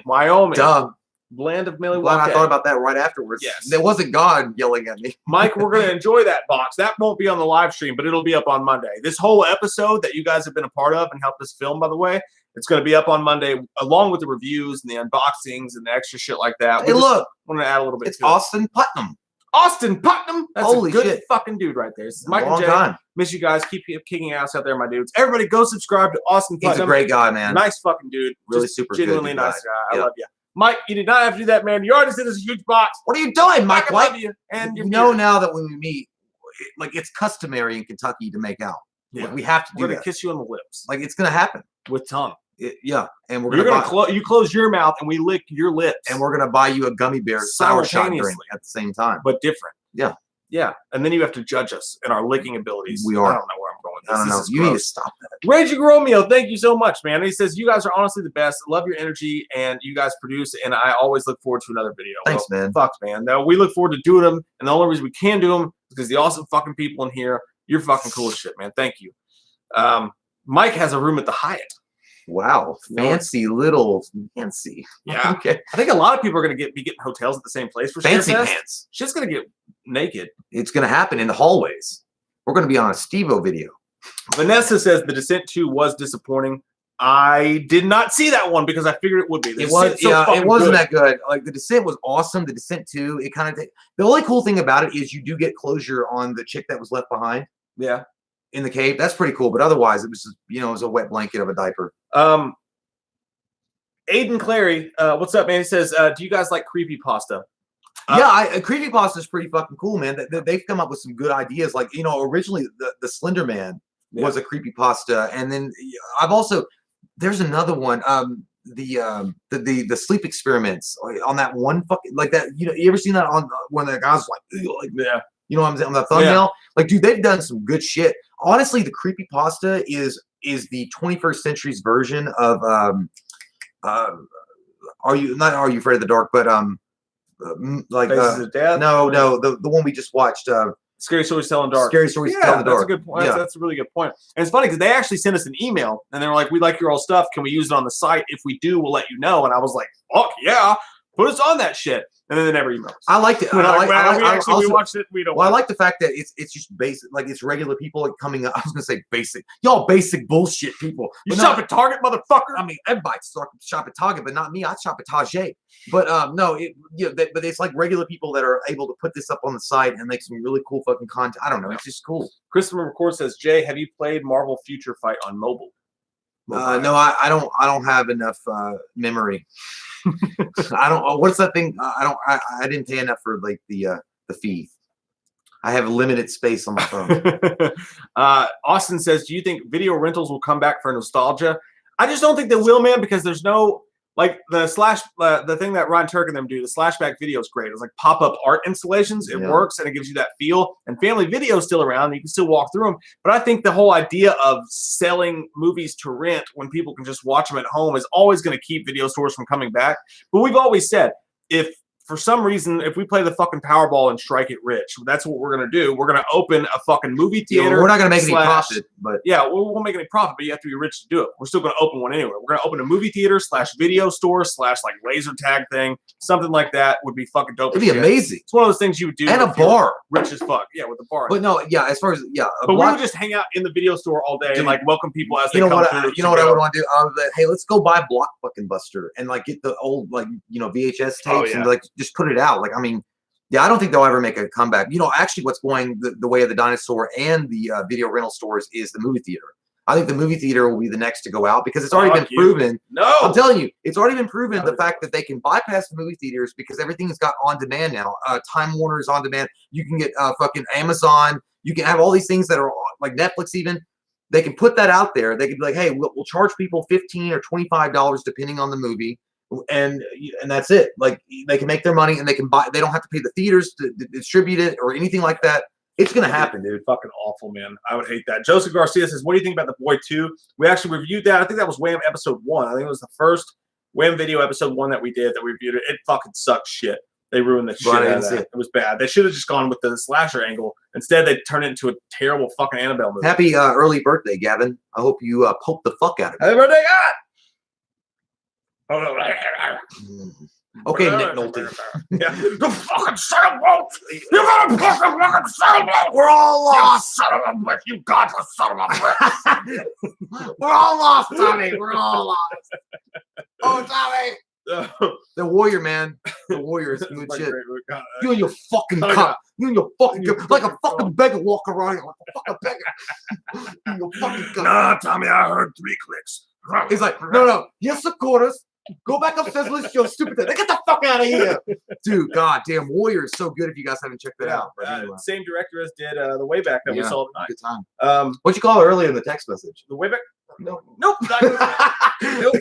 Duh. Land of Milwaukee. Glad I thought about that right afterwards. Yes. There wasn't God yelling at me. Mike, we're going to enjoy that box. That won't be on the live stream, but it'll be up on Monday. This whole episode that you guys have been a part of and helped us film, by the way, it's going to be up on Monday along with the reviews and the unboxings and the extra shit like that. Hey, look. I'm going to add a little bit to Austin Putnam. Austin Putnam. That's Holy a good shit. fucking dude right there. This is Mike Long J. time. Miss you guys. Keep kicking ass out there, my dudes. Everybody go subscribe to Austin Putnam. He's a great guy, man. Nice fucking dude. Really Just super genuinely good. Nice guy. I love you. Mike, you did not have to do that, man. You already said it's a huge box. What are you doing, Mike? I love you. And you know now that when we meet, like it's customary in Kentucky to make out. Yeah. Like, we have to do We're that. going to kiss you on the lips. Like it's going to happen. With tongue. Yeah. And we're going to close. You close your mouth and we lick your lips. And we're going to buy you a gummy bear sour shot drink at the same time. But different. Yeah. Yeah. And then you have to judge us and our licking abilities. We are. I don't know where I'm going with this. I don't know. You need to stop that. Raging Romeo, thank you so much, man. He says, you guys are honestly the best. Love your energy and you guys produce. And I always look forward to another video. Thanks, man. Fuck, man. No, we look forward to doing them. And the only reason we can do them is because the awesome fucking people in here, you're fucking cool as shit, man. Thank you. Mike has a room at the Hyatt. Wow. Fancy little fancy. Yeah. Okay. I think a lot of people are going to be getting hotels at the same place for fancy pants. Shit's going to get naked. It's going to happen in the hallways. We're going to be on a Steve-O video. Vanessa says The Descent 2 was disappointing. I did not see that one because I figured it would be. It wasn't that good. Like The Descent was awesome. The Descent 2, it kind of the only cool thing about it is you do get closure on the chick that was left behind. Yeah. In the cave. That's pretty cool. But otherwise, it was just, it was a wet blanket of a diaper. Aiden Clary, what's up, man? He says, do you guys like creepypasta? Yeah, creepypasta is pretty fucking cool, man. They've come up with some good ideas. Like, originally the Slender Man was a creepypasta, and then I've also there's another one. The sleep experiments on that one fucking like that. You ever seen that on when the guys like yeah. What I'm saying on the thumbnail? Yeah. Like, dude, they've done some good shit. Honestly, the creepypasta is the 21st century's version of Are You Afraid of the Dark? But like no, the one we just watched. Scary Stories Tell in the Dark. Scary Stories Tell in the Dark. That's a good point. Yeah. That's a really good point. And it's funny because they actually sent us an email and they were like, "We like your old stuff. Can we use it on the site? If we do, we'll let you know." And I was like, "Fuck yeah, put us on that shit." And then they never emailed us. I liked it. We watched it. We don't. Well, I like the fact that it's just basic, like it's regular people like coming up. I was gonna say basic, y'all basic bullshit people. You shop at Target, motherfucker. I mean, everybody shop at Target, but not me. I shop at Target. But no, but it's like regular people that are able to put this up on the site and make some really cool fucking content. I don't know. It's just cool. Christopher McCord says, Jay, have you played Marvel Future Fight on mobile? No, I don't have enough memory. I don't. What's that thing? I didn't pay enough for like the fee. I have limited space on my phone. Austin says, "Do you think video rentals will come back for nostalgia?" I just don't think they will, man, because there's no like the thing that Ryan Turk and them do. The Slashback video is great. It's like pop-up art installations. It works and it gives you that feel. And family video is still around. You can still walk through them. But I think the whole idea of selling movies to rent when people can just watch them at home is always going to keep video stores from coming back. But we've always said if for some reason, if we play the fucking Powerball and strike it rich, that's what we're gonna do. We're gonna open a fucking movie theater. We're not gonna make any profit, but yeah, we won't make any profit. But you have to be rich to do it. We're still gonna open one anyway. We're gonna open a movie theater / video store / like laser tag thing, something like that would be fucking dope. It'd be amazing. It's one of those things you would do. And a bar, rich as fuck. Yeah, with the bar. But no, yeah. As far as but we would just hang out in the video store all day and like welcome people as they come through. You know what I would want to do? I would like, hey, let's go buy Block fucking Buster and like get the old like VHS tapes and like just put it out. Like I mean, yeah, I don't think they'll ever make a comeback. Actually, what's going the way of the dinosaur and the video rental stores is the movie theater. I think the movie theater will be the next to go out because it's already been proven. No, I'm telling you, it's already been proven the fact that they can bypass the movie theaters because everything's got on demand now. Time Warner is on demand. You can get fucking Amazon. You can have all these things that are like Netflix even. They can put that out there. They can be like, hey, we'll charge people $15 or $25 depending on the movie. And that's it. Like they can make their money and they can buy. They don't have to pay the theaters to distribute it or anything like that. It's gonna happen, dude. Fucking awful, man. I would hate that. Joseph Garcia says, "What do you think about The Boy 2?" We actually reviewed that. I think that was Wham episode 1. I think it was the first Wham video episode 1 that we did that we reviewed it. It fucking sucked shit. They ruined the shit out of that. It was bad. They should have just gone with the slasher angle. Instead, they turned it into a terrible fucking Annabelle movie. Happy early birthday, Gavin. I hope you poke the fuck out of it. Happy birthday, God! Oh no. Okay, Nick Nolte. Yeah. You fucking son of a bitch! You fucking son of a bitch! We're all lost! Son of a bitch! You got the son of a bitch! We're all lost, Tommy! We're all lost! Oh, Tommy! The Warrior, man. The Warrior is good shit. You and your fucking cup. You and your fucking cup. Like a fucking beggar walk around here. Like a fucking beggar. You and your fucking cup. Nah, Tommy, I heard 3 clicks. He's like, no. Yes, of course. Go back upstairs, listen to your stupid thing. Get the fuck out of here. Dude, goddamn, Warrior is so good if you guys haven't checked that out. Anyway. Same director as did The Wayback that we saw tonight. Good time. What'd you call it earlier in the text message? The Wayback? No. Nope. Not nope.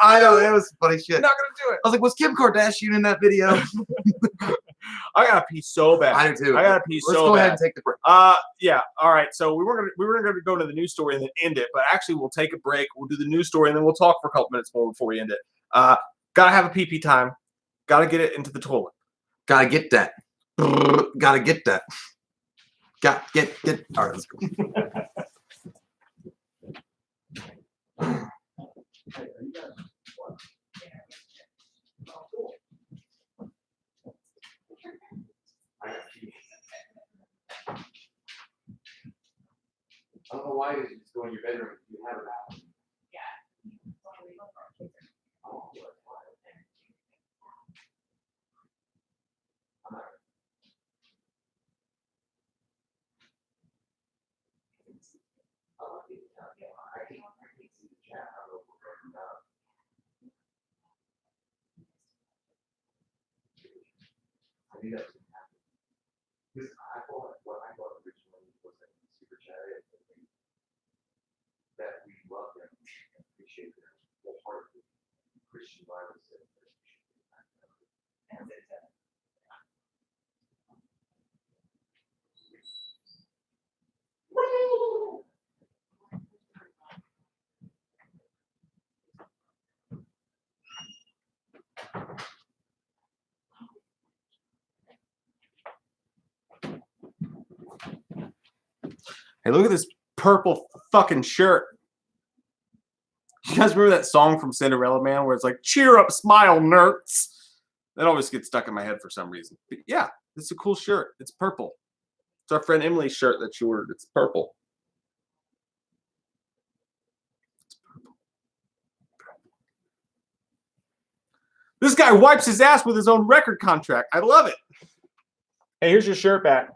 I know, it was funny shit. Not gonna do it. I was like, was Kim Kardashian in that video? I gotta pee so bad. I do too. I gotta pee so bad. Let's go ahead and take the break. Yeah. All right. So we were gonna go to the news story and then end it, but actually we'll take a break. We'll do the news story and then we'll talk for a couple minutes more before we end it. Gotta have a pee time. Gotta get it into the toilet. Gotta get that. Gotta get that. Get. All right, let's go. I don't know why you just go in your bedroom if you have it out. I think that's what happened. Because what I thought originally was a super chariot that we love them and appreciate them wholeheartedly. Christian Bible says that we should be back and it's that. Hey, look at this purple fucking shirt. You guys remember that song from Cinderella Man where it's like, cheer up, smile, nerds? That always gets stuck in my head for some reason. But yeah, it's a cool shirt. It's purple. It's our friend Emily's shirt that she ordered. It's purple. It's purple. This guy wipes his ass with his own record contract. I love it. Hey, here's your shirt back.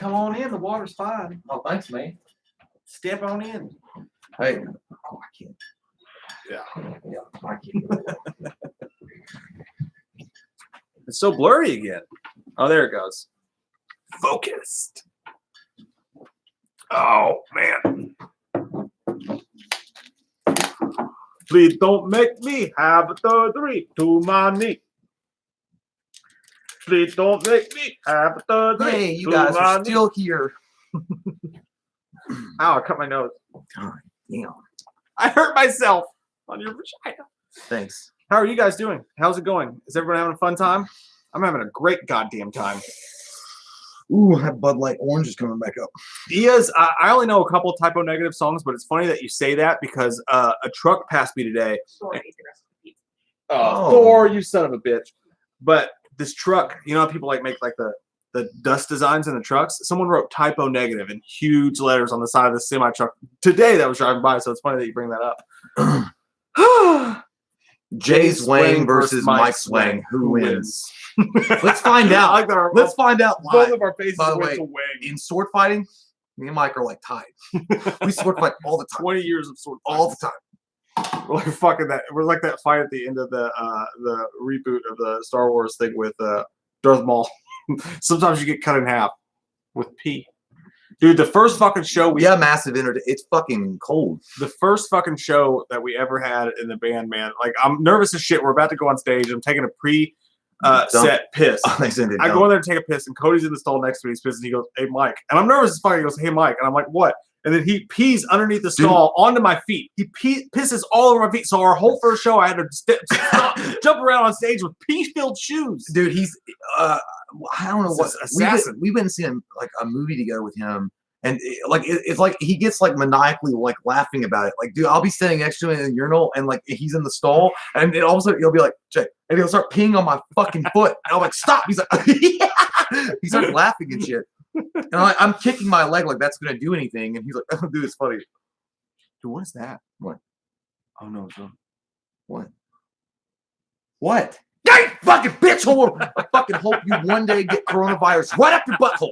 come on in. The water's fine. Oh, thanks, man. Step on in. Hey. Oh, I can't. Yeah. I can't. It's so blurry again. Oh, there it goes. Focused. Oh, man. Please don't make me have a third three to my knee. Please don't make me have a third three. Hey, you guys are still here. Ow, I cut my nose. God damn. I hurt myself on your vagina. Thanks. How are you guys doing? How's it going? Is everyone having a fun time? I'm having a great goddamn time. Ooh, that Bud Light Orange is coming back up. Diaz, I only know a couple of typo negative songs, but it's funny that you say that because a truck passed me today. Oh. Thor, you son of a bitch. But this truck, you know how people like make like the dust designs in the trucks? Someone wrote typo negative in huge letters on the side of the semi truck today that was driving by, so it's funny that you bring that up. Jay Swang versus Mike Swang. Who wins? Let's find out. I like that Let's find out. Both of our faces By the went way, to Wang. in sword fighting, me and Mike are like tied. We sword fight all the time. 20 years of sword fighting. All the time. We're like fucking that. We're like that fight at the end of the reboot of the Star Wars thing with Darth Maul. Sometimes you get cut in half with P. Dude, the first fucking show we have massive energy. It's fucking cold. The first fucking show that we ever had in the band, man. Like I'm nervous as shit. We're about to go on stage. I'm taking a set piss. I go in there and take a piss, and Cody's in the stall next to me. He's pissing. He goes, "Hey, Mike," and I'm nervous as fuck. He goes, "Hey, Mike," and I'm like, "What?" And then he pees underneath the stall onto my feet. He pisses all over my feet. So our whole first show, I had to jump around on stage with pee-filled shoes. Dude, he's I don't know what we've been seeing like a movie together with him, and it's like he gets like maniacally like laughing about it. Like, dude, I'll be standing next to him in the urinal, and like he's in the stall, and then all of a sudden he'll be like, "Jay," and he'll start peeing on my fucking foot. And I'm like, "Stop!" He's like, yeah. He starts laughing and shit. And I'm kicking my leg like that's gonna do anything, and he's like, "Oh, dude, it's funny." Dude, what is that? What? Oh no, what? What? Hey, fucking bitch hole! I fucking hope you one day get coronavirus right up your butthole.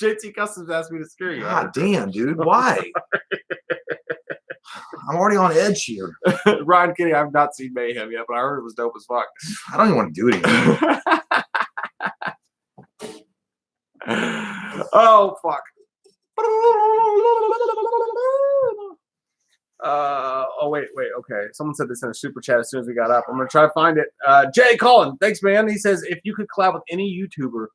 JT Customs asked me to scare you. God damn, dude, why? I'm already on edge here. Ryan Kinney, I've not seen Mayhem yet, but I heard it was dope as fuck. I don't even want to do it again. Oh fuck. Oh wait, okay. Someone said this in a super chat as soon as we got up. I'm gonna try to find it. Jay Collin, thanks man. He says, if you could collab with any YouTuber,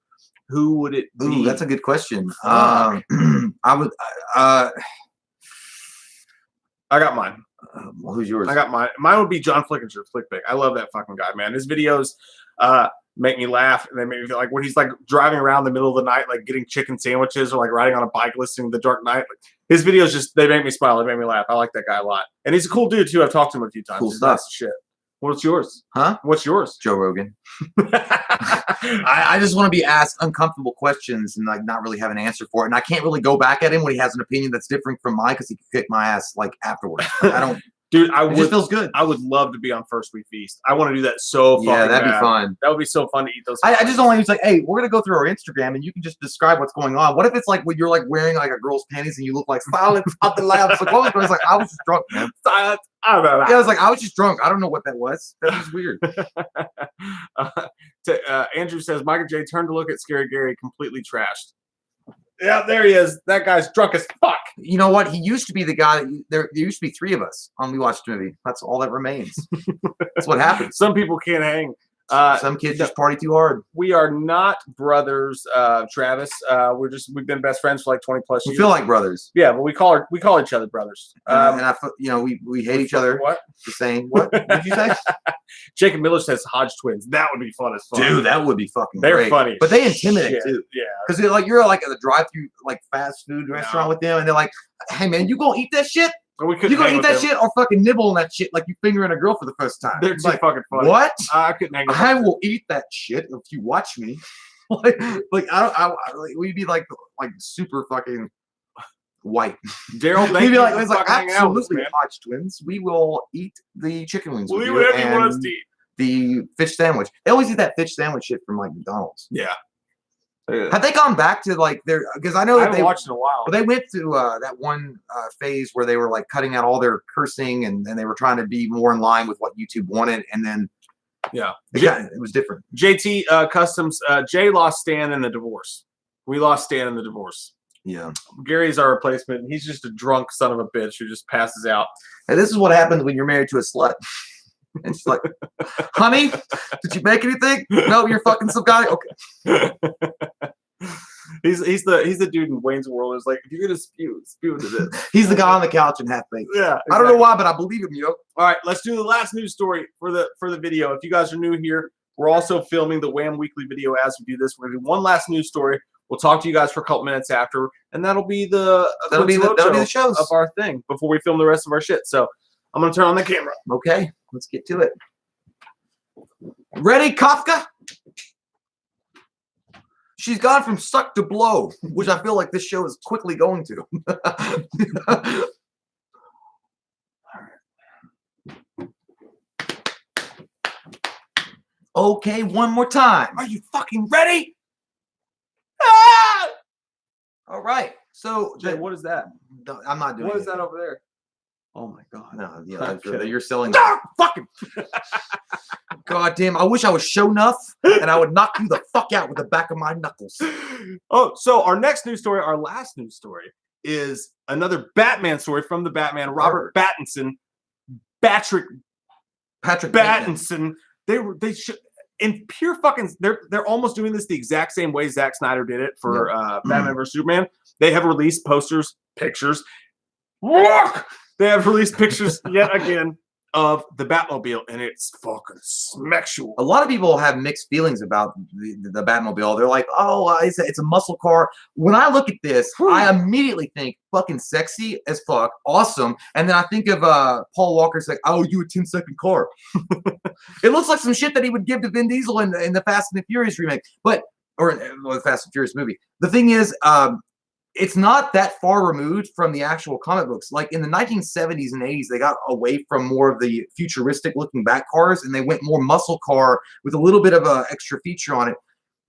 who would it be? Ooh, that's a good question. I would I got mine. Who's yours? I got mine. Mine would be John Flickinger, Flickpick. I love that fucking guy, man. His videos make me laugh, and they make me feel like when he's like driving around the middle of the night, like getting chicken sandwiches or like riding on a bike listening to The Dark Knight. Like, his videos they make me smile. They make me laugh. I like that guy a lot, and he's a cool dude too. I've talked to him a few times. Cool He's stuff. nice as shit. What's yours? Huh? What's yours? Joe Rogan. I just want to be asked uncomfortable questions and like not really have an answer for it, and I can't really go back at him when he has an opinion that's different from mine because he can kick my ass like afterwards. Like, I don't. Dude, it just feels good. I would love to be on First We Feast. I want to do that so fucking Yeah, that'd bad. be fun. That would be so fun to eat those. I just don't want to like, hey, we're gonna go through our Instagram and you can just describe what's going on. What if it's like when you're like wearing like a girl's panties and you look like Silence at the Lab? It's like, what was it? I was like, I was just drunk, man. Silence. I don't know. Yeah, I was like, I was just drunk. I don't know what that was. That was weird. Andrew says, Mike and Jay turned to look at Scary Gary, completely trashed. Yeah, there he is. That guy's drunk as fuck. You know what? He used to be the guy. There used to be three of us on We Watched the Movie. That's all that remains. That's what happens. Some people can't hang. Some kids just party too hard. We are not brothers, Travis. We've been best friends for like 20 plus years. We feel like brothers. Yeah, but we call each other brothers. And we hate each other. What? The same. What did you say? Jacob Miller says Hodge twins. That would be fun as fuck. Dude, that would be fucking They're great. funny. But they intimidate too. Yeah. Because like you're like at the drive-through like fast food restaurant with them, and they're like, "Hey man, you gonna eat that shit? You gonna eat that shit or fucking nibble on that shit like you fingering a girl for the first time?" They're too fucking funny. What? I couldn't hang with I will eat that shit if you watch me. like we'd be like super fucking white. Daryl, we'd be like, it's like absolutely Hodge twins. We will eat the chicken wings. We'll eat whatever you want us to eat. The fish sandwich. They always eat that fish sandwich shit from like McDonald's. Yeah. Have they gone back to like their? Because I know I that haven't they watched in a while. Well, they went to that one phase where they were like cutting out all their cursing, and they were trying to be more in line with what YouTube wanted, and then yeah, it was different. JT Customs, Jay lost Stan in the divorce. We lost Stan in the divorce. Yeah, Gary's our replacement. And he's just a drunk son of a bitch who just passes out. And this is what happens when you're married to a slut. It's like, honey, did you make anything? No, you're fucking some guy. Okay. He's the dude in Wayne's World who's like, if you're gonna spew into this. He's the guy on the couch and half baked. Yeah, exactly. I don't know why, but I believe him, yo. All right, let's do the last news story for the video. If you guys are new here, we're also filming the Wham Weekly video as we do this. We're gonna do one last news story. We'll talk to you guys for a couple minutes after, and that'll be the shows of our thing before we film the rest of our shit. So I'm gonna turn on the camera. Okay, let's get to it. Ready, Kafka? She's gone from suck to blow, which I feel like this show is quickly going to. Okay, one more time. Are you fucking ready? Ah! All right. So, Jay, what is that? No, I'm not doing What it. is that over there? Oh my god. No, yeah, Okay. you're selling. No, fucking. God damn, I wish I was show enough and I would knock you the fuck out with the back of my knuckles. Oh, so our next news story, our last news story, is another Batman story from the Batman, Robert Pattinson. Patrick Pattinson. They should in pure fucking they're almost doing this the exact same way Zack Snyder did it for Batman vs Superman. They have released posters, pictures. They have released pictures yet again of the Batmobile, and it's fucking smexual. A lot of people have mixed feelings about the Batmobile. They're like, oh, it's a muscle car. When I look at this, I immediately think fucking sexy as fuck, awesome. And then I think of Paul Walker's like, oh, you a 10-second car. It looks like some shit that he would give to Vin Diesel in the Fast and the Furious remake, or the Fast and Furious movie. The thing is, it's not that far removed from the actual comic books. Like in the 1970s and 80s, they got away from more of the futuristic looking Bat cars and they went more muscle car with a little bit of a extra feature on it.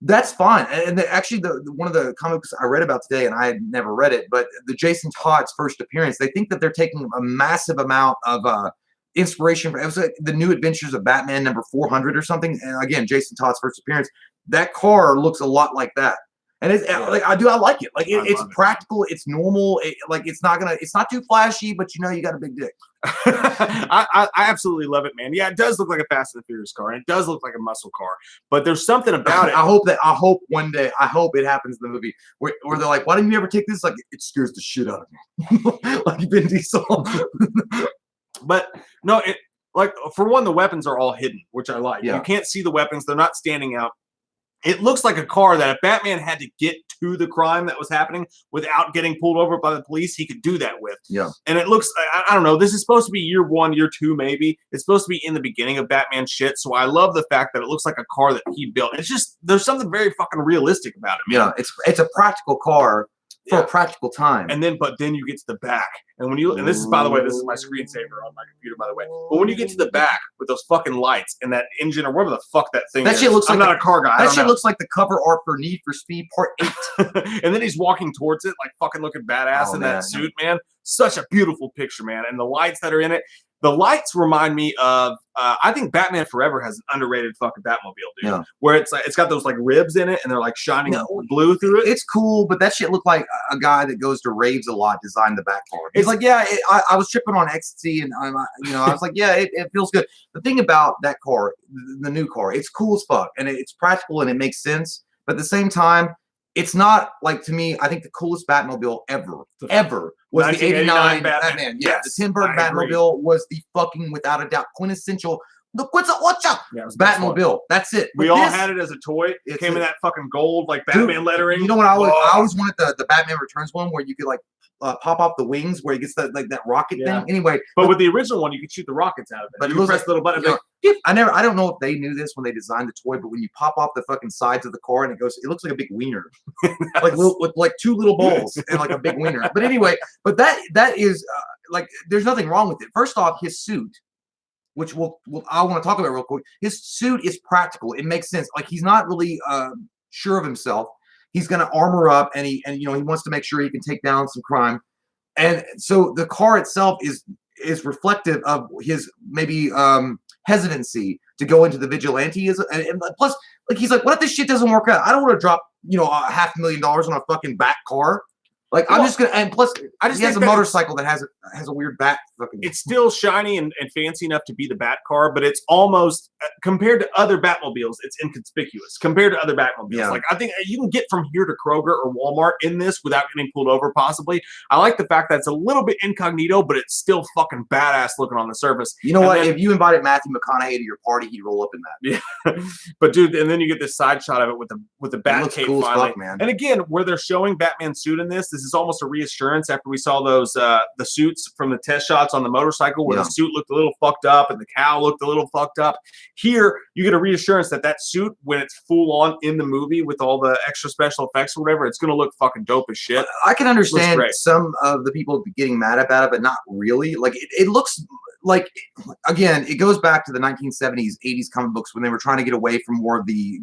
That's fine. And actually, one of the comics I read about today, and I had never read it, but the Jason Todd's first appearance, they think that they're taking a massive amount of inspiration. It was like the New Adventures of Batman number 400 or something. And again, Jason Todd's first appearance, that car looks a lot like that. And it's like I like it. Like it's practical. It's normal. It's not too flashy, but you got a big dick. I absolutely love it, man. Yeah, it does look like a Fast and the Furious car, and it does look like a muscle car. But there's something about it. I hope one day. I hope it happens in the movie where they're like, "Why didn't you ever take this?" Like it scares the shit out of me, like Vin Diesel. But no, like for one, the weapons are all hidden, which I like. Yeah. You can't see the weapons; they're not standing out. It looks like a car that if Batman had to get to the crime that was happening without getting pulled over by the police, he could do that with. Yeah. And it looks, I don't know, this is supposed to be year 1, year 2, maybe. It's supposed to be in the beginning of Batman shit. So I love the fact that it looks like a car that he built. It's just, there's something very fucking realistic about it, man. Yeah, it's a practical car for a practical time. And but then you get to the back. And when you, and this is, by the way, this is my screensaver on my computer, by the way. But when you get to the back with those fucking lights and that engine or whatever the fuck that thing is. That shit looks I'm like not a car guy. That shit looks like the cover art for Need for Speed Part 8. And then he's walking towards it like fucking looking badass in that suit, man. Such a beautiful picture, man. And the lights that are in it. The lights remind me of, I think Batman Forever has an underrated fucking Batmobile, dude. Yeah. Where it's like, it's got those like ribs in it and they're like shining blue through it. It's cool, but that shit looked like a guy that goes to raves a lot designed the back car. He's like, yeah, I was tripping on ecstasy and I was like, yeah, it feels good. The thing about that car, the new car, it's cool as fuck and it's practical and it makes sense. But at the same time, it's not like, to me, I think the coolest Batmobile ever was the 89 Batman. Yeah, the Tim Burton Batmobile was the fucking, without a doubt, quintessential. Look, what's up? Yeah, Batmobile. That's it. We all had it as a toy. It came in that fucking gold, like Batman lettering. You know what I always wanted the Batman Returns one where you could like pop off the wings where he gets that that rocket thing. Anyway, but with the original one, you could shoot the rockets out of it. But you press the little button. I don't know if they knew this when they designed the toy, but when you pop off the fucking sides of the car and it looks like a big wiener, with like two little balls and like a big wiener. But anyway, that is like there's nothing wrong with it. First off, his suit, which I want to talk about real quick. His suit is practical. It makes sense. Like he's not really sure of himself. He's going to armor up, and he wants to make sure he can take down some crime. And so the car itself is reflective of his maybe hesitancy to go into the vigilanteism. And plus, like, he's like, what if this shit doesn't work out? I don't want to drop, $500,000 on a fucking bat car. Like, I'm just gonna, and plus, he has a motorcycle that has a weird bat. It's still shiny and fancy enough to be the bat car, but it's almost compared to other Batmobiles, it's inconspicuous compared to other Batmobiles. Yeah. Like, I think you can get from here to Kroger or Walmart in this without getting pulled over. Possibly, I like the fact that it's a little bit incognito, but it's still fucking badass looking on the surface. You know what? If you invited Matthew McConaughey to your party, he'd roll up in that. Yeah, but dude, and then you get this side shot of it with the bat cape cool finally. as fuck, man. And again, where they're showing Batman's suit in this is almost a reassurance after we saw those the suits from the test shots on the motorcycle where the suit looked a little fucked up and the cowl looked a little fucked up. Here, you get a reassurance that suit, when it's full on in the movie with all the extra special effects or whatever, it's going to look fucking dope as shit. I can understand some of the people getting mad about it, but not really. Like, it looks like, again, it goes back to the 1970s, 80s comic books when they were trying to get away from more of the,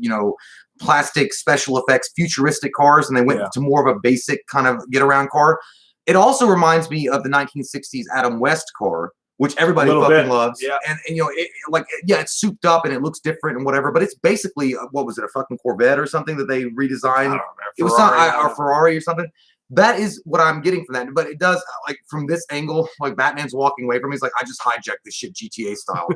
plastic special effects, futuristic cars, and they went to more of a basic kind of get-around car. It also reminds me of the 1960s Adam West car, which everybody fucking loves. Yeah. And it's souped up and it looks different and whatever, but it's basically, what was it, a fucking Corvette or something that they redesigned? I don't know, it was not a Ferrari or something. That is what I'm getting from that. But it does, like, from this angle, like, Batman's walking away from me. He's like, I just hijacked this shit GTA style.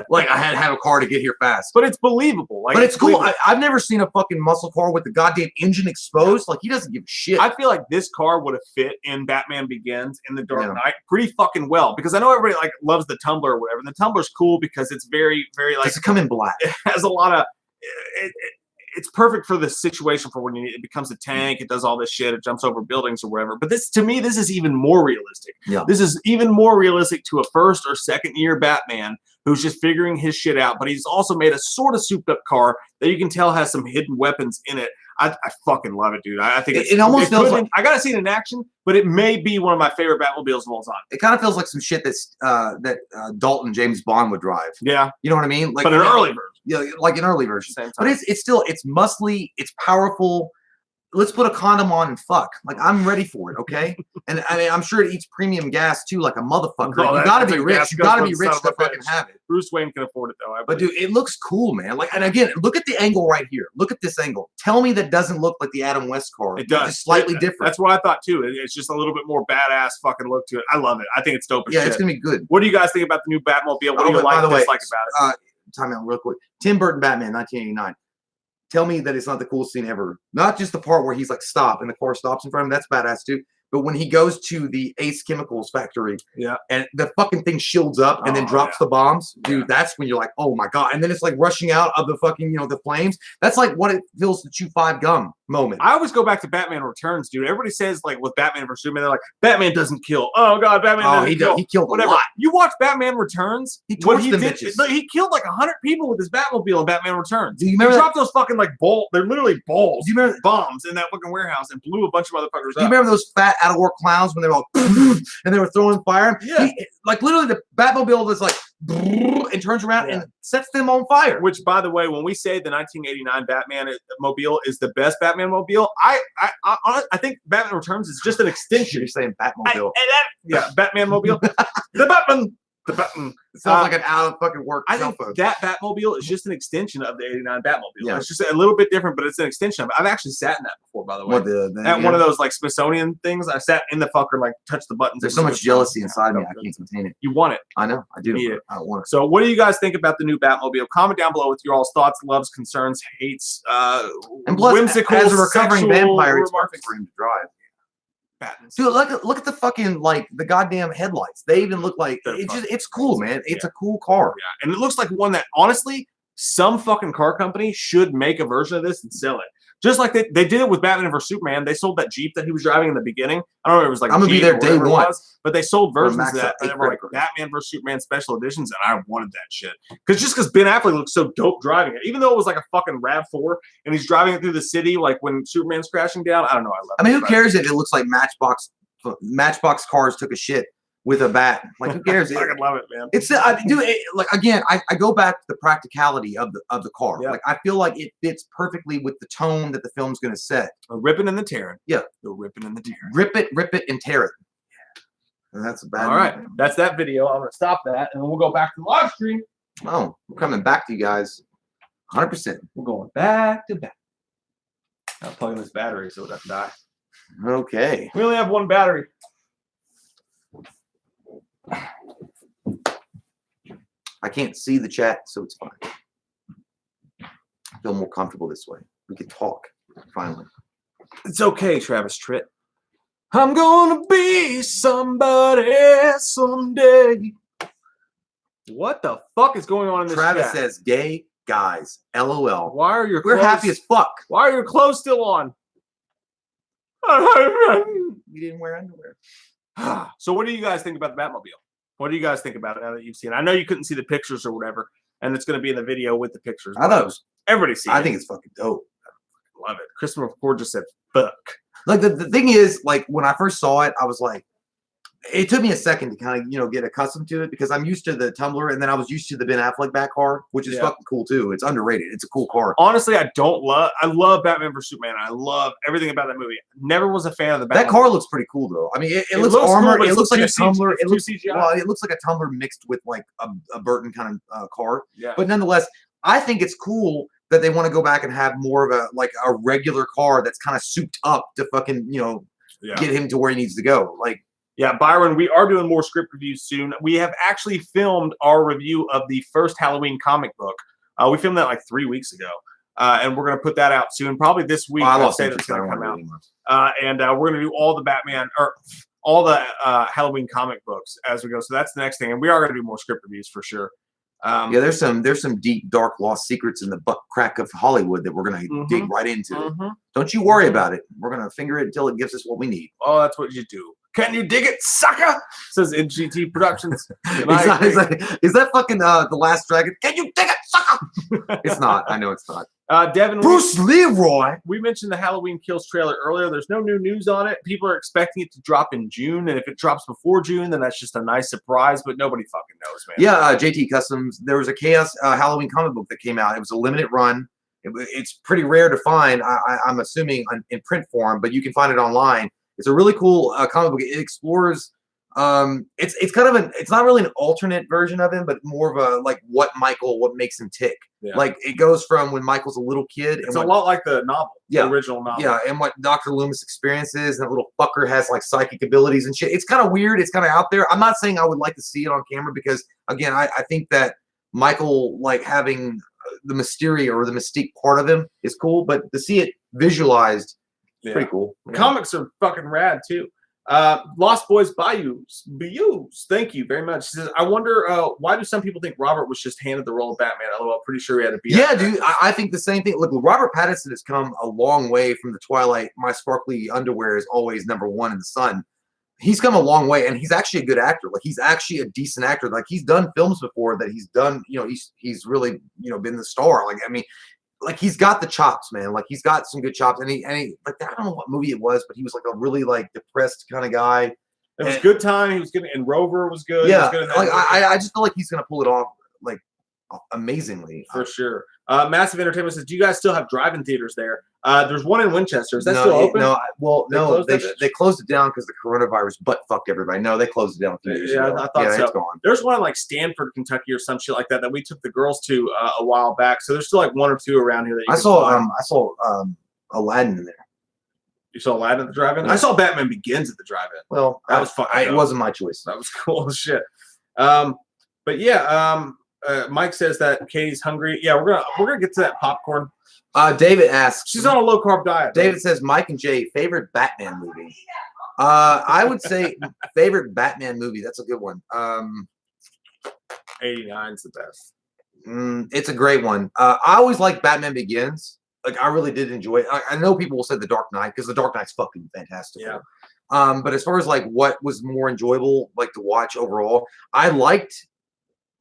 Like, I had to have a car to get here fast. But it's believable. Like, but it's cool. I've never seen a fucking muscle car with the goddamn engine exposed. Like, he doesn't give a shit. I feel like this car would have fit in Batman Begins in the Dark Knight pretty fucking well. Because I know everybody, like, loves the Tumbler or whatever. And the Tumbler's cool because it's very, very, like... Does it come in black? It has a lot of... It's perfect for the situation for when it becomes a tank. It does all this shit. It jumps over buildings or whatever. But this, to me, this is even more realistic. Yeah. This is even more realistic to a first or second year Batman who's just figuring his shit out. But he's also made a sort of souped up car that you can tell has some hidden weapons in it. I fucking love it, dude. I think it almost feels like, I gotta see it in action, but it may be one of my favorite Batmobiles of all time. It kind of feels like some shit that's that Dalton James Bond would drive. Yeah, you know what I mean? Like, but an early version. Yeah, like an early version. But it's still muscly. It's powerful. Let's put a condom on and fuck. Like, I'm ready for it, okay? And I mean, I'm sure it eats premium gas too, like a motherfucker. No, you gotta be rich. You gotta be rich to fucking have it. Bruce Wayne can afford it though. But dude, it looks cool, man. Like, and again, look at the angle right here. Look at this angle. Tell me that doesn't look like the Adam West car. It does. It's slightly different. That's what I thought too. It's just a little bit more badass fucking look to it. I love it. I think it's dope as shit. Yeah, it's gonna be good. What do you guys think about the new Batmobile? What do you like, dislike about it? Time out real quick. Tim Burton Batman, 1989. Tell me that it's not the coolest scene ever. Not just the part where he's like, stop, and the car stops in front of him. That's badass too. But when he goes to the Ace Chemicals factory, and the fucking thing shields up and then drops the bombs, dude, that's when you're like, oh my god. And then it's like rushing out of the fucking, the flames. That's like what it feels to chew 5 gum moment. I always go back to Batman Returns, dude. Everybody says, like, with Batman vs Superman, they're like, Batman doesn't kill. Oh god, Batman doesn't kill. He killed whatever. A lot. You watch Batman Returns? He torched them bitches. He killed like 100 people with his Batmobile in Batman Returns. Do you remember? He dropped those fucking like they're literally balls. Do you remember bombs in that fucking warehouse and blew a bunch of motherfuckers up? Do you remember those fat out of work clowns when they were all and they were throwing fire? Yeah. Like literally the Batmobile is like and turns around and sets them on fire. Which, by the way, when we say the 1989 Batman mobile is the best Batman mobile, I think Batman Returns is just an extension. You're saying Batmobile? Batman mobile. The Batman. It sounds like an out of fucking work. I think that Batmobile is just an extension of the '89 Batmobile. Yeah. It's just a little bit different, but it's an extension of it. I've actually sat in that before, by the way. At one of those like Smithsonian things, I sat in the fucker, like touched the buttons. There's so much jealousy inside me, I can't contain it. You want it? I know, I do. I want it. So, what do you guys think about the new Batmobile? Comment down below with your all's thoughts, loves, concerns, hates, and plus, whimsical, as a recovering vampire, it's perfect for him to drive. Dude, look at the fucking the goddamn headlights. They even look like it's cool, man. It's a cool car. Yeah, and it looks like one that honestly some fucking car company should make a version of this and sell it. Just like they did it with Batman vs Superman. They sold that Jeep that he was driving in the beginning. I don't know if it was like I'm gonna be there day one. But they sold versions of that that were like Batman vs Superman special editions, and I wanted that shit. Because Ben Affleck looks so dope driving it, even though it was like a fucking RAV4, and he's driving it through the city like when Superman's crashing down. I don't know. I love it. I mean, who cares if it looks like Matchbox cars took a shit? with a bat. Like, who cares? I fucking love it, man. It's I do it, like again. I go back to the practicality of the car. Yeah. Like I feel like it fits perfectly with the tone that the film's going to set. Ripping and the tearing. Yeah, the ripping and the tearing. Rip it, and tear it. And that's a bad. All right, that's that video. I'm gonna stop that, and then we'll go back to the live stream. Oh, we're coming back to you guys. 100%. We're going back to back. I'm plugging this battery so it doesn't die. Okay. We only have one battery. I can't see the chat, so it's fine. I feel more comfortable this way. We can talk finally. It's okay, Travis Tritt. I'm gonna be somebody someday. What the fuck is going on in this Travis chat? says, "Gay guys, LOL." Why are your We're clothes, happy as fuck. Why are your clothes still on? We didn't wear underwear. So what do you guys think about the Batmobile? What do you guys think about it now that you've seen it? I know you couldn't see the pictures or whatever, and it's going to be in the video with the pictures. I thought it was, everybody see it. I think it's fucking dope. Love it. Christopher Ford just said, fuck. Like the thing is, like when I first saw it, I was like, it took me a second to kind of, get accustomed to it because I'm used to the Tumbler and then I was used to the Ben Affleck Bat car, which is fucking cool too. It's underrated. It's a cool car. Honestly, I love Batman vs Superman. I love everything about that movie. Never was a fan of the Batman. That car looks pretty cool though. I mean, it looks armored. Cool, it looks like a Tumbler. It looks like a Tumbler mixed with like a Burton kind of car. Yeah. But nonetheless, I think it's cool that they want to go back and have more of a regular car that's kind of souped up to fucking, get him to where he needs to go. Like, yeah, Byron, we are doing more script reviews soon. We have actually filmed our review of the first Halloween comic book. We filmed that like 3 weeks ago. And we're going to put that out soon, probably this week. I'll say that's going to come out. And we're going to do all the Batman or all the Halloween comic books as we go. So that's the next thing. And we are going to do more script reviews for sure. There's some deep, dark, lost secrets in the butt crack of Hollywood that we're going to dig right into. Don't you worry about it. We're going to finger it until it gives us what we need. Oh, that's what you do. Can you dig it, sucker? Says NGT Productions. Is that fucking The Last Dragon? Can you dig it, sucker? It's not. I know it's not. Devin, Bruce Leroy. We mentioned the Halloween Kills trailer earlier. There's no new news on it. People are expecting it to drop in June, and if it drops before June, then that's just a nice surprise. But nobody fucking knows, man. Yeah, JT Customs. There was a Chaos Halloween comic book that came out. It was a limited run. It's pretty rare to find. I'm assuming in print form, but you can find it online. It's a really cool comic book. It explores. It's kind of it's not really an alternate version of him, but more of a like what makes him tick. Yeah. Like it goes from when Michael's a little kid. It's a lot like the novel, the original novel. Yeah, and what Dr. Loomis experiences, and that little fucker has like psychic abilities and shit. It's kind of weird. It's kind of out there. I'm not saying I would like to see it on camera because again, I think that Michael like having the mystery or the mystique part of him is cool, but to see it visualized. Pretty cool. Yeah. Comics are fucking rad too. Lost Boys Bayous. Thank you very much. He says, I wonder why do some people think Robert was just handed the role of Batman? Although I'm pretty sure he had to be. Yeah, dude. I think the same thing. Look, Robert Pattinson has come a long way from the Twilight. My sparkly underwear is always #1 in the sun. He's come a long way, and he's actually a good actor. Like he's actually a decent actor. Like he's done films before that he's done. He's really been the star. Like I mean. Like he's got the chops, man. Like he's got some good chops, and he like I don't know what movie it was, but he was like a really like depressed kind of guy. It was Good Time. He was good, and Rover was good. Yeah, he was good like I just feel like he's gonna pull it off like amazingly for sure. Massive Entertainment says, "Do you guys still have drive-in theaters there?" There's one in Winchester. Is that still open? No, they closed it down because the coronavirus butt fucked everybody. No, they closed it down a few years ago. I thought so. It's gone. There's one in like Stanford, Kentucky, or some shit like that we took the girls to a while back. So there's still like 1 or 2 around here that you I saw Aladdin in there. You saw Aladdin at the drive-in? Yeah. I saw Batman Begins at the drive-in. Well, that was fun. It wasn't my choice. That was cool as shit. But yeah, Mike says that Katie's hungry. Yeah, we're gonna get to that popcorn. David asks. She's on a low carb diet. David says, Mike and Jay, favorite Batman movie. I would say favorite Batman movie. That's a good one. 89's the best. It's a great one. I always like Batman Begins. Like I really did enjoy it. I know people will say The Dark Knight because The Dark Knight's fucking fantastic. Yeah. But as far as like what was more enjoyable, like to watch overall, I liked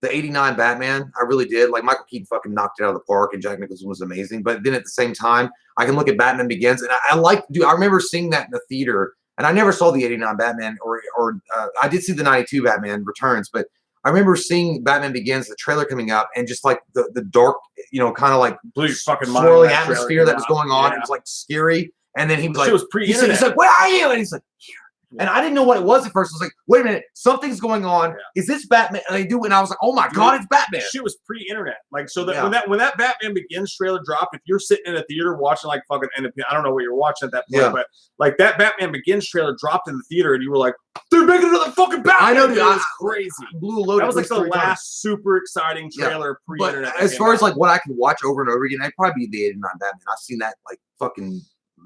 the 89 Batman. I really did. Like Michael Keaton fucking knocked it out of the park and Jack Nicholson was amazing. But then at the same time, I can look at Batman Begins and I remember seeing that in the theater And I never saw the '89 Batman, or I did see the '92 Batman Returns, but I remember seeing Batman Begins, the trailer coming up, and just like the dark, you know, kind of like blew your fucking mind swirling when that atmosphere trailer that came was out. going on. Yeah. It was like scary. And then he was She like, was pre-internet. he's like, where are you? And he's like, here. And I didn't know what it was at first. I was like, wait a minute, something's going on. Is this Batman? And they do, and I was like, oh my God, it's Batman. She was pre-internet. Like, so that when that Batman Begins trailer dropped, if you're sitting in a theater watching like fucking, I don't know what you're watching at that point, but like that Batman Begins trailer dropped in the theater, and you were like, they're making another fucking Batman. I know, dude. It was crazy. Blew a load. That was like the last super exciting trailer pre-internet. But as far as like what I can watch over and over again, I'd probably be the '89 Batman. I've seen that like fucking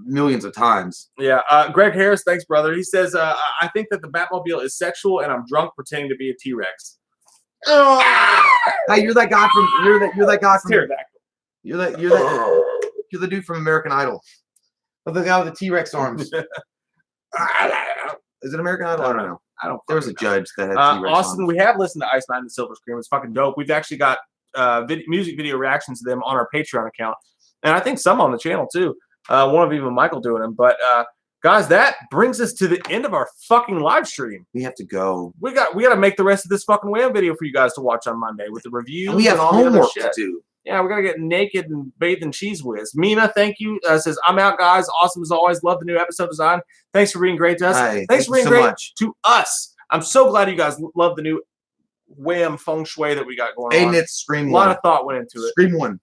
millions of times. Yeah. Greg Harris, thanks, brother. He says, I think that the Batmobile is sexual, and I'm drunk pretending to be a T-Rex. Hey, you're that guy from you're that guy from Pterodactyl. You're the dude from American Idol. The guy with the T-Rex arms. Is it American Idol? I don't know. There was a judge that had T-Rex Austin, arms. we have listened to Ice Nine and Silver Scream. It's fucking dope. We've actually got music video reactions to them on our Patreon account, and I think some on the channel too. One of even Michael doing them. But guys, that brings us to the end of our fucking live stream. We have to go. We got to make the rest of this fucking Wham video for you guys to watch on Monday with the review. And we have homework to do. Yeah, we got to get naked and bathe in cheese whiz. Mina, thank you. Says, I'm out, guys. Awesome as always. Love the new episode design. Thanks for being great to us. Hey, thanks for being so great much to us. I'm so glad you guys love the new Wham feng shui that we got going on. And it's Scream A lot 1. of thought went into it. Scream 1.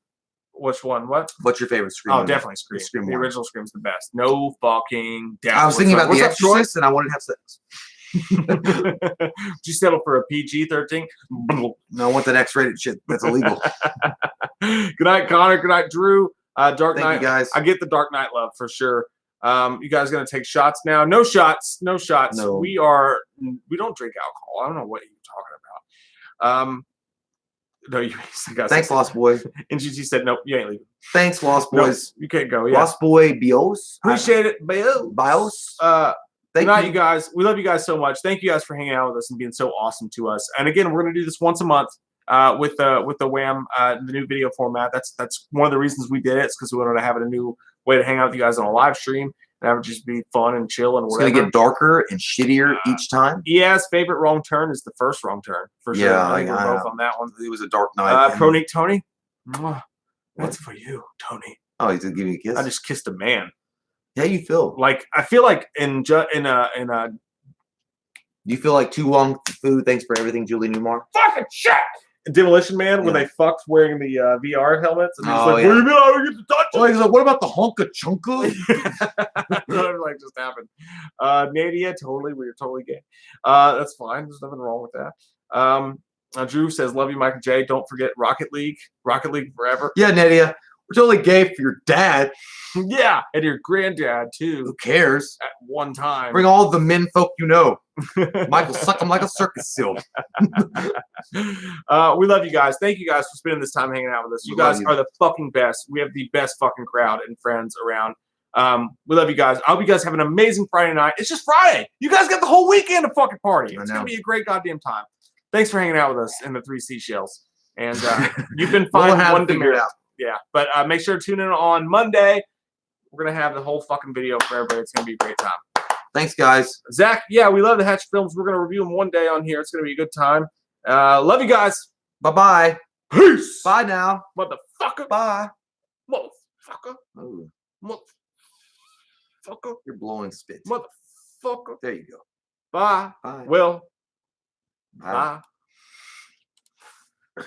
Which one? What? What's your favorite Scream? Oh, definitely Scream. Scream The 1. original Scream's the best. No fucking doubt. I was thinking about The What's up, Exorcist, and I wanted to have sex. Did you settle for a PG-13? No, I want that X-rated shit. That's illegal. Good night, Connor. Good night, Drew. Dark Thank Knight. you, guys. I get the Dark Knight love for sure. You guys gonna take shots now? No shots. No shots. No. We don't drink alcohol. I don't know what you're talking about. No, you guys. Thanks, Lost Boy. NGT said nope. You ain't leaving. Thanks, Lost Nope, Boys. you can't go. Yeah. Lost Boy Bios. Appreciate it. Bios. Good night, you guys. We love you guys so much. Thank you guys for hanging out with us and being so awesome to us. And again, we're gonna do this once a month with the Wham, the new video format. That's one of the reasons we did it. It's because we wanted to have a new way to hang out with you guys on a live stream, and that would just be fun and chill and whatever. It's gonna get darker and shittier each time. EA's favorite wrong turn is the first wrong turn for sure. Yeah, I think we're both on that one. It was a dark night. Pronique Tony, that's for you, Tony. Oh, he's gonna give me a kiss. I just kissed a man. How you feel? Like I feel like in you feel like Tu Wong Fu, thanks for everything, Julie Newmar. fucking shit. Demolition Man, when they fucked wearing the VR helmets, and he's like, "What do you mean I don't get to touch it?" Oh, he's like, "What about the honka chunka?" Like just happened. Nadia, totally, we were totally gay. That's fine. There's nothing wrong with that. Drew says, "Love you, Mike and Jay. Don't forget Rocket League forever." Yeah, Nadia, we're totally gay for your dad. Yeah, and your granddad too. Who cares? At one time, Bring all the men folk you know. Michael suck him like a circus seal. We love you guys. Thank you guys for spending this time hanging out with us. You guys are the fucking best. We have the best fucking crowd and friends around. We love you guys. I hope you guys have an amazing Friday night. It's just Friday. You guys got the whole weekend to fucking party. It's gonna be a great goddamn time. Thanks for hanging out with us in the 3 seashells. And you've been fine. We'll figure it out. Yeah, but make sure to tune in on Monday. We're gonna have the whole fucking video for everybody. It's gonna be a great time. Thanks, guys. Zach, yeah, we love the Hatch films. We're gonna review them one day on here. It's gonna be a good time. Love you guys. Bye-bye. Peace. Bye now. Motherfucker. Bye. Motherfucker. Oh. Motherfucker. You're blowing spit. Motherfucker. There you go. Bye. Bye. Will. Bye. Bye.